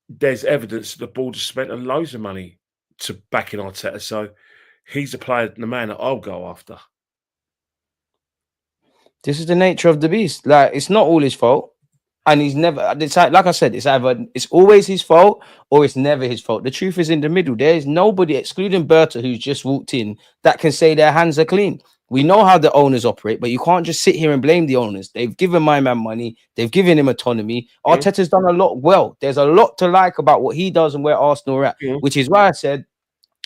Speaker 2: there's evidence that the board has spent loads of money to back in Arteta. So he's the man that I'll go after.
Speaker 1: This is the nature of the beast. Like, it's not all his fault. And he's never, it's like I said, it's always his fault or it's never his fault. The truth is in the middle. There is nobody, excluding Berta, who's just walked in, that can say their hands are clean. We know how the owners operate, but you can't just sit here and blame the owners. They've given my man money. They've given him autonomy. Arteta's done a lot well. There's a lot to like about what he does and where Arsenal are at, which is why I said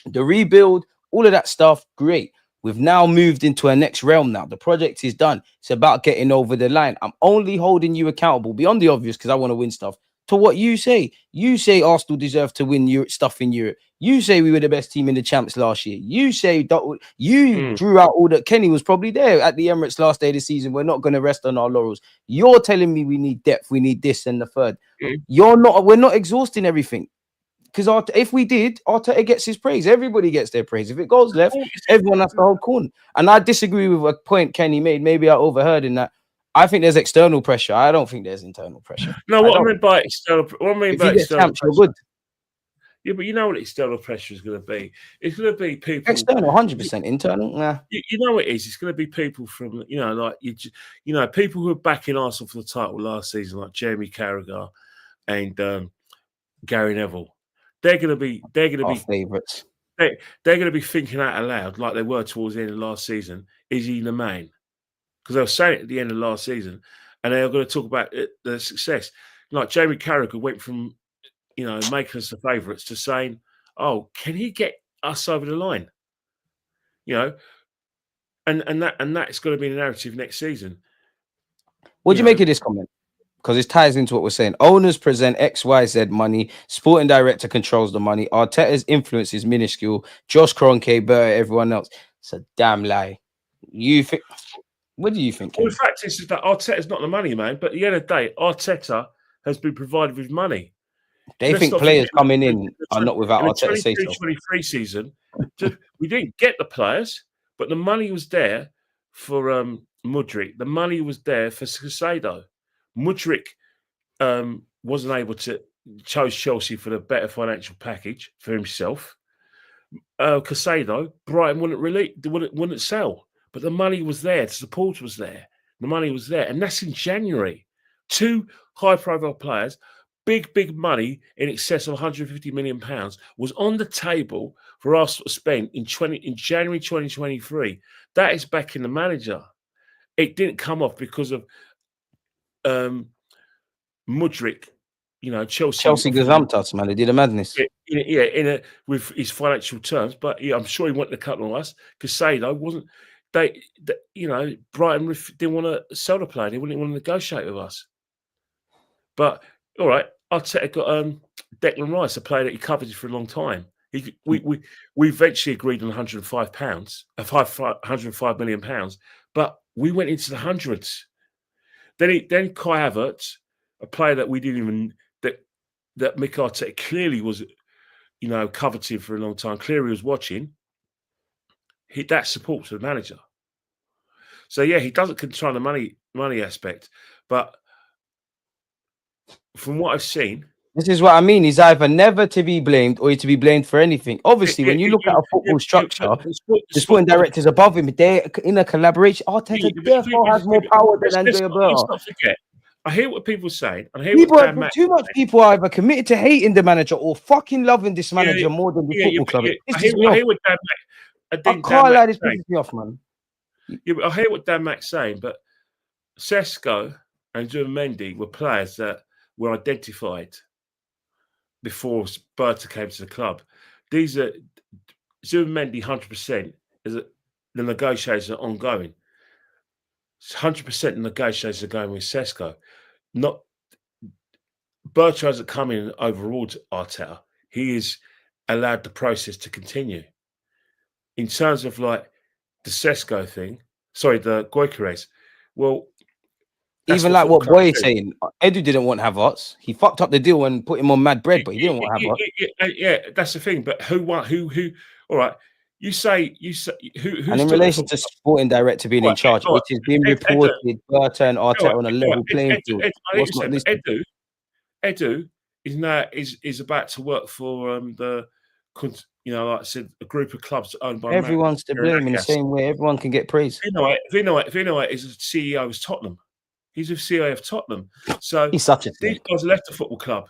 Speaker 1: the rebuild, all of that stuff, great. We've now moved into a next realm now. The project is done. It's about getting over the line. I'm only holding you accountable beyond the obvious because I want to win stuff to what you say. You say Arsenal deserve to win stuff in Europe. You say we were the best team in the champs last year. You say drew out all that. Kenny was probably there at the Emirates last day of the season. We're not going to rest on our laurels. You're telling me we need depth. We need this and the third. You're not. We're not exhausting everything. Because if we did, Arteta gets his praise. Everybody gets their praise. If it goes left, everyone has to hold corner. And I disagree with a point Kenny made. Maybe I overheard in that. I think there's external pressure. I don't think there's internal pressure.
Speaker 2: No, what I mean by external pressure.
Speaker 1: Good.
Speaker 2: Yeah, but you know what external pressure is going to be? It's going to be people.
Speaker 1: External, 100%. Internal, nah.
Speaker 2: You know what it is? It's going to be people from, people who are backing Arsenal for the title last season, like Jamie Carragher and Gary Neville. They're going to be
Speaker 1: favourites.
Speaker 2: They're going to be thinking out aloud like they were towards the end of last season. Is he the man? Because they were saying it at the end of last season, and they are going to talk about the success. Like Jamie Carragher went from, making us the favourites to saying, "Oh, can he get us over the line?" And that's going to be the narrative next season.
Speaker 1: What do you make of this comment? Because it ties into what we're saying. Owners present XYZ money. Sporting director controls the money. Arteta's influence is minuscule. Josh Kroenke, Berta, everyone else. It's a damn lie. What do you think?
Speaker 2: Well, the fact is that Arteta's not the money man, but at the end of the day, Arteta has been provided with money.
Speaker 1: They think players coming in are not without Arteta say so.
Speaker 2: 23 season, we didn't get the players, but the money was there for Mudryk. The money was there for Caicedo. Mudryk wasn't able to chose Chelsea for the better financial package for himself. Caicedo, Brighton wouldn't sell, but the money was there. The support was there. The money was there, and that's in January. 2 high-profile players, big money in excess of £150 million was on the table for us to spend in January 2023. That is backing the manager. It didn't come off because of Mudryk, Chelsea
Speaker 1: gazumped us, man. They did a madness.
Speaker 2: With his financial terms, but I'm sure he wanted to cut on us. Caicedo wasn't. Brighton didn't want to sell the player. They wouldn't want to negotiate with us. But all right, Arteta got Declan Rice, a player that he coveted for a long time. We eventually agreed on £105, £105 million, but we went into the hundreds. Then Kai Havertz, a player that we didn't even that Mikel Arteta clearly was, coveted for a long time. Clearly was watching. That supports the manager. So yeah, he doesn't control the money aspect, but from what I've seen,
Speaker 1: this is what I mean. He's either never to be blamed or to be blamed for anything. Obviously, when you look at a football structure, the sporting directors above him, they're in a collaboration. Arteta therefore has more power than Andrea Berta.
Speaker 2: Let's not forget. I hear what people are saying.
Speaker 1: Too much people are either committed to hating the manager or fucking loving this manager more than the football club.
Speaker 2: I hear what Dan Mac.
Speaker 1: I can't lie, this pisses me off, man.
Speaker 2: Yeah, I hear what Dan Mac's saying, but Sesko and Zubimendi were players that were identified before Berta came to the club. These are Zubimendi 100%. The negotiations are ongoing. 100% the negotiations are going with Sesko. Not Berta hasn't come in and overruled Arteta. He is allowed the process to continue. In terms of like the Sesko thing, the Gyokeres, well,
Speaker 1: Even like what Boy is saying, Edu didn't want Havertz. He fucked up the deal and put him on mad bread, but he didn't want Havertz.
Speaker 2: Yeah, that's the thing. But who won? Who? All right. You say who?
Speaker 1: And in relation to sporting director being in charge, it has been reported Berta and Arteta on a level playing field.
Speaker 2: Edu is now is about to work for like I said, a group of clubs owned by
Speaker 1: everyone's to blame in the same way. Everyone can get praise.
Speaker 2: Vino is the CEO of Tottenham. He's the CEO of Tottenham. So
Speaker 1: he's such a
Speaker 2: these guys left the football club.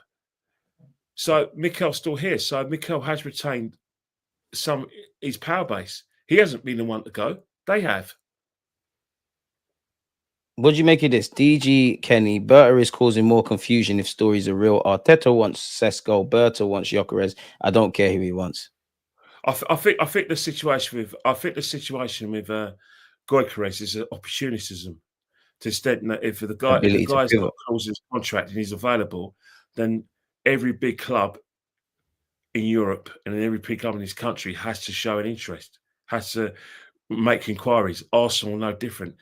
Speaker 2: So Mikel's still here. So Mikel has retained his power base. He hasn't been the one to go. They have.
Speaker 1: What do you make of this? DG Kenny, Berta is causing more confusion if stories are real. Arteta wants Sesko, Berta wants Gyokeres. I don't care who he wants.
Speaker 2: I think the situation with Gyokeres is opportunism. To extent that if the guy's got a clause in his contract and he's available, then every big club in Europe and every big club in this country has to show an interest, has to make inquiries. Arsenal no different.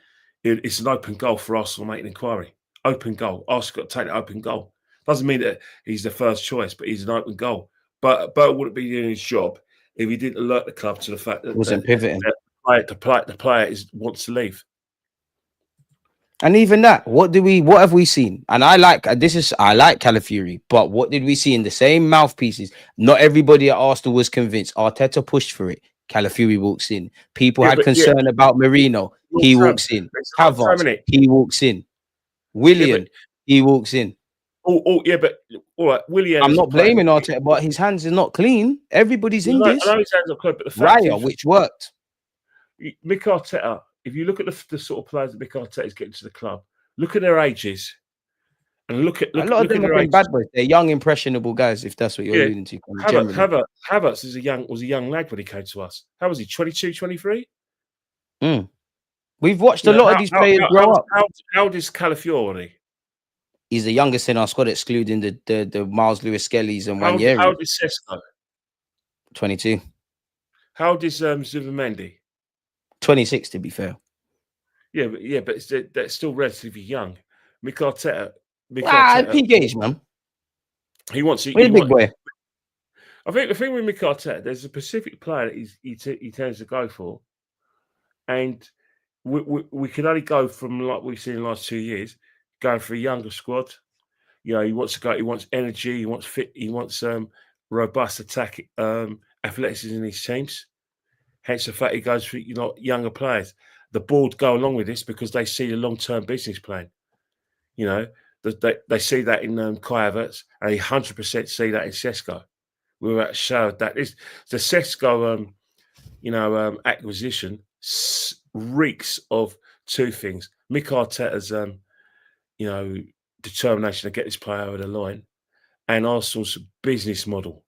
Speaker 2: It's an open goal for Arsenal to make an inquiry. Open goal. Arsenal got to take the open goal. Doesn't mean that he's the first choice, but he's an open goal. But wouldn't be doing his job if he didn't alert the club to the fact that
Speaker 1: pivoting.
Speaker 2: The player wants to leave.
Speaker 1: And even that, what have we seen? And I like Calafiori, but what did we see in the same mouthpieces? Not everybody at Arsenal was convinced. Arteta pushed for it. Calafiori walks in. People had concern about Marino. He walks in. Havertz, he walks in. Willian, he walks in.
Speaker 2: Oh, yeah, but all right, Willian.
Speaker 1: I'm not blaming Arteta, but his hands are not clean. Everybody's in this.
Speaker 2: I know his hands are clean, but the fact
Speaker 1: Raya, which worked.
Speaker 2: Mikel Arteta, if you look at the sort of players that Mikel Arteta is getting to the club, look at their ages, and look at a lot of them have been
Speaker 1: bad boys. They're young, impressionable guys. If that's what you're alluding to.
Speaker 2: Havertz was a young lad when he came to us. How was he? 22, 23?
Speaker 1: We've watched a lot of these players grow up.
Speaker 2: How old is Calafiori?
Speaker 1: He's the youngest in our squad, excluding the Miles Lewis Kellys and Wenger.
Speaker 2: How old is Sesko?
Speaker 1: 22.
Speaker 2: How old is Zubimendi?
Speaker 1: 26, to be fair.
Speaker 2: Yeah, but that's still relatively young. Mikel Arteta.
Speaker 1: Peak age, man.
Speaker 2: He wants to.
Speaker 1: He's a big boy.
Speaker 2: I think the thing with Mikel Arteta, there's a specific player that he tends to go for, and we can only go from like we've seen in the last 2 years, going for a younger squad. You know, he wants to go. He wants energy. He wants fit. He wants robust attack, athleticism in his teams. Hence the fact he goes for younger players. The board go along with this because they see the long-term business plan. You know, they see that in Kai Havertz, and they 100% see that in Sesko. We were showed that the Sesko, acquisition reeks of two things: Mikel Arteta's, determination to get this player over the line, and Arsenal's business model.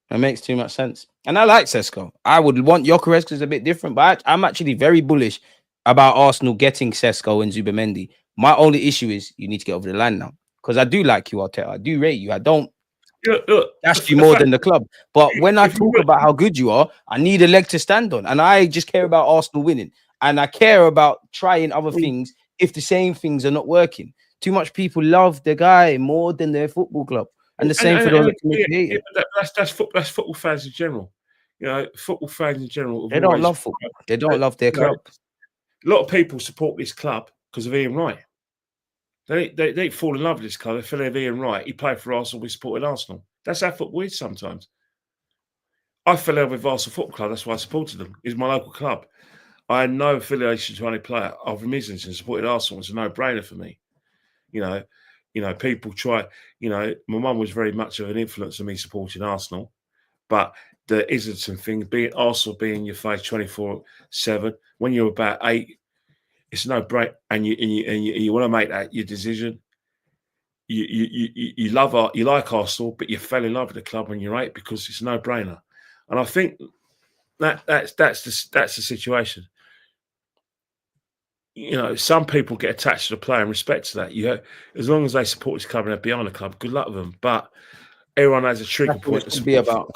Speaker 1: It makes too much sense. And I like Sesko. I would want Gyokeres because it's a bit different, but I'm actually very bullish about Arsenal getting Sesko and Zubimendi. My only issue is you need to get over the line now. Because I do like you, Arteta. I do rate you. I don't ask you more than the club. But when I talk about how good you are, I need a leg to stand on. And I just care about Arsenal winning. And I care about trying other things if the same things are not working. Too much people love the guy more than their football club. And the same for those
Speaker 2: that's football fans in general. You know, football fans in general.
Speaker 1: They don't love football. They don't love their club.
Speaker 2: A lot of people support this club because of Ian Wright. They fall in love with this club. They feel like Ian Wright. He played for Arsenal. We supported Arsenal. That's how football is sometimes. I fell in love with Arsenal Football Club. That's why I supported them. It's my local club. I had no affiliation to any player. I've reminisced and supported Arsenal. It's a no-brainer for me. You know, people try, my mum was very much of an influence on me supporting Arsenal, but the Islington thing, Arsenal being your face 24/7, when you're about 8, it's no break, and you want to make that your decision. You like Arsenal, but you fell in love with the club when you're 8 because it's a no-brainer, and I think that's the situation. You know, some people get attached to the player and respect to that. As long as they support this club and they're behind the club, good luck with them. But everyone has a trigger point to be about.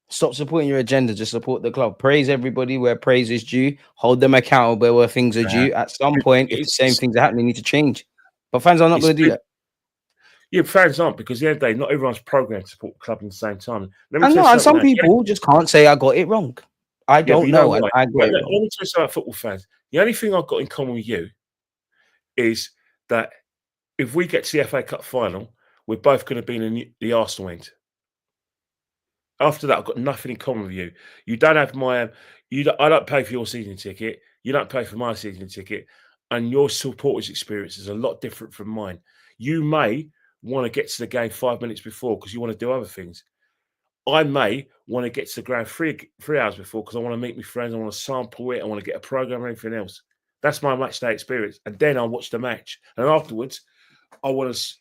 Speaker 1: Stop supporting your agenda. Just support the club. Praise everybody where praise is due. Hold them accountable where things are due. At some point, if the same things are happening, they need to change. But fans are not going to do that.
Speaker 2: Yeah, fans aren't, because at the end of the day, not everyone's programmed to support the club at the same time.
Speaker 1: And some people just can't say I got it wrong. I don't know. And I got it wrong.
Speaker 2: Let me tell you something about football fans. The only thing I've got in common with you is that if we get to the FA Cup final, we're both going to be in the Arsenal end. After that, I've got nothing in common with you. You don't have my, I don't pay for your season ticket. You don't pay for my season ticket, and your supporters' experience is a lot different from mine. You may want to get to the game 5 minutes before because you want to do other things. I may want to get to the ground three hours before because I want to meet my friends. I want to sample it. I want to get a program and everything else. That's my match day experience, and then I'll watch the match. And afterwards, I want to,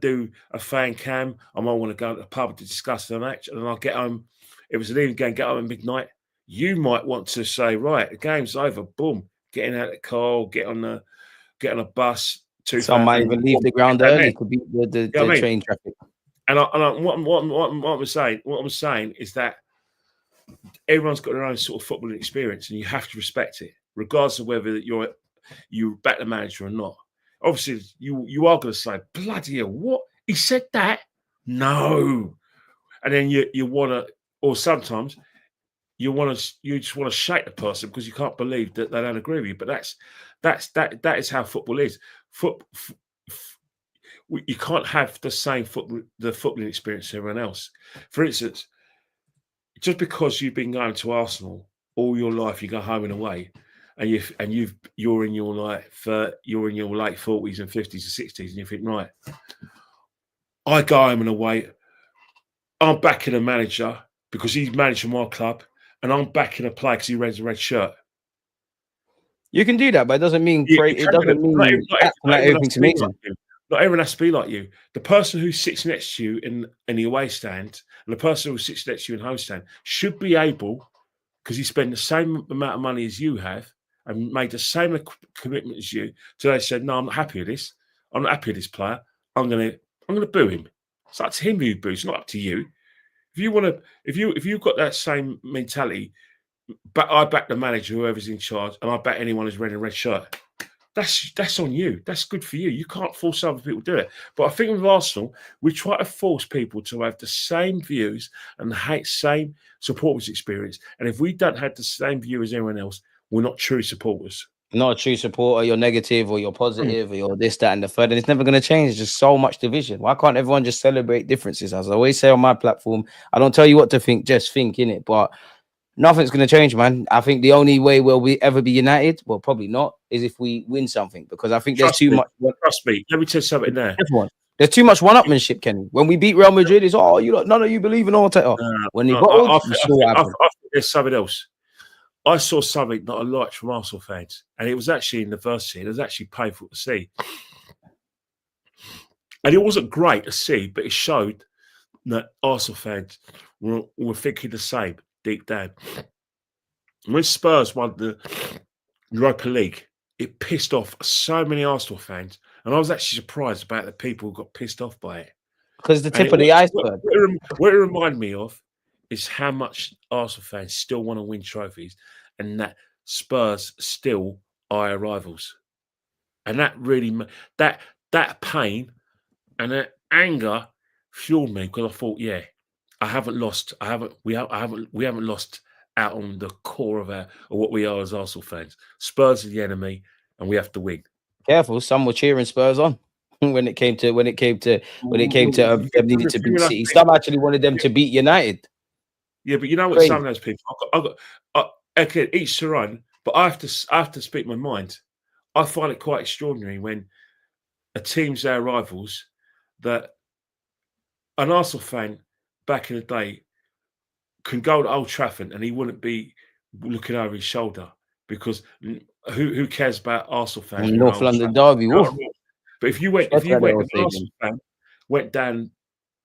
Speaker 2: do a fan cam. I might want to go to the pub to discuss the match, and then I'll get home. If it's an evening game, get home at midnight. You might want to say, right, the game's over. Boom, getting out of the car, get on a bus.
Speaker 1: Some might even leave the ground early. Could be the train traffic.
Speaker 2: And what I'm saying is that everyone's got their own sort of footballing experience, and you have to respect it, regardless of whether you back the manager or not. Obviously, you are going to say, bloody hell, what? He said that? No. And then you want to, or sometimes you just want to shake the person because you can't believe that they don't agree with you. But that is how football is. You can't have the same footballing experience as everyone else. For instance, just because you've been going to Arsenal all your life, you go home and away, and you're in your late 40s and 50s and 60s, and you think, right, I go home and away, I'm backing a manager because he's managing my club, and I'm backing a player because he wears a red shirt.
Speaker 1: You can do that, but it doesn't mean everything's amazing.
Speaker 2: Not everyone has to be like you. The person who sits next to you in the away stand and the person who sits next to you in home stand should be able, because he spent the same amount of money as you have and made the same commitment as you. So they said, no, I'm not happy with this. I'm not happy with this player. I'm gonna boo him. It's up to him who boos, not up to you. If you've got that same mentality, but I back the manager, whoever's in charge, and I back anyone who's wearing a red shirt. That's on you. That's good for you. You can't force other people to do it. But I think with Arsenal, we try to force people to have the same views and the same supporters experience. And if we don't have the same view as everyone else, we're not true supporters.
Speaker 1: Not a true supporter. You're negative or you're positive or you're this, that, and the third. And it's never going to change. There's just so much division. Why can't everyone just celebrate differences? As I always say on my platform, I don't tell you what to think, just think, innit? But nothing's going to change, man. I think the only way we'll ever be united, well, probably not, is if we win something. Because I think there's too much.
Speaker 2: Trust me. Let me tell you something there.
Speaker 1: There's too much one-upmanship, Kenny. When we beat Real Madrid, it's none of you believe in Arteta. When he got old,
Speaker 2: I think there's something else. I saw something that I liked from Arsenal fans, and it was actually in the university. It was actually painful to see. And it wasn't great to see, but it showed that Arsenal fans were thinking the same deep down. When Spurs won the Europa League, it pissed off so many Arsenal fans, and I was actually surprised about the people who got pissed off by it.
Speaker 1: Because the tip of the iceberg.
Speaker 2: What it reminded me of is how much Arsenal fans still want to win trophies, and that Spurs still are our rivals. And that really, that pain and that anger fueled me, because I thought, yeah, we haven't lost out on the core of what we are as Arsenal fans. Spurs are the enemy, and we have to win.
Speaker 1: Careful, some were cheering Spurs on when it came to them needing to beat City. Some actually wanted them to beat United.
Speaker 2: Yeah, but you know what? Some of those people, okay, each to run. But I have to speak my mind. I find it quite extraordinary when a team's our rivals, that an Arsenal fan back in the day can go to Old Trafford and he wouldn't be looking over his shoulder, because who cares about Arsenal fans?
Speaker 1: North London derby.
Speaker 2: But if you went, an Arsenal fan went down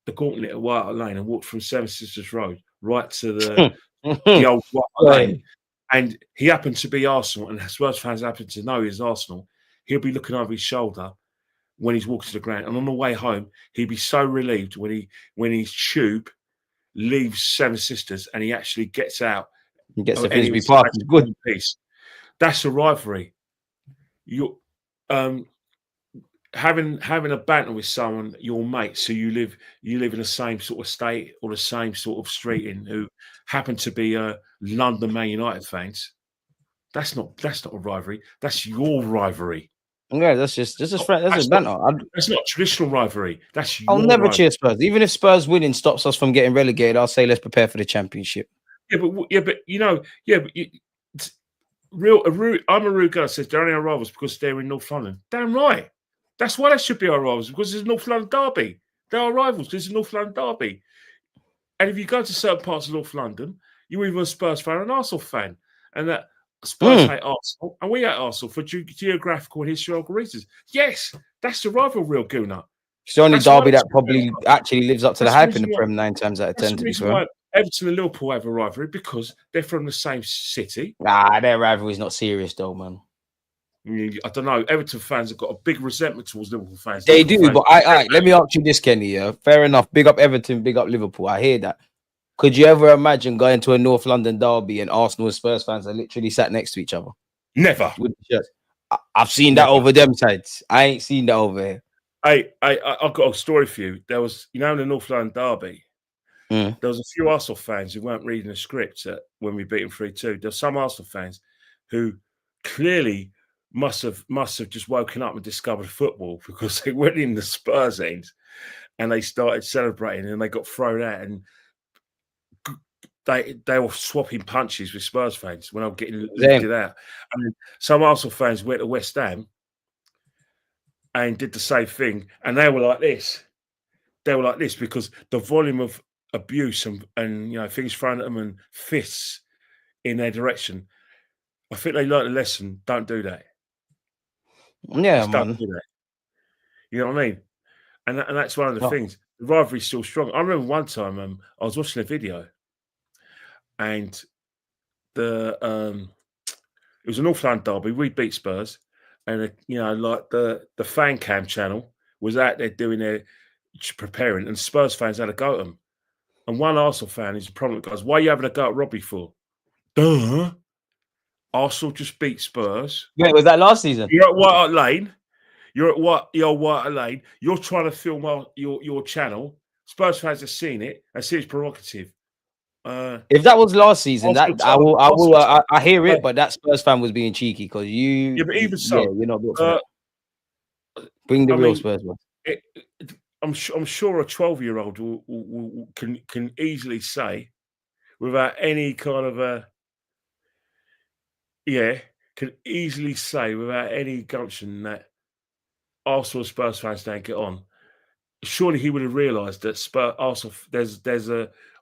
Speaker 2: the gauntlet at White Hart Lane and walked from Seven Sisters Road right to the old White Hart Lane, and he happened to be Arsenal, and Spurs fans happen to know he's Arsenal, he'll be looking over his shoulder when he's walking to the ground. And on the way home, he'd be so relieved when his tube leaves Seven Sisters and he actually gets out.
Speaker 1: He gets the Finsbury Park. Good
Speaker 2: piece. That's a rivalry. You having a banter with someone, your mate, so you live in the same sort of state or the same sort of street in, who happen to be London Man United fans. That's not a rivalry. That's your rivalry.
Speaker 1: Yeah, that's just banter.
Speaker 2: That's not traditional rivalry. That's your
Speaker 1: I'll never
Speaker 2: rivalry.
Speaker 1: cheer Spurs. Even if Spurs winning stops us from getting relegated, I'll say let's prepare for the championship.
Speaker 2: I'm a rude guy. Says they're only our rivals because they're in North London. Damn right. That's why they should be our rivals, because it's North London derby. They're our rivals because it's North London derby. And if you go to certain parts of North London, you're either a Spurs fan or an Arsenal fan, and that Spurs hate Arsenal, and we hate Arsenal for geographical and historical reasons. Yes, that's the rivalry, real Gooner.
Speaker 1: It's the only derby that probably actually lives up to the hype in the Prem 9 times out of 10. To be fair,
Speaker 2: Everton and Liverpool have a rivalry because they're from the same city.
Speaker 1: Nah, their rivalry is not serious though, man.
Speaker 2: I don't know. Everton fans have got a big resentment towards Liverpool fans.
Speaker 1: They do, but let me ask you this, Kenny. Yeah, fair enough. Big up Everton, big up Liverpool. I hear that. Could you ever imagine going to a North London derby and Arsenal and Spurs fans are literally sat next to each other?
Speaker 2: Never.
Speaker 1: I've seen that over them sides. I ain't seen that over here.
Speaker 2: I've got a story for you. There was, in the North London derby, there was a few Arsenal fans who weren't reading the script when we beat them 3-2. There's some Arsenal fans who clearly must have just woken up and discovered football, because they went in the Spurs end and they started celebrating and they got thrown out, and they were swapping punches with Spurs fans when I was getting lifted out. I mean, some Arsenal fans went to West Ham and did the same thing, and they were like this. They were like this because the volume of abuse and things thrown at them and fists in their direction. I think they learned a lesson. Don't do that.
Speaker 1: Yeah,
Speaker 2: just
Speaker 1: man.
Speaker 2: Don't do that. You know what I mean? And that's one of the things. The rivalry's still strong. I remember one time I was watching a video, and it was a North London derby. We beat Spurs, and the fan cam channel was out there doing their preparing, and Spurs fans had a go at them. And one Arsenal fan, who's a prominent guy, goes, "Why are you having a go at Robbie for?" Duh. Arsenal just beat Spurs.
Speaker 1: Yeah, was that last season?
Speaker 2: You're at White Hart Lane. You're White Hart Lane. You're trying to film your channel. Spurs fans have seen it and see it's provocative.
Speaker 1: If that was last season, I hear it, but that Spurs fan was being cheeky because you.
Speaker 2: Yeah, but even so,
Speaker 1: you're not built for that. Bring the real Spurs one.
Speaker 2: I'm sure a 12-year-old can easily say, without any kind of can easily say without any gumption that Arsenal and Spurs fans don't get on. Surely he would have realised that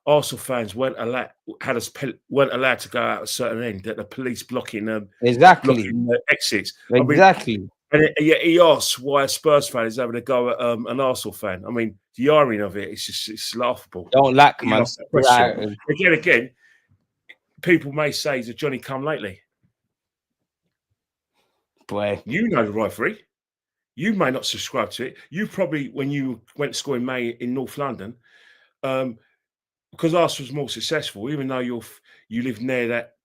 Speaker 2: Arsenal fans weren't allowed to go out a certain end, that the police blocking blocking the exits.
Speaker 1: Exactly.
Speaker 2: Yet he asks why a Spurs fan is having a go at an Arsenal fan. I mean, the irony of it is it's laughable.
Speaker 1: Don't lack, man.
Speaker 2: Again, people may say he's a Johnny come lately.
Speaker 1: Boy,
Speaker 2: you know the rivalry. You may not subscribe to it. You probably, when you went to school in May in North London, because Arsenal was more successful, even though you live near that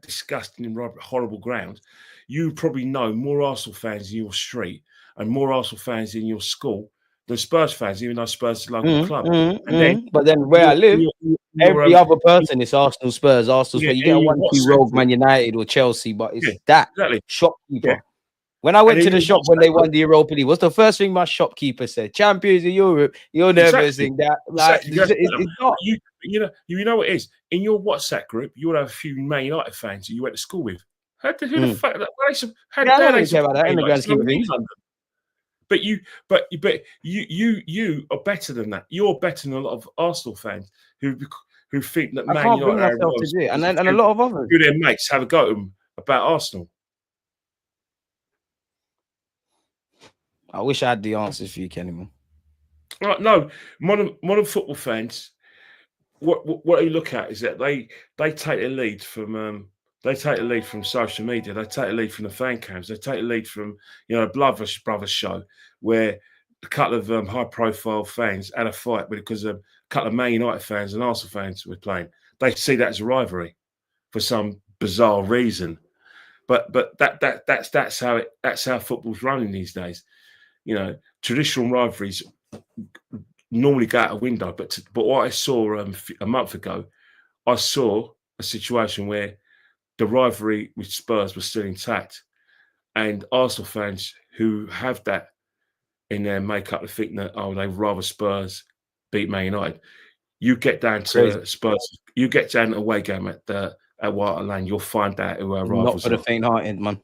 Speaker 2: disgusting, horrible ground, you probably know more Arsenal fans in your street and more Arsenal fans in your school than Spurs fans, even though Spurs is a local club.
Speaker 1: But then where I live, every other person is Arsenal, Spurs, Arsenal, Spurs. You get a 1-2 rogue Man United or Chelsea, but it's shopkeeper. Yeah. When I went to the shop when they won the Europa League, what's the first thing my shopkeeper said? Champions of Europe. You'll never think that. Like, it's not.
Speaker 2: You know what it is? In your WhatsApp group, you would have a few Man United fans that you went to school with. Who the fuck? I don't care about that in the grand scheme of things. But you are better than that. You're better than a lot of Arsenal fans who think that Man United are
Speaker 1: and a lot of others.
Speaker 2: Who their mates have a go at them about Arsenal.
Speaker 1: I wish I had the answers for you, Kenny.
Speaker 2: Right, no, modern football fans. What you look at is that they take a lead from social media. They take a lead from the fan cams. They take a lead from Brothers show, where a couple of high profile fans had a fight because couple of Man United fans and Arsenal fans were playing, they see that as a rivalry for some bizarre reason. But that's how football's running these days. You know, traditional rivalries normally go out a window. But what I saw a month ago, I saw a situation where the rivalry with Spurs was still intact, and Arsenal fans who have that in their makeup to think that they'd rather Spurs beat Man United. You get down to Spurs, you get down to the away game at White Hart Lane, you'll find out who our rivals
Speaker 1: Not for
Speaker 2: are.
Speaker 1: the faint-hearted, man.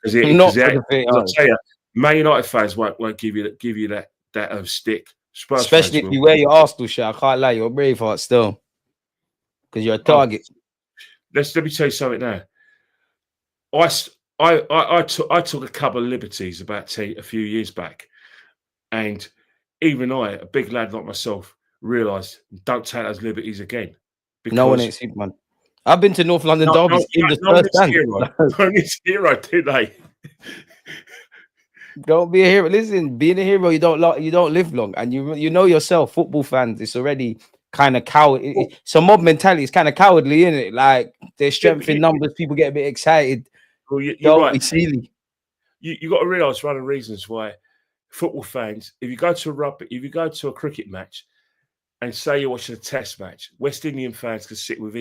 Speaker 2: Not for the faint-hearted. I'll tell you, Man United fans won't give you that stick. Spurs
Speaker 1: Especially if you wear your Arsenal shirt. I can't lie, you're a Braveheart still, because you're a target.
Speaker 2: Let me tell you something now. I took a couple of liberties about a few years back, and even I, a big lad like myself, realised don't take those liberties again.
Speaker 1: No one ain't Superman. I've been to North London derbies in the first stand.
Speaker 2: No one's hero, do they?
Speaker 1: Don't be a hero. Listen, being a hero, you don't live long, and you know yourself. Football fans, it's already kind of coward. It's a mob mentality. It's kind of cowardly, isn't it? Like there's strength in numbers. People get a bit excited.
Speaker 2: Well, you're
Speaker 1: don't
Speaker 2: right.
Speaker 1: be silly.
Speaker 2: You got to realise one of the reasons why football fans, if you go to a cricket match, and say you're watching a test match, West Indian fans can sit with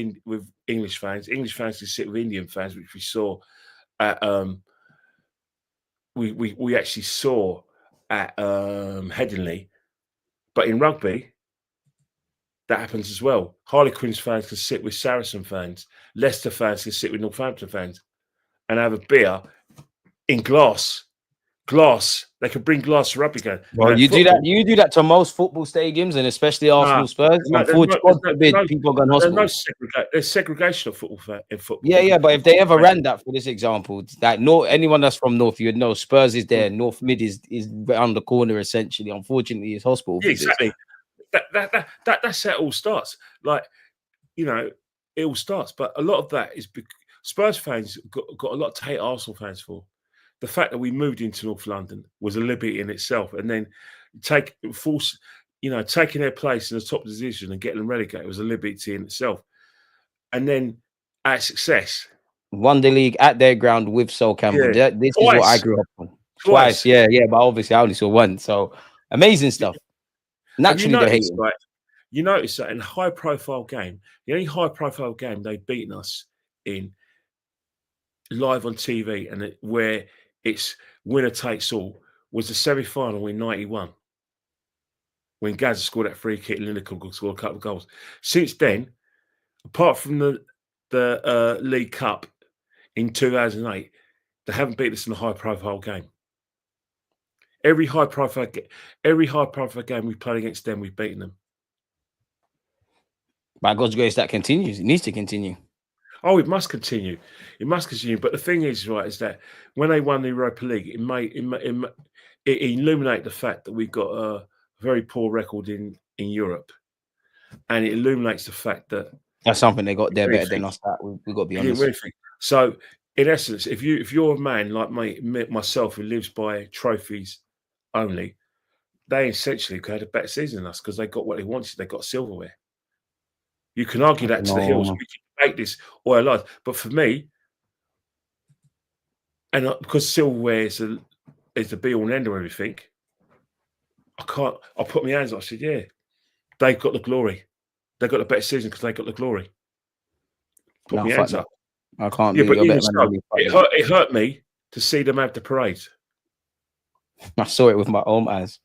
Speaker 2: English fans. English fans can sit with Indian fans, which we saw at we actually saw at Headingley. But in rugby, that happens as well. Harlequins fans can sit with Saracen fans. Leicester fans can sit with Northampton fans and have a beer in glass. They can bring glass to rubby game.
Speaker 1: Well, you do that to most football stadiums, and especially Arsenal, Spurs. Unfortunately, people are going to hospital.
Speaker 2: There's segregation of football in football.
Speaker 1: Yeah, but if they ever ran that, for this example, like anyone that's from North, you would know Spurs is there. North Mid is around the corner, essentially. Unfortunately, it's hospital.
Speaker 2: Yeah, exactly. That's how it all starts. Like, you know, it all starts. But a lot of that is because Spurs fans got a lot to hate Arsenal fans for. The fact that we moved into North London was a liberty in itself, and then taking their place in the top division and getting them relegated was a liberty in itself. And then our success,
Speaker 1: won the league at their ground with Sol Campbell. Yeah, this is what I grew up on. Twice. Yeah, but obviously I only saw one. So amazing stuff. Naturally,
Speaker 2: you notice that in a high-profile game, the only high-profile game they've beaten us in live on TV and where it's winner takes all was the semi-final in '91 when Gazza scored that free kick and Liverpool scored a couple of goals. Since then, apart from the League Cup in 2008, they haven't beat us in a high-profile game. Every high-profile game we've played against them, we've beaten them.
Speaker 1: By God's grace, that continues. It needs to continue.
Speaker 2: Oh, it must continue. It must continue. But the thing is, right, is that when they won the Europa League, it illuminated the fact that we've got a very poor record in Europe, and it illuminates the fact that
Speaker 1: that's something they got there better than us. That we've got to be honest.
Speaker 2: So, in essence, if you're a man like myself who lives by trophies only, they essentially had a better season than us because they got what they wanted. They got silverware. You can argue that to the hills. We can debate this all our lives. But for me, and because silverware is the be all and end of everything, I put my hands up. I said, yeah, they got the glory. They got the better season because they got the glory. Put my hands up.
Speaker 1: I can't.
Speaker 2: Yeah, but even so, it hurt me to see them have the parade.
Speaker 1: I saw it with my own eyes.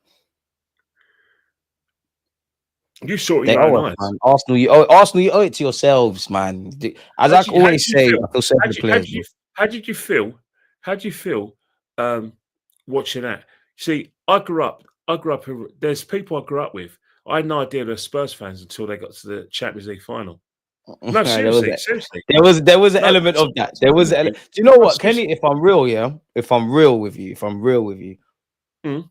Speaker 2: You saw it with your own eyes.
Speaker 1: Arsenal, you owe it to yourselves, man. As I always say, I feel sorry for the players.
Speaker 2: How did you feel? How did you feel watching that? See, I grew up. There's people I grew up with. I had no idea they were Spurs fans until they got to the Champions League final. No, seriously.
Speaker 1: There was an element of that. There was. Do you know what, Kenny? If I'm real, if I'm real with you,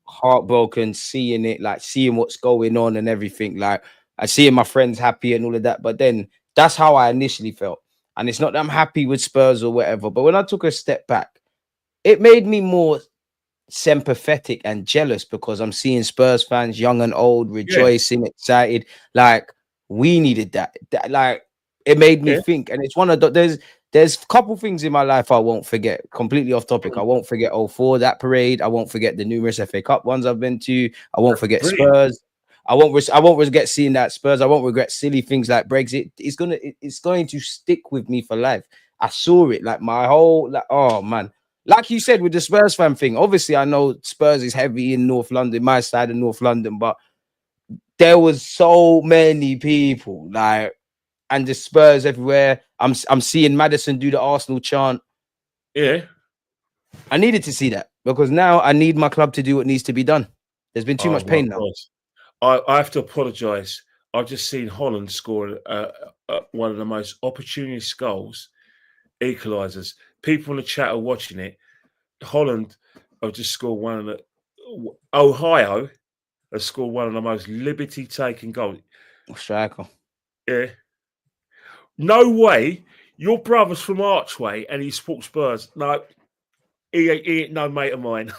Speaker 1: heartbroken, seeing it, like seeing what's going on and everything. Like I seeing my friends happy and all of that. But then that's how I initially felt. And it's not that I'm happy with Spurs or whatever. But when I took a step back, it made me more sympathetic and jealous because I'm seeing Spurs fans, young and old, rejoicing, excited. Like we needed that. Like it made me think, and it's one of there's a couple things in my life I won't forget. Completely off topic. I won't forget 04, that parade. I won't forget the numerous FA Cup ones I've been to. I won't forget Spurs. I won't regret seeing that Spurs. I won't regret silly things like Brexit. It's going to stick with me for life. I saw it like my whole oh man. Like you said with the Spurs fan thing. Obviously, I know Spurs is heavy in North London, my side of North London, but there was so many people like. And the Spurs everywhere. I'm seeing Maddison do the Arsenal chant.
Speaker 2: Yeah.
Speaker 1: I needed to see that because now I need my club to do what needs to be done. There's been too much pain now.
Speaker 2: I have to apologise. I've just seen Holland score one of the most opportunist goals, equalisers. People in the chat are watching it. Holland have just scored one of the... Ohio has scored one of the most liberty-taking goals.
Speaker 1: Striker.
Speaker 2: Yeah. No way. Your brother's from Archway and he supports Spurs. No, he ain't no mate of mine.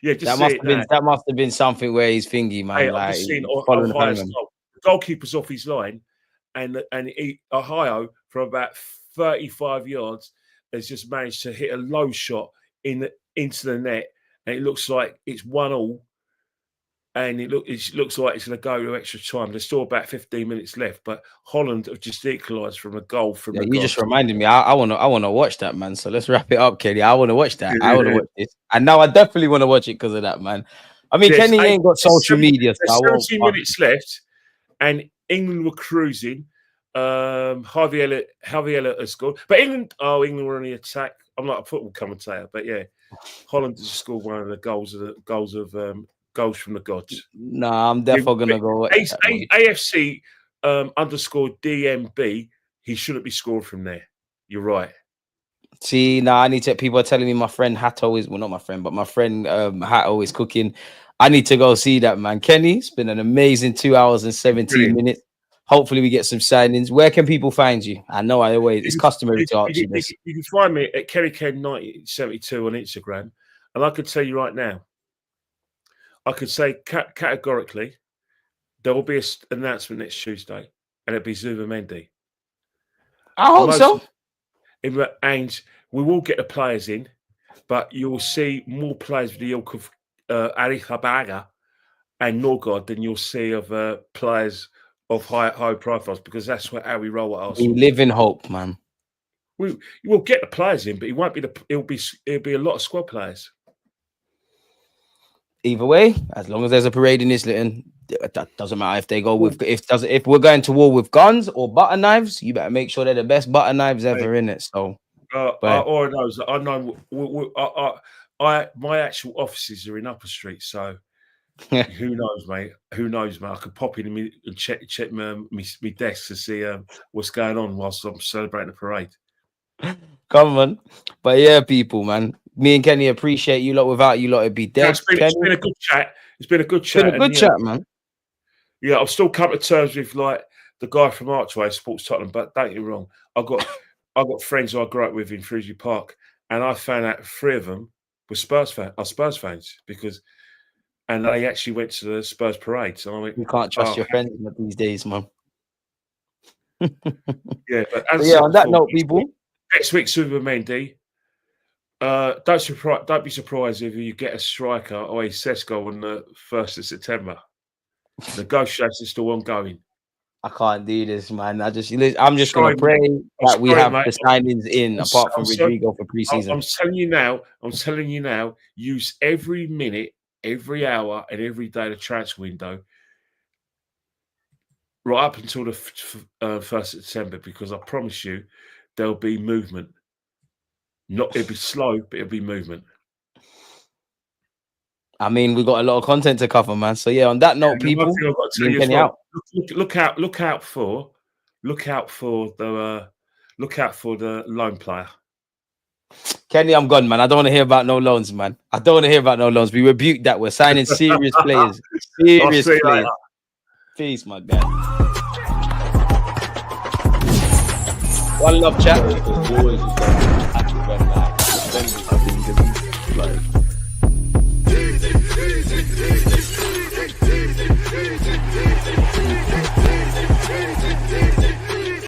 Speaker 2: Yeah, just
Speaker 1: that must have been something where he's thingy, man.
Speaker 2: Hey,
Speaker 1: like,
Speaker 2: I've just seen Ohio's goal. The goalkeeper's off his line, and Ohio from about 35 yards has just managed to hit a low shot into the net, and it looks like it's 1-1. And it looks like it's going to go to extra time. There's still about 15 minutes left, but Holland have just equalised from a goal from the
Speaker 1: you just reminded me. I want to watch that, man. So let's wrap it up, Kenny. I want to watch that. I want to watch this. And now I definitely want to watch it because of that, man. I mean, Kenny ain't got social media.
Speaker 2: So there's 17 minutes left, and England were cruising. Harvey Elliott has scored, but England were on the attack. I'm not a football commentator, but yeah, Holland has scored one of the goals from the gods.
Speaker 1: No, I'm definitely gonna go.
Speaker 2: AFC _ DMB. He shouldn't be scored from there. You're right.
Speaker 1: See, now I need to. People are telling me my friend Hatto is not my friend, but my friend Hatto is cooking. I need to go see that, man. Kenny, it's been an amazing 2 hours and 17 minutes. Hopefully, we get some signings. Where can people find you? I know it's customary to ask you this.
Speaker 2: You can find me at KennyKen1972 on Instagram, and I can tell you right now. I could say categorically there will be an announcement next Tuesday, and it'll be Zubimendi.
Speaker 1: I hope so.
Speaker 2: And we will get the players in, but you will see more players with the ilk of Fabregas and Nørgaard than you'll see of players of high profiles, because that's how we roll at Arsenal.
Speaker 1: We live in hope, man.
Speaker 2: We will get the players in, but it won't be it'll be a lot of squad players.
Speaker 1: Either way, as long as there's a parade in Islington, that doesn't matter if they go with if we're going to war with guns or butter knives. You better make sure they're the best butter knives ever in it. So,
Speaker 2: I know. My actual offices are in Upper Street, so who knows, mate? Who knows, mate? I could pop in and check my desk to see what's going on whilst I'm celebrating the parade.
Speaker 1: Come on, but yeah, people, man. Me and Kenny appreciate you lot. Without you lot, it'd be dead.
Speaker 2: It's been a good chat. It's been a good chat.
Speaker 1: It's been a good chat, man.
Speaker 2: Yeah, I've still come to terms with like the guy from Archway supports Tottenham, but don't get me wrong. I've got friends who I grew up with in Frisbee Park, and I found out 3 of them were Spurs fans and they actually went to the Spurs parade. So I went,
Speaker 1: you can't trust your friends these days, man.
Speaker 2: Yeah, but
Speaker 1: on that note, people.
Speaker 2: Next week, Zubimendi. Don't be surprised if you get a striker or a Sesko on the 1st of September. Negotiations are still ongoing.
Speaker 1: I can't do this, man. I'm just going to pray that we have the signings in, apart from Rodrygo for pre-season.
Speaker 2: I'm telling you now. Use every minute, every hour, and every day of the transfer window, right up until the 1st of September, because I promise you, there'll be movement. It'll be slow, but it'll be movement.
Speaker 1: I mean, we've got a lot of content to cover, man. So yeah, on that note, people,
Speaker 2: look out for the loan player.
Speaker 1: Kenny, I'm gone, man. I don't want to hear about no loans, man. I don't want to hear about no loans. We rebuke that. We're signing serious players. Serious players. Peace, my guy. One love, chat.
Speaker 3: easy, easy, easy.